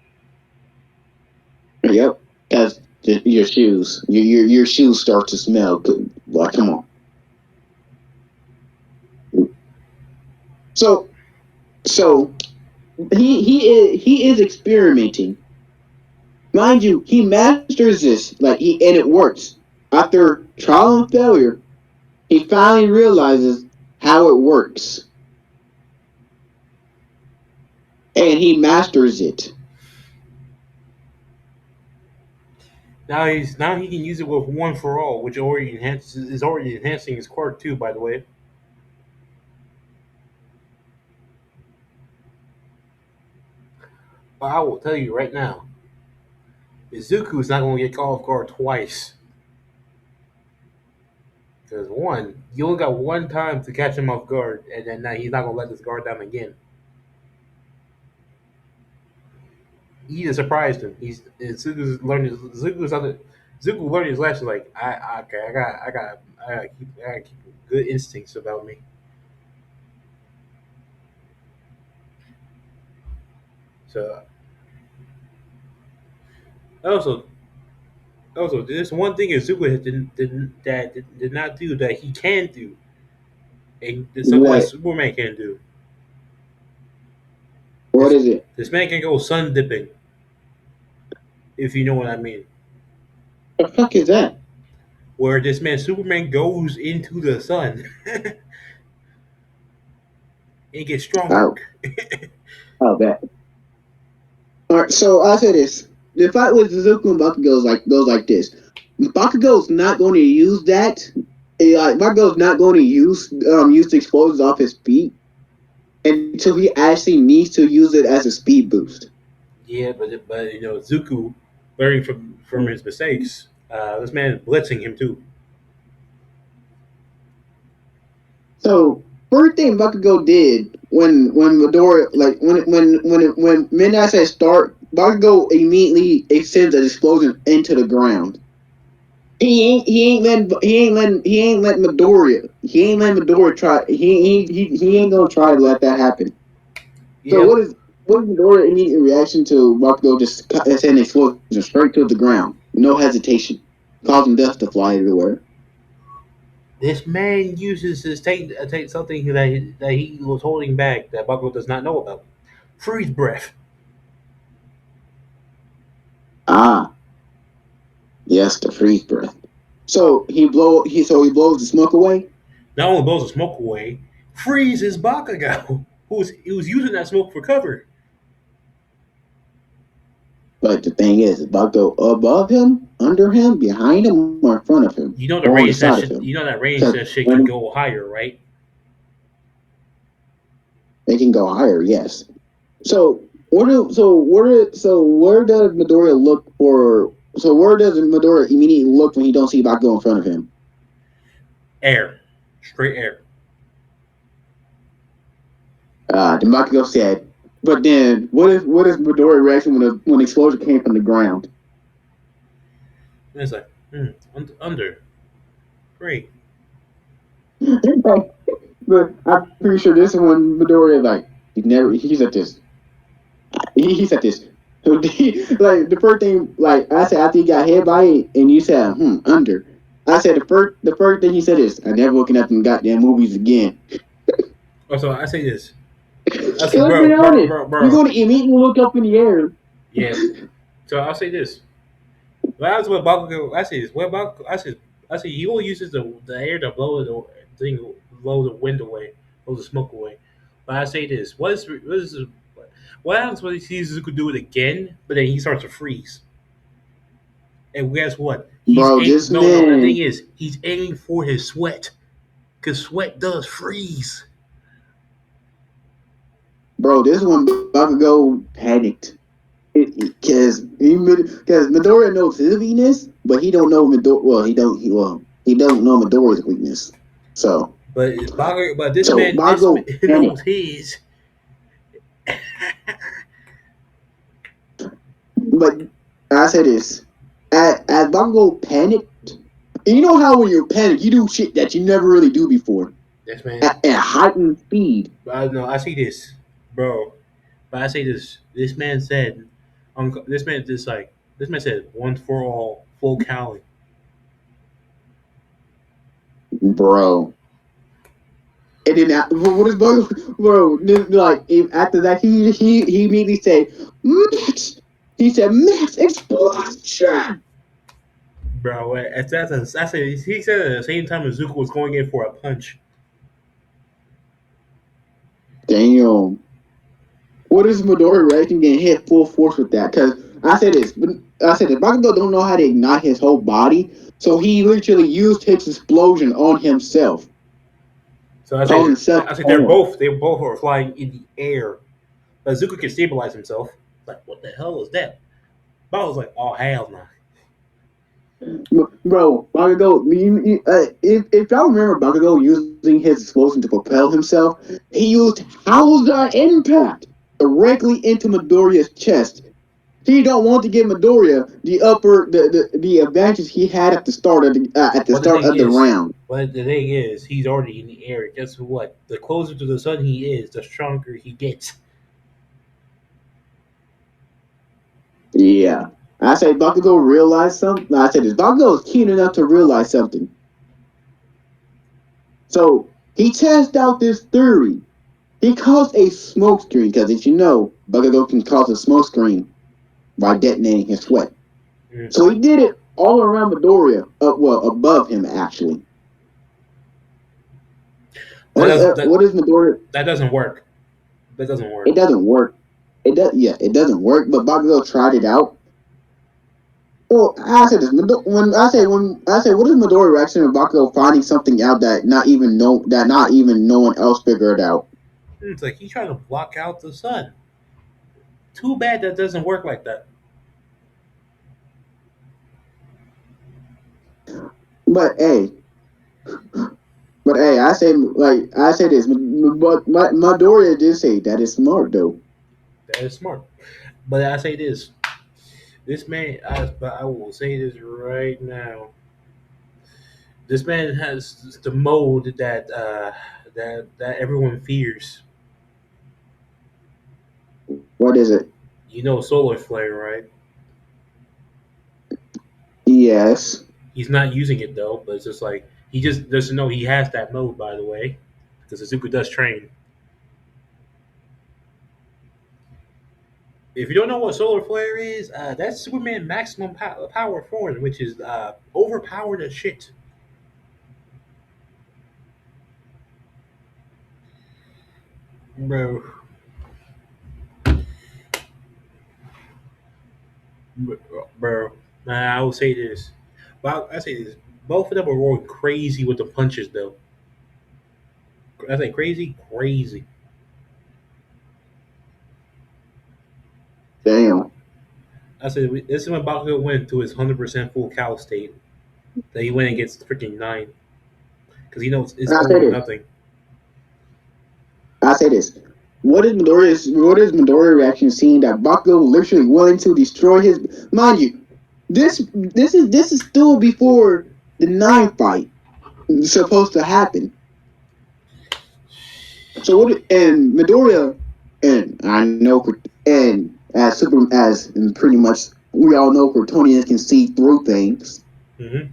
Yep. Because your shoes, your shoes start to smell good. Like, come on. So so he is experimenting. Mind you, he masters this, like he and it works. After trial and failure, he finally realizes how it works. And he masters it. Now he can use it with one for all, which already enhances is already enhancing his quirk too. By the way, but I will tell you right now, Izuku is not going to get caught off guard twice. Because one, you only got one time to catch him off guard, and then now he's not going to let this guard down again. He just surprised him. Zuko learned his lesson. Like okay, I got keep good instincts about me. So also there's one thing Zuko did not do that he can do, and something that What? Superman can do. What This is it? this man can go sun dipping, if you know what I mean. The fuck is that? Where this man Superman goes into the sun and gets stronger. Oh, oh, that. All right. So I say this: the fight with Suzuki and goes like this. Bakugo's not going to use that. Bakugo's not going to use the explosives off his feet until he actually needs to use it as a speed boost. Yeah, but Zuko learning from his mistakes. This man is blitzing him too. So first thing Bakugo did when Midori like when Midnight said start, Bakugo immediately sends an explosion into the ground. He ain't letting Midori try he ain't gonna try to let that happen. So Yeah, what is Midori's immediate reaction to Bakugo just sending an explosion straight to the ground? No hesitation. Causing dust to fly everywhere. this man uses his take something that he was holding back that Bucko does not know about. Freeze breath. Ah, yes, the freeze breath. He blows the smoke away. Not only blows the smoke away, freezes Bakugo, who's using that smoke for cover. But the thing is, Bakugo above him, under him, behind him, or in front of him, You know or the on the range side that of shit. him. You know that range Because that shit can when go higher, right? they can go higher, yes. Where does Midoriya look for? So where does Midoriya immediately look when he don't see Bakugo in front of him? Air, straight air. Then Bakugo said. But then, what is Midoriya's reaction when the explosion came from the ground? And it's like under. Great. But I'm pretty sure this is when Midoriya like he's at this he said this. Like the first thing, like I said after he got hit by it, and you said, under. I said the first thing he said is, I never looking at them goddamn movies again. Also, I say this. I say, Let's be honest, you're bro. going to immediately look up in the air. Yeah. So I'll say this. Well, that's what Bakugo. I see. What Bakugo? I see. He only uses the air to blow the thing, blow the wind away, blow the smoke away. But I say this: what happens when he sees Izuku do it again? But then he starts to freeze. And guess what? Bro, this No. The thing man, is, he's aiming for his sweat because sweat does freeze. bro, this one Bakugo panicked. Because Midoriya knows his weakness, but he don't know Midor. He don't know Midoriya's weakness. So But this so man, this Bakugo man knows panicked. his. But I say this: as Bakugo panicked, and you know how when you're panicked, you do shit that you never really do before This man. at heightened speed. But I know. I see this, bro. But I say this. This man said, this man just like this man said once for all, full Cali. Bro. And then what is bro? Like after that, he immediately said, "Max." He said, "Max explosion." Bro, I said he said at the same time as Zuko was going in for a punch. Damn. What is Midori reaction getting hit full force with that? Because I said this. Bakugo don't know how to ignite his whole body, so he literally used his explosion on himself, So causing self I said harm. they both are flying in the air. But Zuko can stabilize himself. Like what the hell is that? But I was like, oh hell no. Bro, Bakugo, if y'all remember Bakugo using his explosion to propel himself, he used Howler Impact directly into Midoriya's chest. He don't want to give Midoriya the advantage he had at the But the start thing of the is, round. he's already in the air. Guess what? The closer to the sun he is, the stronger he gets. Yeah. I say Bakugo realized something. I said this. Bakugo is keen enough to realize something. So he tests out this theory. He caused a smoke screen because, as you know, Bakugo can cause a smoke screen by detonating his sweat. Mm. So he did it all around Midoriya, above him actually. That What is Midoriya? that doesn't work. That doesn't work. It doesn't work. It doesn't work. But Bakugo tried it out. Well, I said this when I say what is Midori reaction to Bakugo finding something out that not even no one else figured out. It's like he's trying to block out the sun. Too bad that doesn't work like that. But hey, I say this, but Midoriya did say that is smart though. That is smart. But I say this. This man, but I will say this right now. This man has the mode that everyone fears. What is it? You know, solar flare, right? Yes. He's not using it though, but it's just like he just doesn't know he has that mode. By the way, because Izuku does train. If you don't know what solar flare is, that's Superman maximum power form, which is overpowered as shit. Bro, bro. I will say this. Well, I say this. Both of them are going crazy with the punches, though. I say crazy, crazy. Damn. I said this is when Bakugo went to his 100% full cow state. That he went and gets freaking nine because he knows it's I all say or this. nothing. I say this. What is Midoriya's reaction seeing that Bakugo literally willing to destroy his mind you, this is still before the nine fight supposed to happen. So what and Midoriya and I know and as pretty much we all know Kryptonians can see through things. Mm-hmm.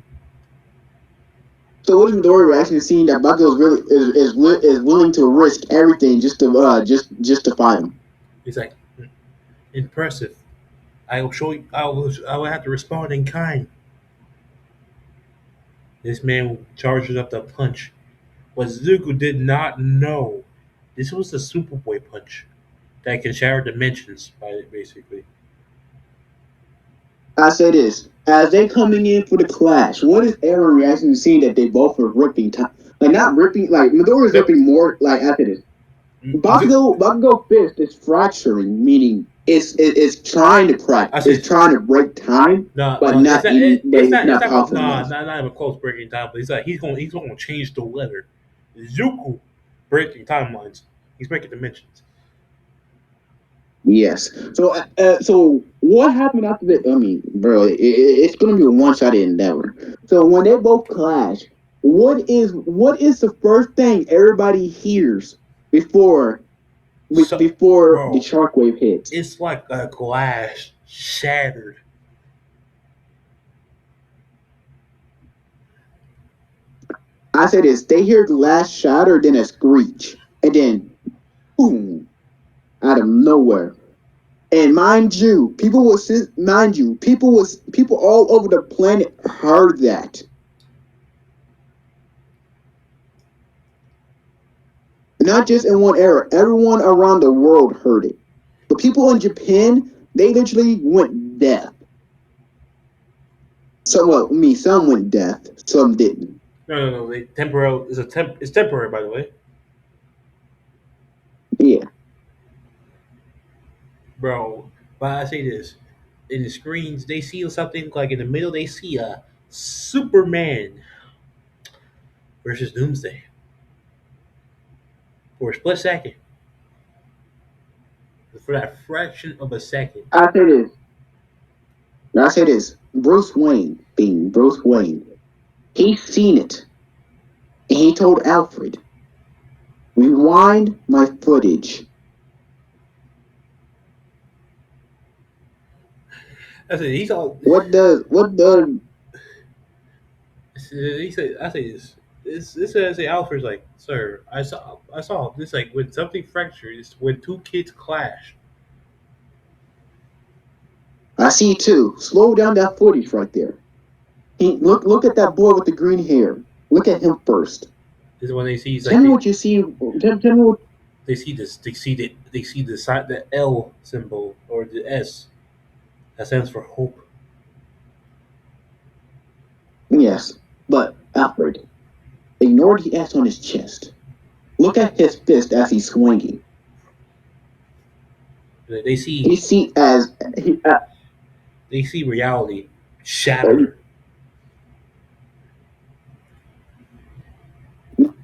So what is Midoriya's reaction to seeing that Bakugo is willing to risk everything just to fight him? He's like, impressive. I will show you. I will have to respond in kind. This man charges up the punch. What Zuko did not know, this was the Superboy punch that can shatter dimensions. Basically, I say this as they coming in for the clash. What is Aaron reaction to seeing that they both are ripping time? Like not ripping, like Midoriya's Nope. ripping more. Like after this, Zu- Bakugo fist is fracturing, meaning it's trying to crack, I it's said, trying to break time, no, but no, it's not not. in, but It's it's not. It's not not about powerful nah, enough. not even close breaking time. But he's like he's going to change the weather. Zuko breaking timelines. He's breaking dimensions. Yes. So what happened after the? I mean, bro, it's gonna be a one-shot endeavor. So when they both clash, what is the first thing everybody hears before So, before the bro, shockwave hits? it's like a glass shattered. I say this: they hear the last shatter, then a screech, and then boom out of nowhere. And people all over the planet heard that. Not just in one era. Everyone around the world heard it. The people in Japan, they literally went deaf. Some, well, some went deaf, some didn't. No, no, no. Temporal is a temp. It's temporary, by the way, Yeah, bro. But I say this: in the screens, they see something like in the middle. They see a Superman versus Doomsday for a split second, for that fraction of a second. I say this. I say this. Bruce Wayne, being Bruce Wayne, he seen it, and he told Alfred, "Rewind my footage." I said he's all. What does He said, I say this. This says say Alfred's like, sir, I saw this like when something fractured. It's when two kids clash. I see too? Slow down that footage right there. Look at that boy with the green hair. Look at him first. This is when they see it's Tell like me what you see. Tell me what. they see this they see the side the L symbol or the S that stands for hope. Yes, but Alfred, ignore the S on his chest. Look at his fist as he's swinging. They see He see as he, they see reality shatter.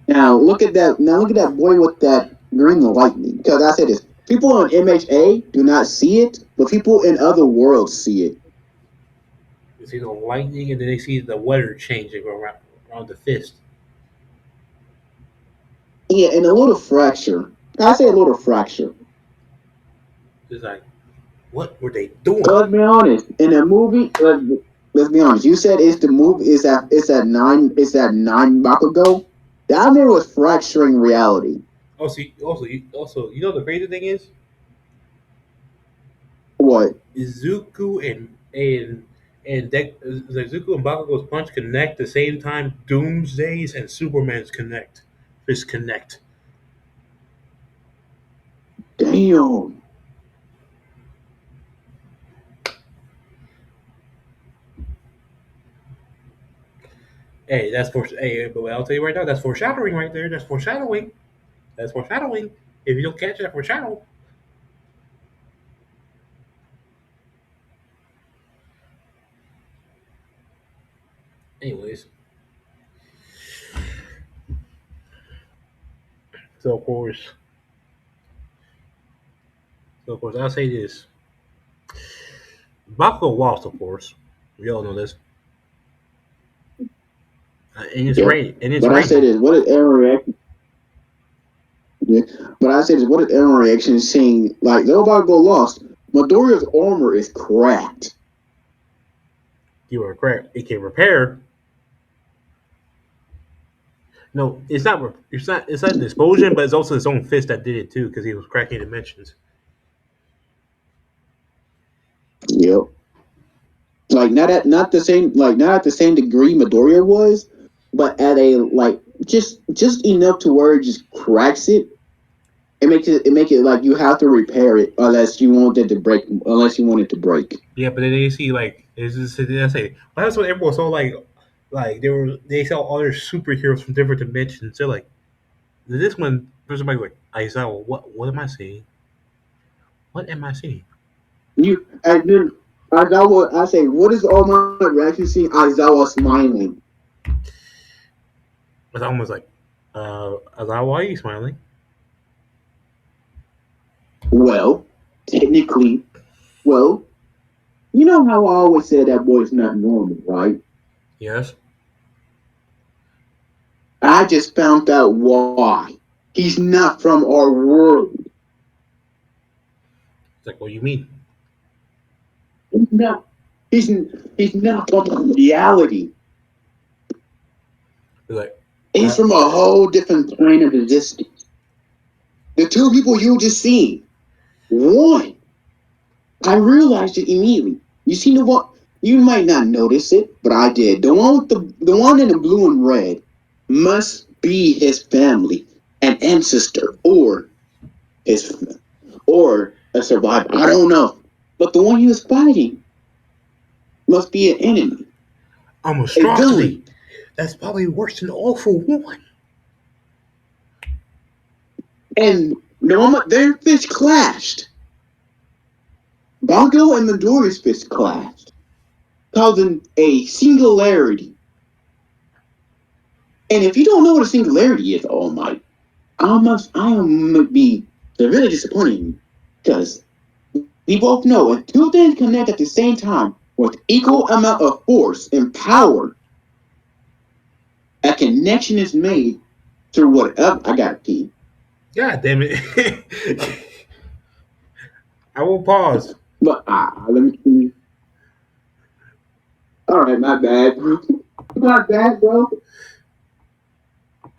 now look at that. Now look at that boy with that green lightning. Because I said this, people on MHA do not see it, but people in other worlds see it. They see the lightning and then they see the weather changing around the fist. Yeah, and a little fracture. I say a little fracture. It's like, what were they doing? So let's be honest. In the movie, let's be honest. You said it's the movie. It's that nine Bakugo. That man was fracturing reality. Also, you know the crazy thing is, What? Izuku Izuku and Bakugo's punch connect the same time. Doomsday's and Superman's connect. Just connect. Damn. Hey, that's for. Hey, but I'll tell you right now, that's foreshadowing right there. That's foreshadowing. That's foreshadowing. If you don't catch that foreshadow, anyways. So of course, I'll say this: Bakugo lost, of course. We all know this, and it's Yep. raining. And it's But I say raining. this. What did Aaron react? Yeah. But I say this. What did Aaron reaction seeing like the Bakugo lost? Midoriya's armor is cracked. You are correct. It can repair. No, it's not. It's not. It's not an explosion, but it's also his own fist that did it too, because he was cracking dimensions. Yep. Like not at the same degree Midoriya was, but at a like just enough to where it just cracks it. It make it like you have to repair it unless you want it to break. Yeah, but then they see like it's just they say why that's what everyone saw like they saw other superheroes from different dimensions. They're like this one there's somebody like Aizawa, what am I seeing? What am I seeing? You and then I say, what is All Might reaction seeing Aizawa smiling? But I was like, Aizawa, why are you smiling? Well, technically, well, you know how I always said that boy's not normal, right? Yes. I just found out why. He's not from our world. It's like, what do you mean? He's not. He's he's not from reality. It's like, He's uh, from a whole different plane of existence. The two people you just seen, one, I realized it immediately. You seen the one? You might not notice it, but I did. The one in the blue and red must be his family, an ancestor, his or a survivor. I don't know, but the one he was fighting must be an enemy, a a monstrosity. villain. That's probably worse than all for one. And the moment their fists clashed, Bongo and Midoriya's fists clashed, causing a singularity. And if you don't know what a singularity is, oh my, I am be severely disappointed in you because we both know when two things connect at the same time with equal amount of force and power, a connection is made through whatever. I got to pee, God damn it. I will pause. but let me see. All right, my bad, bro. My bad, bro.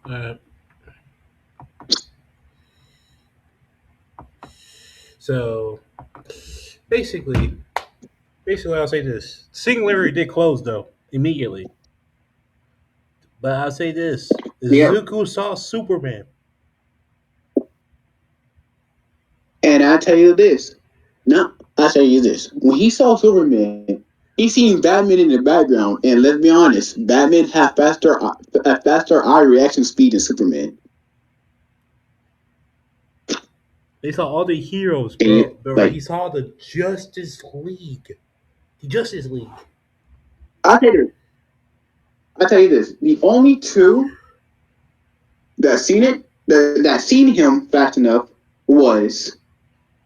Uh, so basically, basically, I'll say this: Singularity did close though immediately, but I'll say this: Yeah, Izuku saw Superman. and I tell you this. No, I tell you this. When he saw Superman, he seen Batman in the background, and let's be honest, Batman had faster eye reaction speed than Superman. They saw all the heroes, And bro. you, Bro, he like, saw the Justice League. The Justice League. I tell you, I tell you this: the only two that seen him fast enough was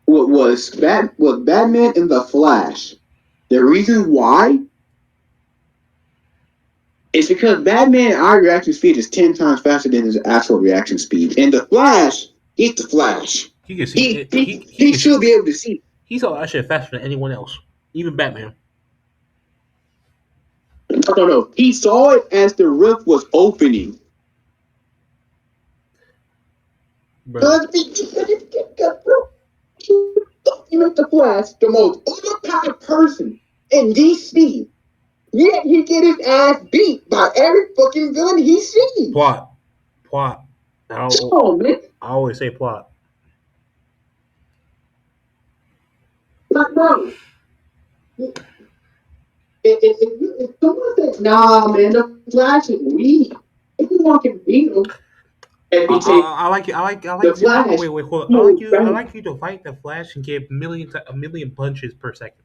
was Batman and the Flash. The reason why is because Batman eye reaction speed is 10 times faster than his actual reaction speed, and the Flash, he's the Flash. He can see He it. he He he can see. should be able to see. He saw that shit faster than anyone else, even Batman, No. He saw it as the rift was opening. bro. You make the Flash the most overpowered person in DC. Yet he get his ass beat by every fucking villain he sees. Plot, plot. Oh man, I always say plot. like bro, if someone says, nah, man, the Flash is weak, anyone can beat him. And he say, I like you. I the like you. Flash Wait, hold on. moves I fast. like you to fight the Flash and give a million punches per second.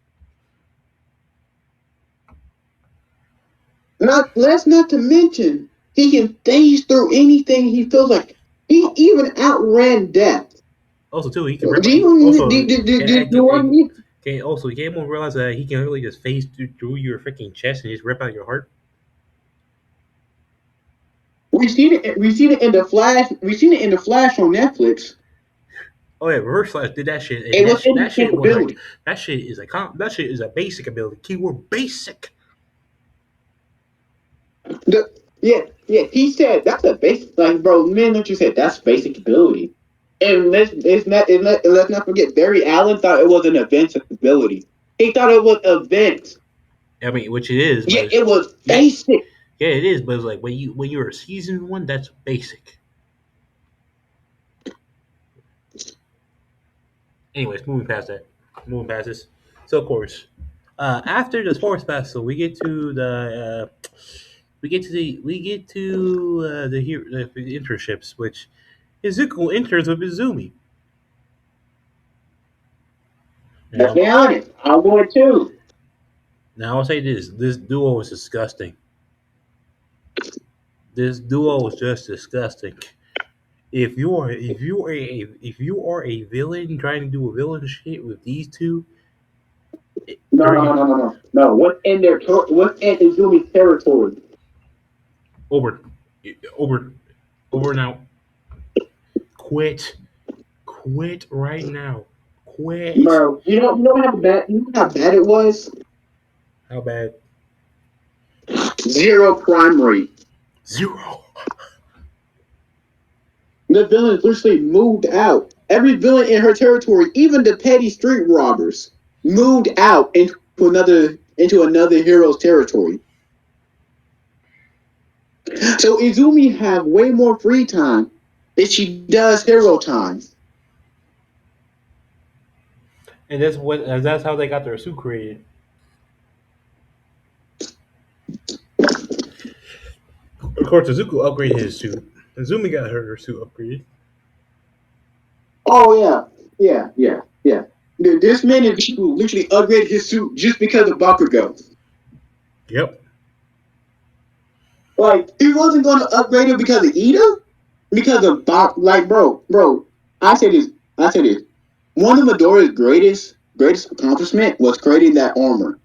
Let's not to mention, he can phase through anything he feels like. He even outran death. Also, too, he can rip. Do He you also do one? can also he can realize that he can really just phase through your freaking chest and just rip out your heart. We seen it in the Flash. We seen it in the Flash on Netflix. Oh yeah, Reverse Flash did that shit, and It was in that his shit was like capability. that shit is a basic ability. Keyword basic. Yeah. He said that's a basic, like, bro. Man, what you said, that's basic ability. And let's not forget, Barry Allen thought it was an event ability. He thought it was event. I mean, which it is, but Yeah, it was yeah, basic. yeah, it is. But it's like when you're a seasoned one, that's basic. Anyways, moving past that, moving past this. So of course, after the sports festival, we get to the internships, which Izuku enters with Izumi. That's Now, be honest. I would too. now I'll say this: this duo is disgusting. This duo is just disgusting. If you are a villain trying to do a villain shit with these two, No, no, no, during no, no, no. No. What's in Izumi's territory? over, over, over now. Quit, quit right now. Quit. Bro, you know how bad it was? How bad? Zero crime rate. Zero. The villains literally moved out. Every villain in her territory, even the petty street robbers, moved out into another hero's territory. So Izumi have way more free time than she does hero time. And that's how they got their suit created. Of course, Izuku upgraded his suit. Izumi got her suit upgraded. Oh yeah, yeah, yeah, yeah. This man in Izuku literally upgraded his suit just because of Bakugo. Yep. Like he wasn't going to upgrade it because of Ida, because of Like bro. I say this. I say this. One of Midoriya's greatest accomplishment was creating that armor.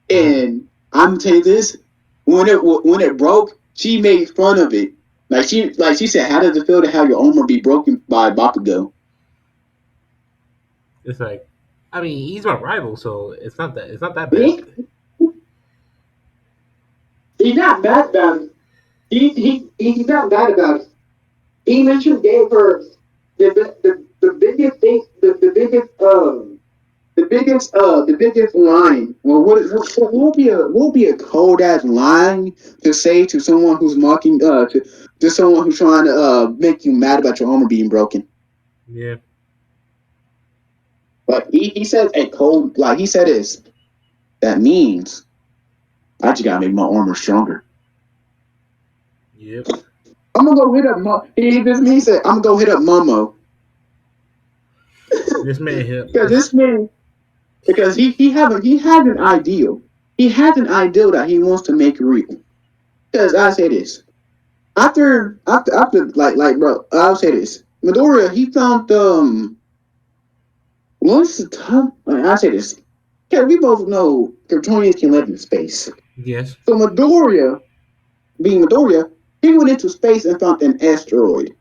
Mm. And I'm gonna tell you this: when it broke, she made fun of it. Like she said, "How does it feel to have your armor be broken by Bakugo?" It's like, I mean, he's my rival, so it's not that bad. He, he's not mad about it. He's not mad about it. He mentioned gave her the biggest thing, the biggest line. Well, what will be a cold ass line to say to someone who's mocking to someone who's trying to make you mad about your armor being broken? Yeah. But he says a cold, like he said this. That means I just gotta make my armor stronger. Yep. I'm gonna go hit up he said I'm gonna go hit up Momo This man here. because this man because he has an ideal. He has an ideal that he wants to make real. Because I say this after like bro, I'll say this. Midoriya, he found what's the tough? I say this. Yeah, we both know Kryptonians can live in space. Yes. So Midoriya, he went into space and found an asteroid.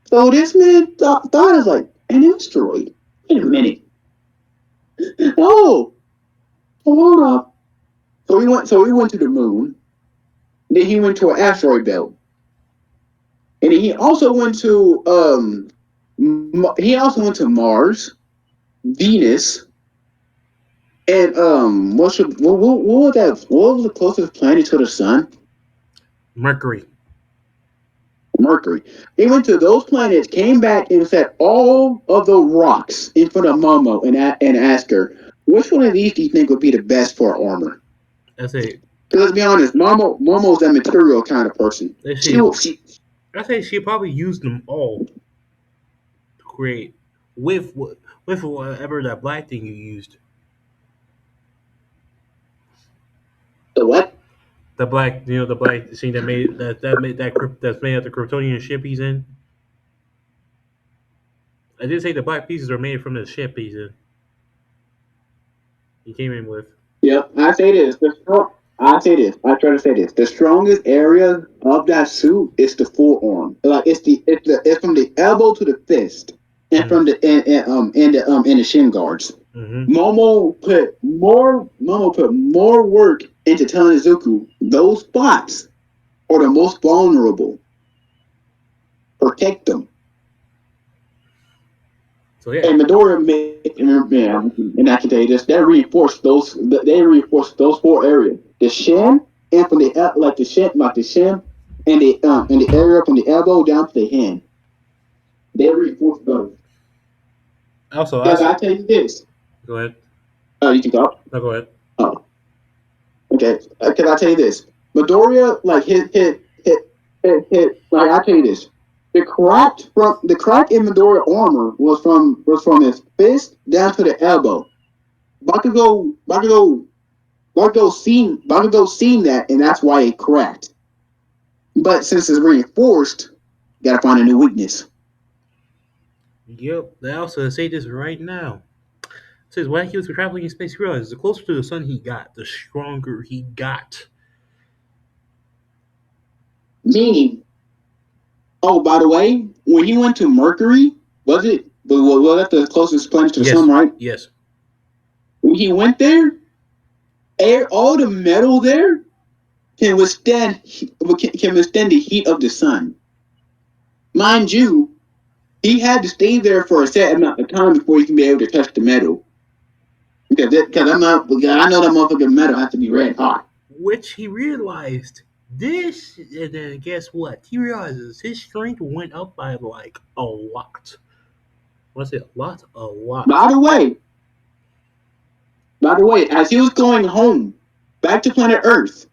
So this man thought it was like an asteroid. Wait a minute. Oh, hold up. So he went to the moon. Then he went to an asteroid belt, and then he also went to Mars, Venus, and what was the closest planet to the sun? Mercury. Mercury. He went to those planets, came back, and set all of the rocks in front of Momo and asked her, which one of these do you think would be the best for our armor? I say. Because let's be honest, Momo's that material kind of person. Let's She see. will. She, I say she probably used them all to create with with whatever that black thing you used. the what? The black scene that's made of the Kryptonian ship he's in. I did say the black pieces are made from the ship he's in. He came in with. Yep. I try to say this. The strongest area of that suit is the forearm. Like it's from the elbow to the fist, and Mm. from the shin guards. Mm-hmm. Momo put more work into telling Izuku those spots are the most vulnerable. Protect them. So yeah, And Midoriya made, and I can tell you this, they reinforced those 4 areas. the shin, and from the like the shin, and the area from the elbow down to the hand. They reinforce those. Also, I Because said, I tell you this. go ahead. You can go. No, go ahead. Oh, okay. Can I tell you this? Midoriya like hit. Like I tell you this. The crack in Midoriya armor was from his fist down to the elbow. Bakugo seen that, and that's why it cracked. But since it's reinforced, gotta find a new weakness. Yep. They also say this right now. It says when he was traveling in space, he realized the closer to the sun he got, the stronger he got. Meaning, oh, by the way, when he went to Mercury, was that the closest planet to the sun, Yes. right? Yes. When he went there, all the metal there can withstand the heat of the sun. Mind you, he had to stay there for a set amount of time before he can be able to touch the metal. Because I know that motherfucking metal has to be red hot. Which he realized this, and then guess what? He realizes his strength went up by like a lot. What's it? A lot? A By lot. the way, by the way, as he was going home back to planet Earth,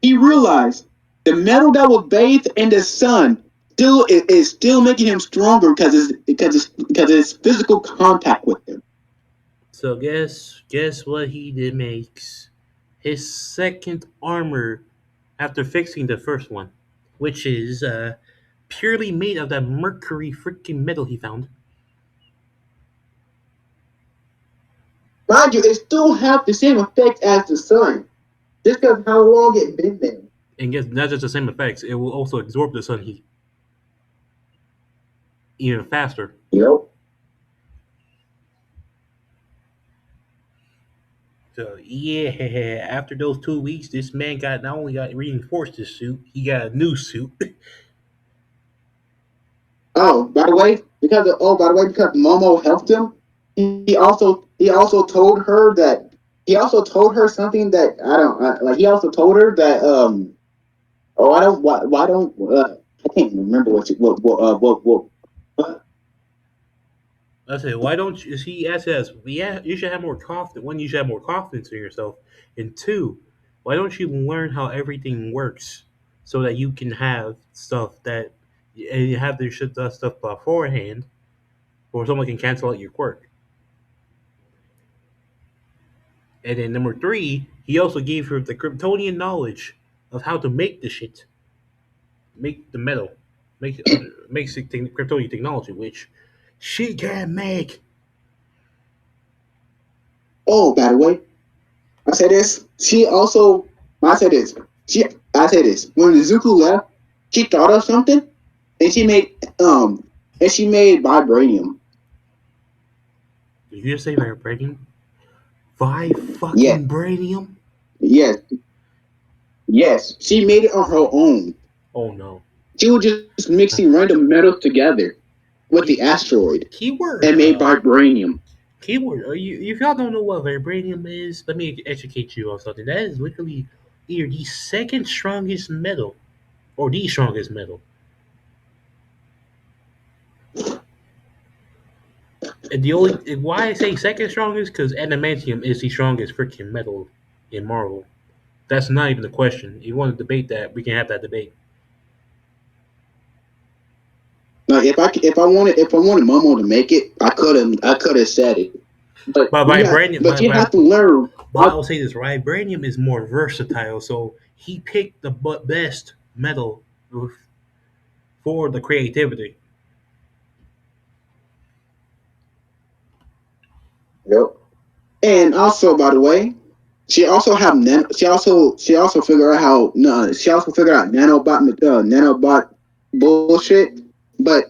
he realized the metal that was bathed in the sun is still making him stronger because it's physical contact with him. So guess what he did makes his second armor after fixing the first one, which is purely made of that mercury freaking metal he found. Mind you, it still have the same effect as the sun, just because how long it been there. And guess not just the same effects, it will also absorb the sun heat even faster. Yep. So yeah, after those 2 weeks, this man got not only got reinforced his suit, he got a new suit. By the way, because Momo helped him, he also told her something that I don't like. He also told her that I don't why don't I can't remember what I said, why don't you? He asked us, yeah, you should have more confidence. One, you should have more confidence in yourself, and two, why don't you learn how everything works so that you can have stuff that and you have this shit stuff beforehand, or someone can cancel out your quirk. And then number three, he also gave her the Kryptonian knowledge of how to make the shit, make the metal, make Kryptonian technology, which she can make. oh, by the way, I say this. I say this. She, I say this. When Izuku left, she thought of something, and she made vibranium. Did you just say vibranium? Five Yes, fucking branium? yes, yes. She made it on her own. Oh no. She was just mixing random metals together with the asteroid Keyword. and made vibranium. Keyword. If y'all don't know what vibranium is, let me educate you on something. That is literally either the second strongest metal or the strongest metal. And the only why I say second strongest because adamantium is the strongest freaking metal in Marvel. That's not even the question. If you want to debate that, we can have that debate. Now, if I wanted Momo to make it, I could have said it. But vibranium, But you have to learn. but I'll say this: vibranium is more versatile, so he picked the best metal for the creativity. Yep. And also, by the way, she also figured out nanobot bullshit, but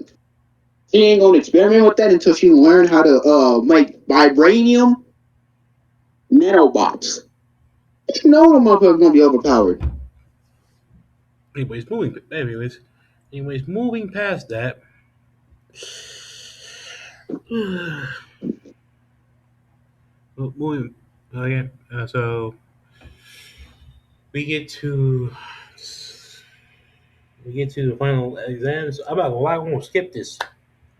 she ain't gonna experiment with that until she learned how to make vibranium nanobots. You know the motherfucker's gonna be overpowered. Anyways, moving. Anyways, moving past that. Moving again. So we get to the final exams. I'm not gonna lie, I'm gonna skip this.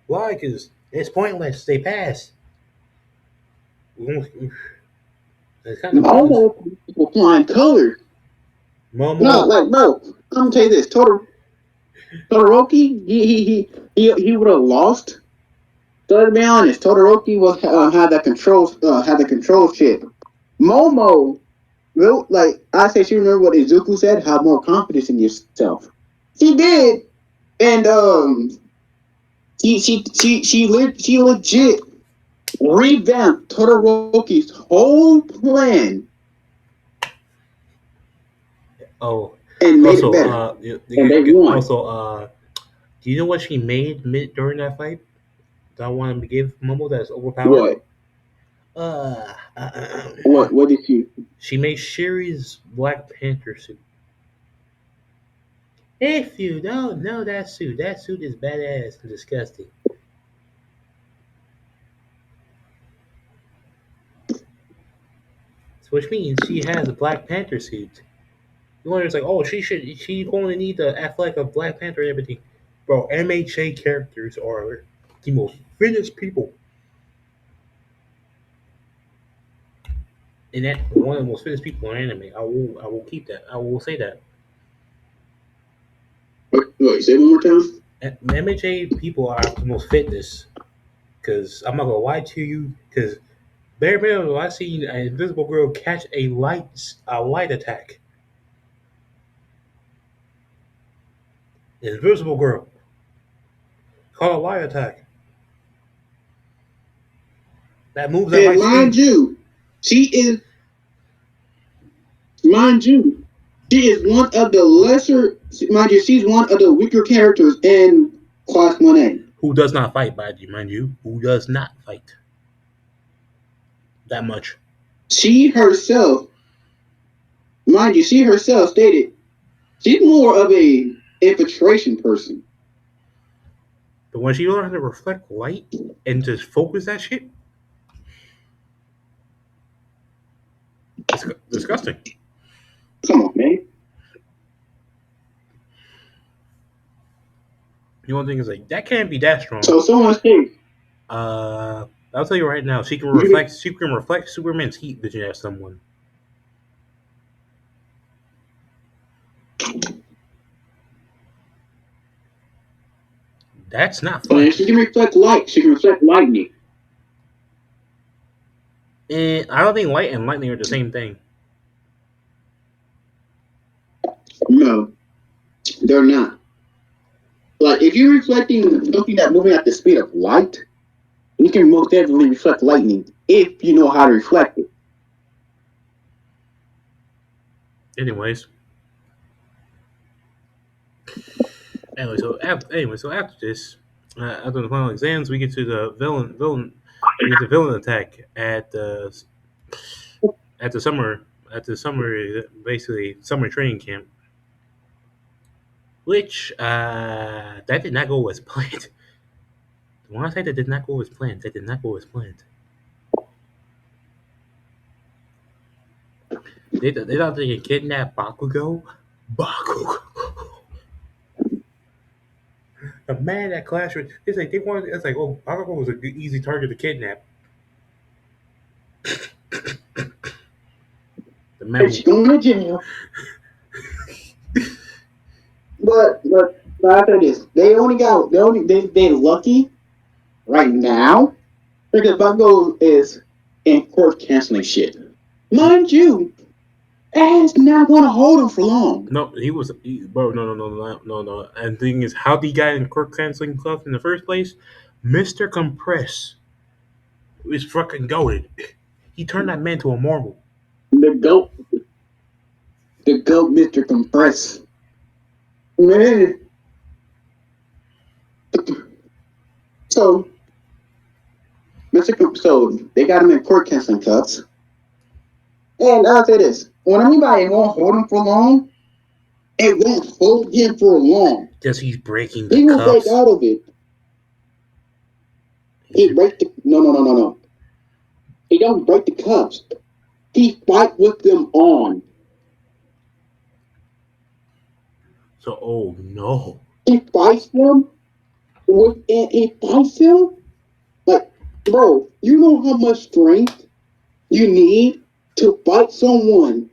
Why? Because it's pointless. They pass. It's kind of pointless. Momo people flying colors. Momo. No, like bro, I'm gonna tell you this. Todoroki, he would have lost. So to be honest, Todoroki was had the control shit. Momo, real like I said, she remember what Izuku said, have more confidence in yourself. She did, and she legit revamped Todoroki's whole plan Oh, and made it also, better, and they won. also, do you know what she made during that fight? That I want to give Momo that's overpowered. What? Uh, What did she? she made Shiri's Black Panther suit. If you don't know that suit is badass and disgusting. Which means she has a Black Panther suit. You wonder, it's like, oh, she's going to need the athletic of Black Panther and everything. Bro, MHA characters are the most fittest people. And that one of the most fittest people in anime. I will keep that. I will say that. What? Say it one more time. MHA people are the most fitness. Because I'm not gonna lie to you. Because bare minimum, I seen an invisible girl catch a light attack. Invisible girl caught a light attack that moves at And light speed. she is mind you, she is one of the lesser. Mind you, she's one of the weaker characters in Class 1A. Who does not fight, mind you? Who does not fight that much? She herself, mind you, she herself stated she's more of a infiltration person. But when she learns how to reflect light and just focus that shit, it's disgusting. Come on, man. The only thing is like that can't be that strong. So someone says I'll tell you right now, she can you reflect. She can reflect Superman's heat vision at someone. That's not fun. and she can reflect light. She can reflect lightning. And I don't think light and lightning are the same thing. No, they're not. Like if you're reflecting something that's moving at the speed of light, you can most definitely reflect lightning if you know how to reflect it. Anyways, so after this, after the final exams, we get to the villain. We get the villain attack at the summer basically summer training camp, which that did not go as planned. When I say that did not go as planned, that did not go as planned. They thought they could kidnap Bakugo. Bakugo. The man that clashed with, it's like they wanted. It's like, oh, Bakugo was a good, easy target to kidnap. The man And who, she's going to jail. But after this, they lucky right now because Bucko is in court canceling shit. Mind you, Ass not gonna hold him for long. no, bro. No. And the thing is, how the guy in court canceling club in the first place, Mister Compress, is fucking goaded. He turned that man to a marble. The goat, the goat, Mister Compress. Man, so so they got him in court canceling cuffs. And I'll say this: when anybody won't hold him for long, it won't hold him for long. Because he's breaking the He will break cuffs. out of it. He break the no. He don't break the cuffs. He fight with them on. So, oh no. He fights them and he fights him like, bro. You know how much strength you need to fight someone,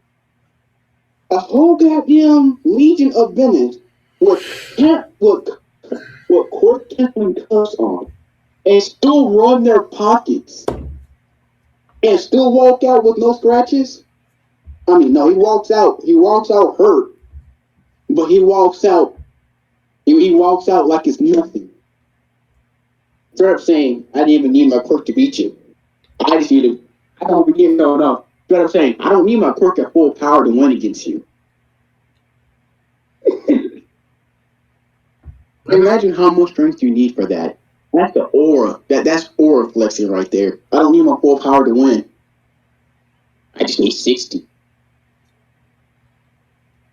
a whole goddamn legion of villains with can't with court canceling cuffs on, and still run their pockets and still walk out with no scratches. I mean, no, he walks out. He walks out hurt, but he walks out. He walks out like it's nothing. Instead of saying, "I didn't even need my quirk to beat you. I just need to. I don't begin no. Instead of saying, "I don't need my quirk at full power to win against you." Imagine how much strength you need for that. That's the aura. That's aura flexing right there. I don't need my full power to win. I just need 60.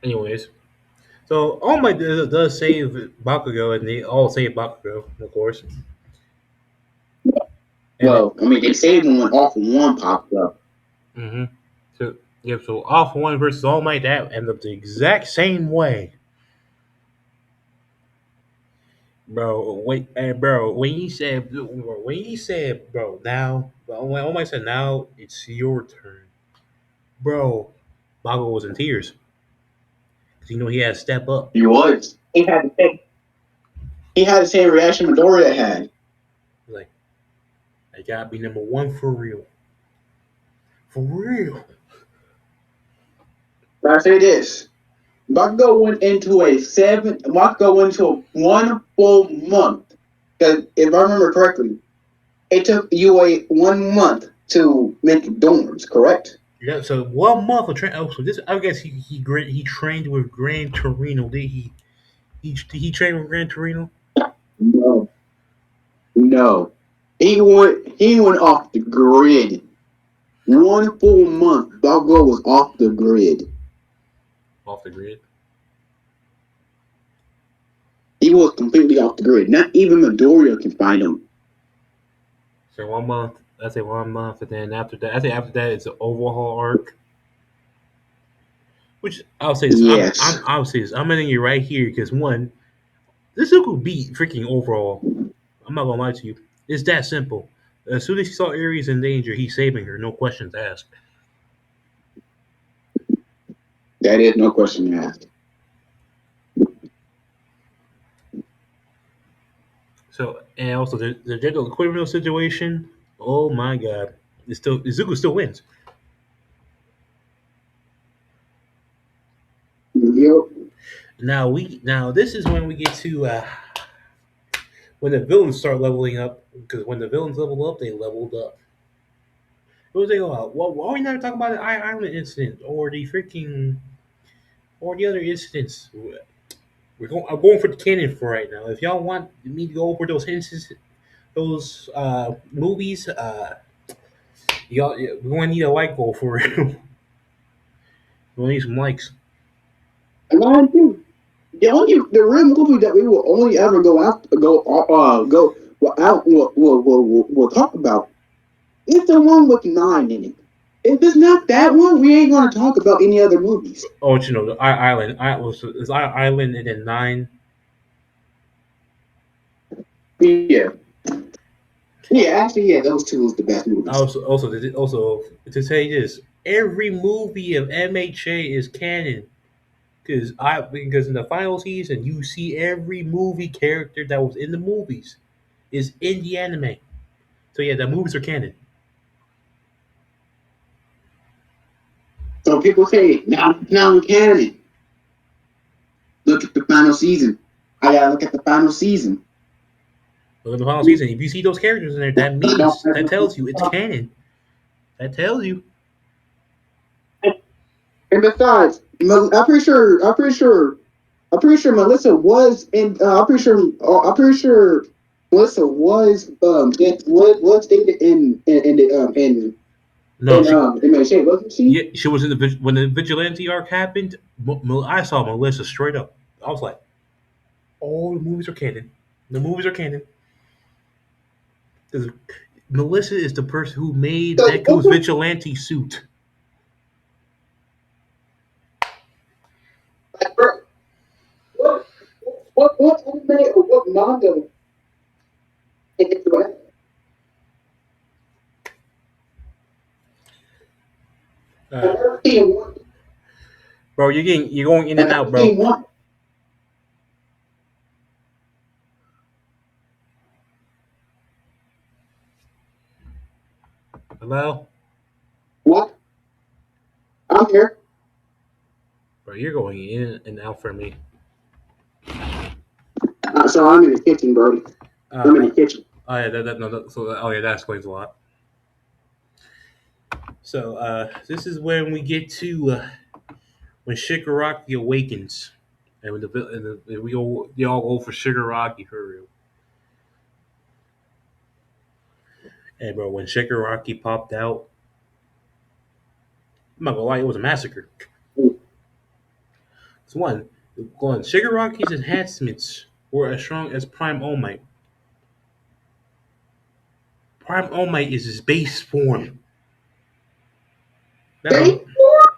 Anyways, so All Might does save Bakugo, and they all save Bakugo, of course. And it, Well, I mean, they saved him when All for One popped up. mm-hmm. So yeah, so All for One versus All Might that ended up the exact same way, bro. Wait, and bro, bro, now when All Might said now it's your turn, bro. Bakugo was in tears because he had to step up. He was. He had the same reaction Midoriya had. Like I gotta be number one for real, for real. But I say this. Bakugo went into Bakugo went into 1 full month. Because if I remember correctly, it took UA 1 month to make dorms, correct? Yeah, so 1 month of training. Oh, so this I guess he trained with Gran Torino. Did he trained with Gran Torino? No. No. He went off the grid. 1 full month, Bakugo was off the grid. Off the grid. He was completely off the grid. Not even Midoriya can find him. So 1 month. I say 1 month, and then after that it's an overhaul arc. Which I'll say this. Yes. I'll say this. I'm ending it right here because one, this Izuku beat freaking overall. I'm not gonna lie to you. It's that simple. As soon as he saw Ares in danger, he's saving her. No questions asked. That is no question asked. So and also the general equivalent situation. Oh my god, it's still Izuku still wins. Yep. Now this is when we get to when the villains start leveling up because when the villains level up, they leveled up. What was they go out? Well, why are we never talking about the Island incident or the freaking or the other incidents? I'm going for the canon for right now. If y'all want me to go over those instances, those movies, y'all we're gonna need a like goal for it. We're gonna need some likes. And mind you, the real movie that we will only ever go out go well, out we'll talk about is the one with 9 in it. If it's not that one, we ain't gonna talk about any other movies. Oh, you know the Island. It's Island and then nine. Yeah, yeah. Actually, yeah, those two was the best movies. Also to say this, every movie of MHA is canon because in the final season you see every movie character that was in the movies is in the anime. So yeah, the movies are canon. So people say now in canon. Look at the final season. I gotta look at the final season. But in the final season, if you see those characters in there, that tells you it's canon. That tells you. And besides, I'm pretty sure Melissa was in. I'm pretty sure Melissa was was stated in the No, she in Maine, wasn't she? yeah she was in the when the vigilante arc happened. I saw Melissa straight up. I was like, all the movies are canon. The movies are canon. 'Cause Melissa is the person who made Deku's vigilante suit. what anime or what manga is what? I've Uh, never seen one. bro, you're going in I've and never out, bro. seen one. Hello, What? I'm here. bro, you're going in and out for me. So I'm in the kitchen, Brody. I'm in Uh, the kitchen. oh yeah, no, oh yeah, that explains a lot. So this is when we get to when Shigaraki awakens, and when they all go for Shigaraki for real. And bro, when Shigaraki popped out, I'm not gonna lie, it was a massacre. It's one Shigaraki's enhancements were as strong as Prime All Might. Prime All Might is his base form. That's Hey, what,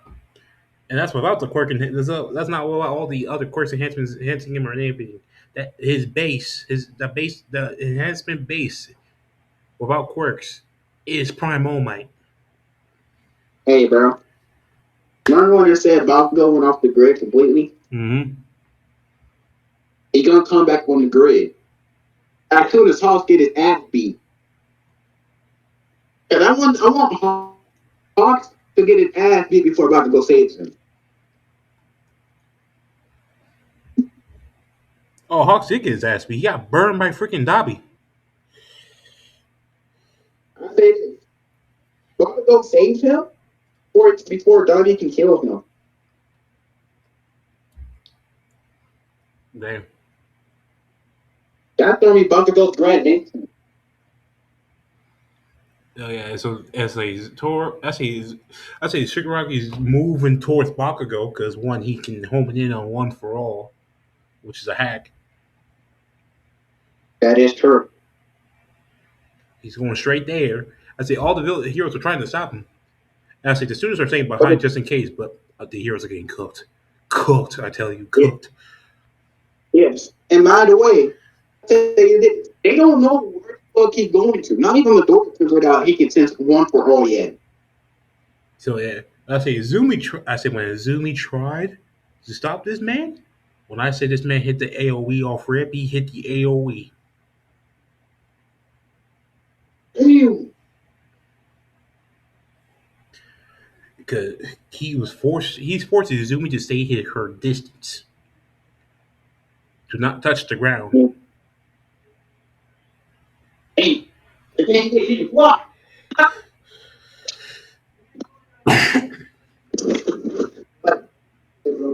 and that's without the quirk. That's not without all the other quirks enhancements enhancing him or anything. That his base, the enhancement base without quirks is Prime All Might. hey, bro. Remember when I said Bakugo went off the grid completely? Mm-hmm. He gonna come back on the grid. As soon as Hawks get his ass beat. And I want Hawks to get his ass beat before Bakugo saves him. Oh, Hawks did get his ass beat. He got burned by freaking Dobby. I say this. Bakugo saves him before Donnie can kill him. Damn. That's gonna be Bakugo's grand name. Oh yeah, so I say Shigaraki's moving towards Bakugo because one, he can home it in on one for all, which is a hack. That is true. He's going straight there. I say all the heroes are trying to stop him. And I say the students are staying But behind just in case, but the heroes are getting cooked. Cooked, I tell you, cooked. yes. And by the way, they don't know where the fuck he's going to. Not even the door figured out he can sense one for all yet. So yeah, I say when Izumi tried to stop this man, when I say this man hit the AOE off rip, he hit the AOE Damn. because he's forcing Izumi to stay hit her distance, to not touch the ground. Hey, they can't get you. What? But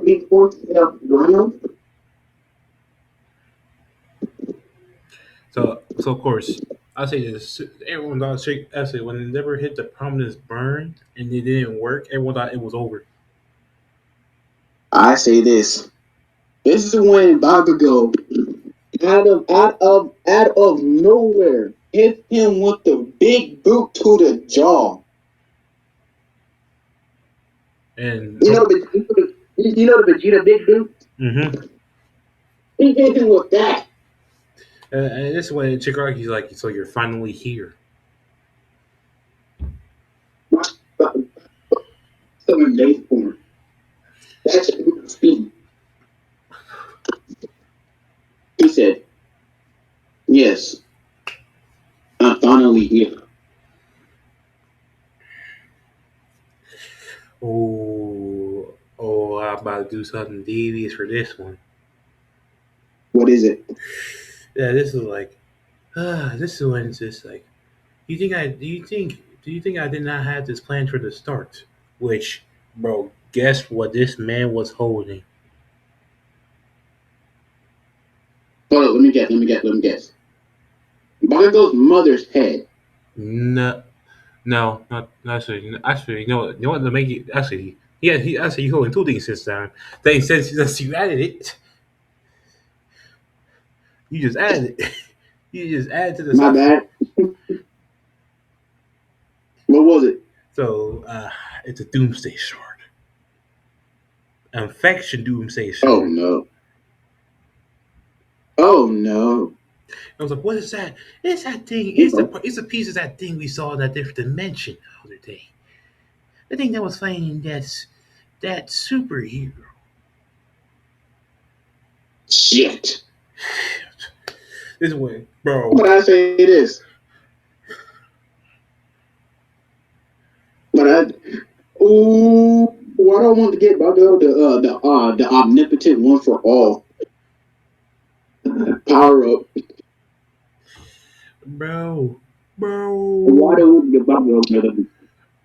being forced to get off the ground. So of course, I say this. Everyone thought I say when it never hit the prominence burn and it didn't work, everyone thought it was over. I say this. This is when Bakugo, out of nowhere, hit him with the big boot to the jaw. And You know the Vegeta big boot. mm-hmm. He hit him with that. And this is when Chikaraki's like, "So you're finally here." Southern base form. That's speed. He said, "Yes, I'm finally here." I'm about to do something devious for this one. What is it? Yeah, this is like, this is when it's just like, do you think I did not have this plan for the start? Which, bro, guess what this man was holding? Hold on, let me guess. Bakugo's mother's head. No, no, not actually, you know what to make it actually. Yeah, he actually he's holding two things this time. Then since you added it, you just added it. You just added to the My stuff. bad. What was it? So it's a Doomsday Shard, Infection Doomsday Oh Shard. no. Oh no. I was like, what is that? It's that thing. You know, It's a piece of that thing we saw in that different dimension the other day. The thing that was fighting that superhero. shit. This way, bro. But I say this. But I ooh, what I want to get about the omnipotent one for all power up. Bro. Why Bro. do the Bucko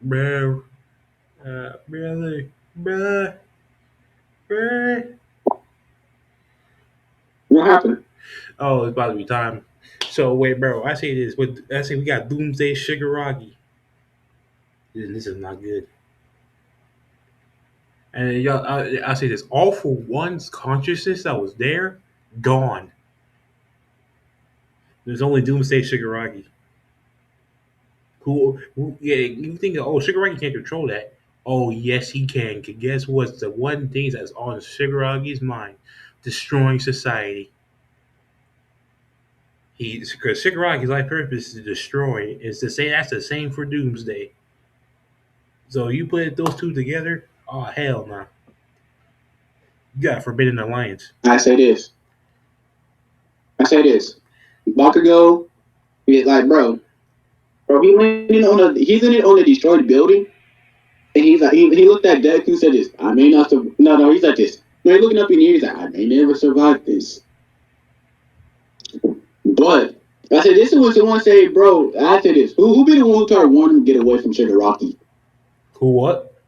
Bro. Brother. Bruh. Bruh. what happened? Oh, it's about to be time. So wait, bro. I say this. I say we got Doomsday Shigaraki. This is not good. And y'all, I say this. All for One's consciousness that was there, gone. There's only Doomsday Shigaraki. Yeah, you think, oh, Shigaraki can't control that. Oh, yes, he can. 'Cause guess what's the one thing that's on Shigaraki's mind? Destroying society. Because Shigaraki's life purpose is to destroy. Is to say that's the same for Doomsday. So you put those two together, oh hell no. Nah. You got a Forbidden Alliance. I say this. I say this. Bakugo, like bro, he's in it on the destroyed building, and he's like he looked at Deku said this. I may not no, he's like this. No, he's looking up in the air, he's like, I may never survive this. But I said this was the one say, bro, I said this. Who be the one who tried to warn him to get away from Shigaraki? Who what?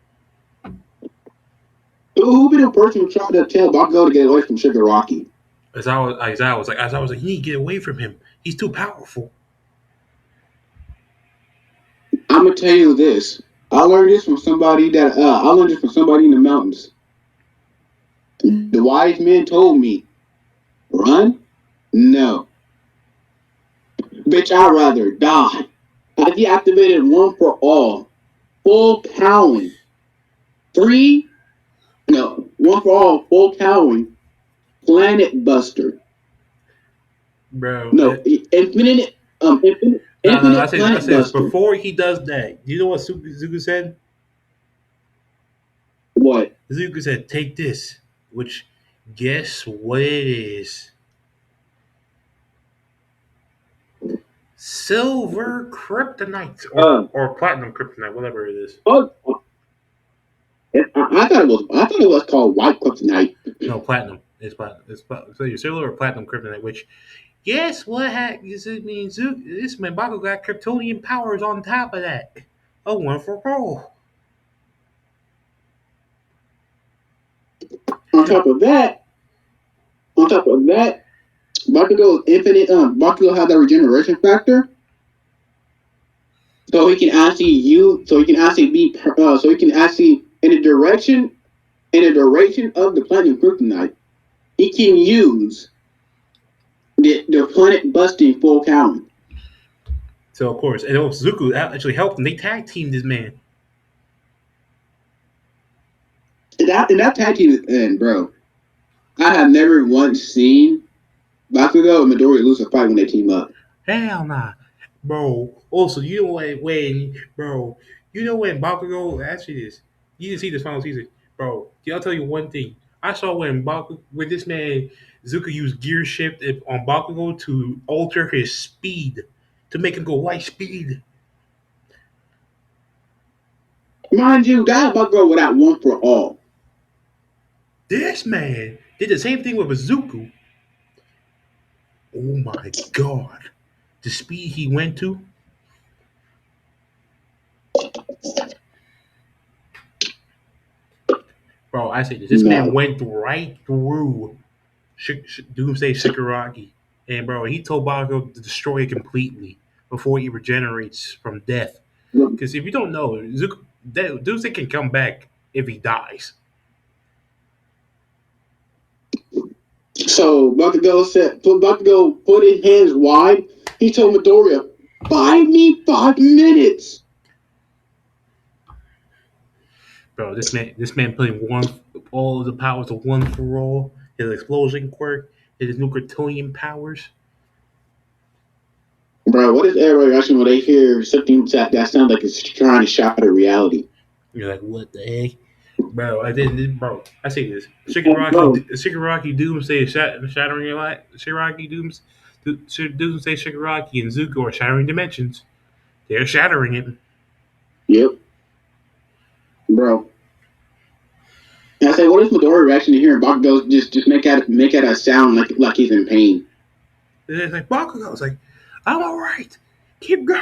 Who be the person who tried to tell Bakugo to get away from Shigaraki? As I was like, you need to get away from him. He's too powerful. I'm gonna tell you this. I learned this from somebody in the mountains. The wise man told me, run? No. Bitch, I'd rather die. I deactivated one for all. Full cowling. Three? No. One for all. Full cowling. Planet Buster. Bro. No. No. Infinite I Planet say this Buster. before he does that. You know what Zuko said? What? Zuko said, "Take this," which guess what it is? Silver kryptonite Uh, or platinum kryptonite, whatever it is. oh, I thought it was called White Kryptonite. No, platinum. So your silver or platinum kryptonite, which guess what? Does it mean this man Baku got Kryptonian powers on top of that? A one for all. On top of that, on top of that, Bakugo infinite. Bakugo has that regeneration factor, so he can actually use. So he can actually be. So he can actually in the direction of the platinum kryptonite. He can use the planet busting full count. So of course, and Zuko actually helped him. They tag teamed this man. And that tag team is in, bro. I have never once seen Bakugo and Midori lose a fight when they team up. Hell nah, bro. Also, you know when bro, you know when Bakugo actually this. You didn't see this final season, bro. I'll tell you one thing. I saw when this man Zuko used gear shift on Bakugo to alter his speed to make him go light speed. Mind you, that Bakugo without one for all. This man did the same thing with Izuku. Oh my god, the speed he went to, bro. I say this. This man No. went right through Doomsday Shigaraki, and bro, he told Bakugo to destroy it completely before he regenerates from death. Because if you don't know, Doomsday can come back if he dies. So Bakugo put his hands wide. He told Midoriya, "Buy me 5 minutes." Bro, this man putting all of the powers of one for all. His explosion quirk. his new Kryptonian powers. Bro, what is everybody reaction when they hear something that sounds like it's trying to shatter reality? You're like, what the heck, bro? I didn't, bro. I say this. Bro, Shigaraki Doomsday is shattering your life. Doomsday, Shigaraki, and Zuko are shattering dimensions. They're shattering it. yep, bro. And I say, what is Midori reaction to hearing Bakugo just make out a sound like he's in pain? And it's like Bakugo. It's like, I'm all right. Keep going.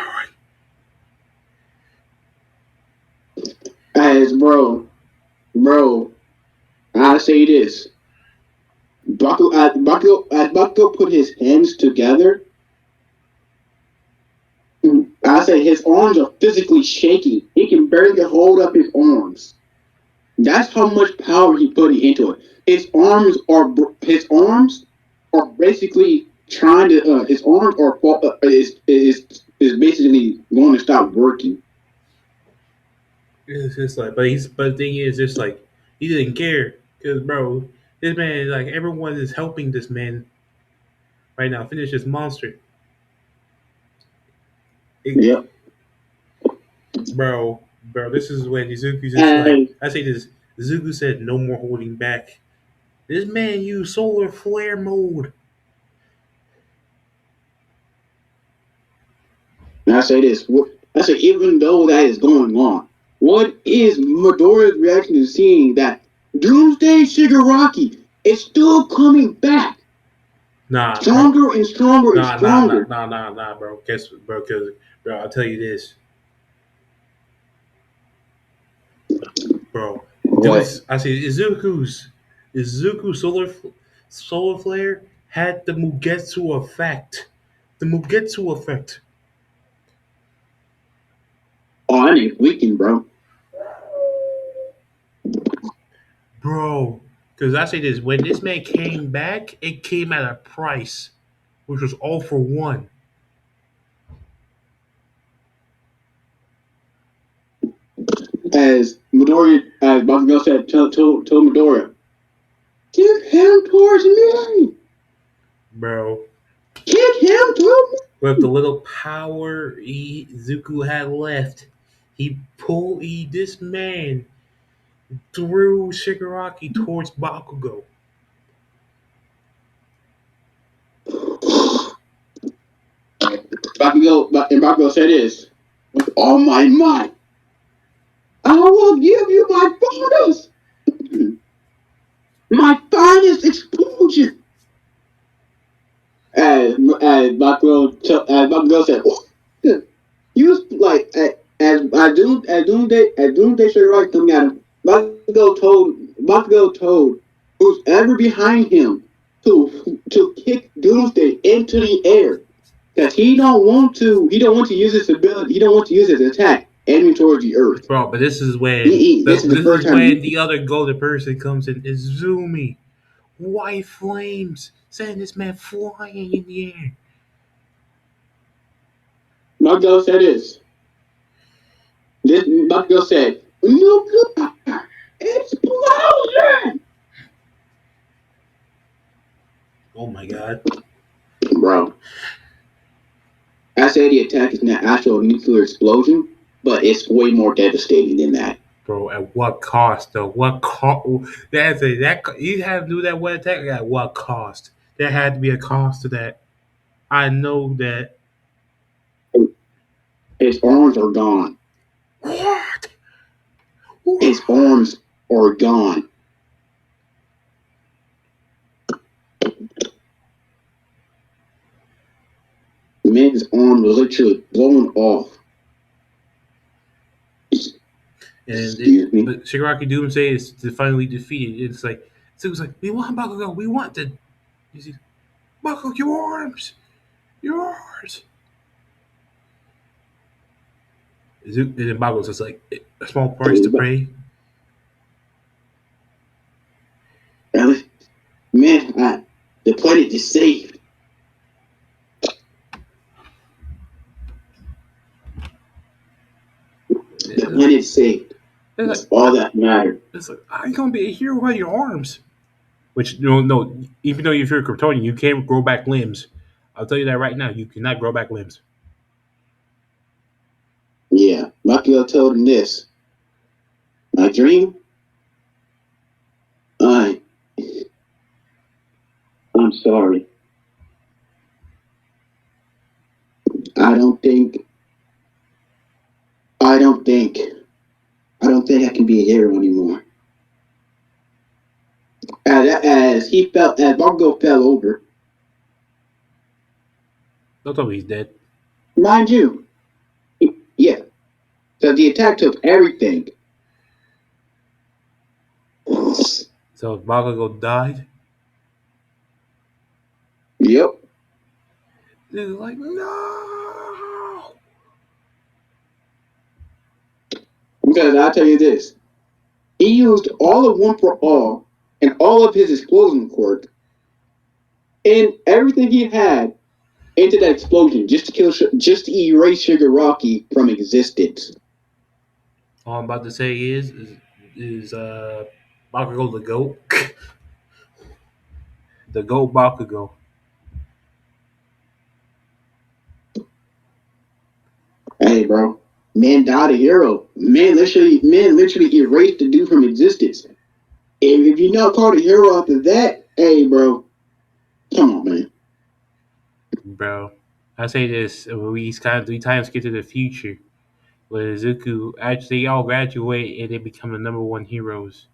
As bro, I say this. Bakugo put his hands together. I say his arms are physically shaking. He can barely hold up his arms. That's how much power he put into it. His arms are basically trying to. His arms are is basically going to stop working. It's just like, but the thing is, just like he didn't care because, bro, this man, like everyone is helping this man right now finish this monster. It, Yep. bro, this is when Izuku's just like, And I say this. Izuku said, "No more holding back." This man used solar flare mode. I say this. I say even though that is going on, what is Midoriya's reaction to seeing that Doomsday Shigaraki is still coming back, Nah, bro. stronger and stronger and stronger? Bro. Guess, bro, because, bro, I'll tell you this, bro. What? Dudes, I say Izuku's solar flare had the Mugetsu effect. The Mugetsu effect, Oh, that ain't weakened, bro. bro. Because I say this, when this man came back, it came at a price, which was all for one. As Bakugo said, told Midoriya, kick him towards me. Bro. Kick him to With the little power Izuku had left, he pulled this man threw Shigaraki towards Bakugo. me. Bakugo said this, with all my might, I will give you my bonus, my finest explosion. As Bakugo said, what? You like as Doomsday Shigaraki coming at him. Bakugo told who's ever behind him to kick Doomsday into the air because he don't want to use his ability, he don't want to use his attack aiming towards the earth. Bro, but this is when This is the this first is time when the other golden person comes in. Izumi, white flames, sending this man flying in the air. Bakugo said this. Bakugo said nuclear explosion, Oh my god, bro. I say the attack is not actual nuclear explosion, but it's way more devastating than that. bro! At what cost though? What cost? That's a that you have to do that one attack. At what cost? There had to be a cost to that. I know that. His arms are gone. What? His arms are gone. The man's arm was literally blown off. Excuse me. But Shigaraki Doomsday is finally defeated. It's like so it's like we want Bakugo. We want the you see, Bakugo, your arms, yours. And then Bakugo's just like a small price to pay. Man, the planet is saved. The It's like, planet is saved. it's That's like all that matters. it's like I ain't gonna be a hero without your arms. Which no, even though if you're a Kryptonian, you can't grow back limbs. I'll tell you that right now. You cannot grow back limbs. Yeah, Makio told him this. My dream? I, I'm sorry. I don't think, I don't think, I don't think I can be a hero anymore. As Bakugo fell over, Don't tell me he's dead. mind you, yeah, so the attack took everything. So if Bakugo died, Yep, it's like no. because I tell you this, he used all of One for All and all of his explosion quirk and everything he had into that explosion just to erase Shigaraki from existence. All I'm about to say is Bakugo the goat, the goat Bakugo. Hey, bro, man died a hero. Man literally erased the dude from existence. If you're not called a hero after that, hey, bro, come on, man. Bro. I say this: we kind of 3 times get to the future, where Izuku actually all graduate and they become the number one heroes.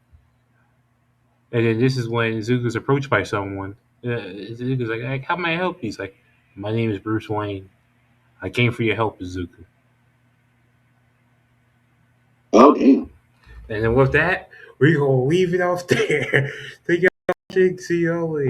And then this is when Izuku's approached by someone. Izuku's like, "How may I help you?" He's like, "My name is Bruce Wayne. I came for your help, Izuku." Oh, damn. And then with that, we're gonna leave it off there. Thank you all for watching. See y'all later.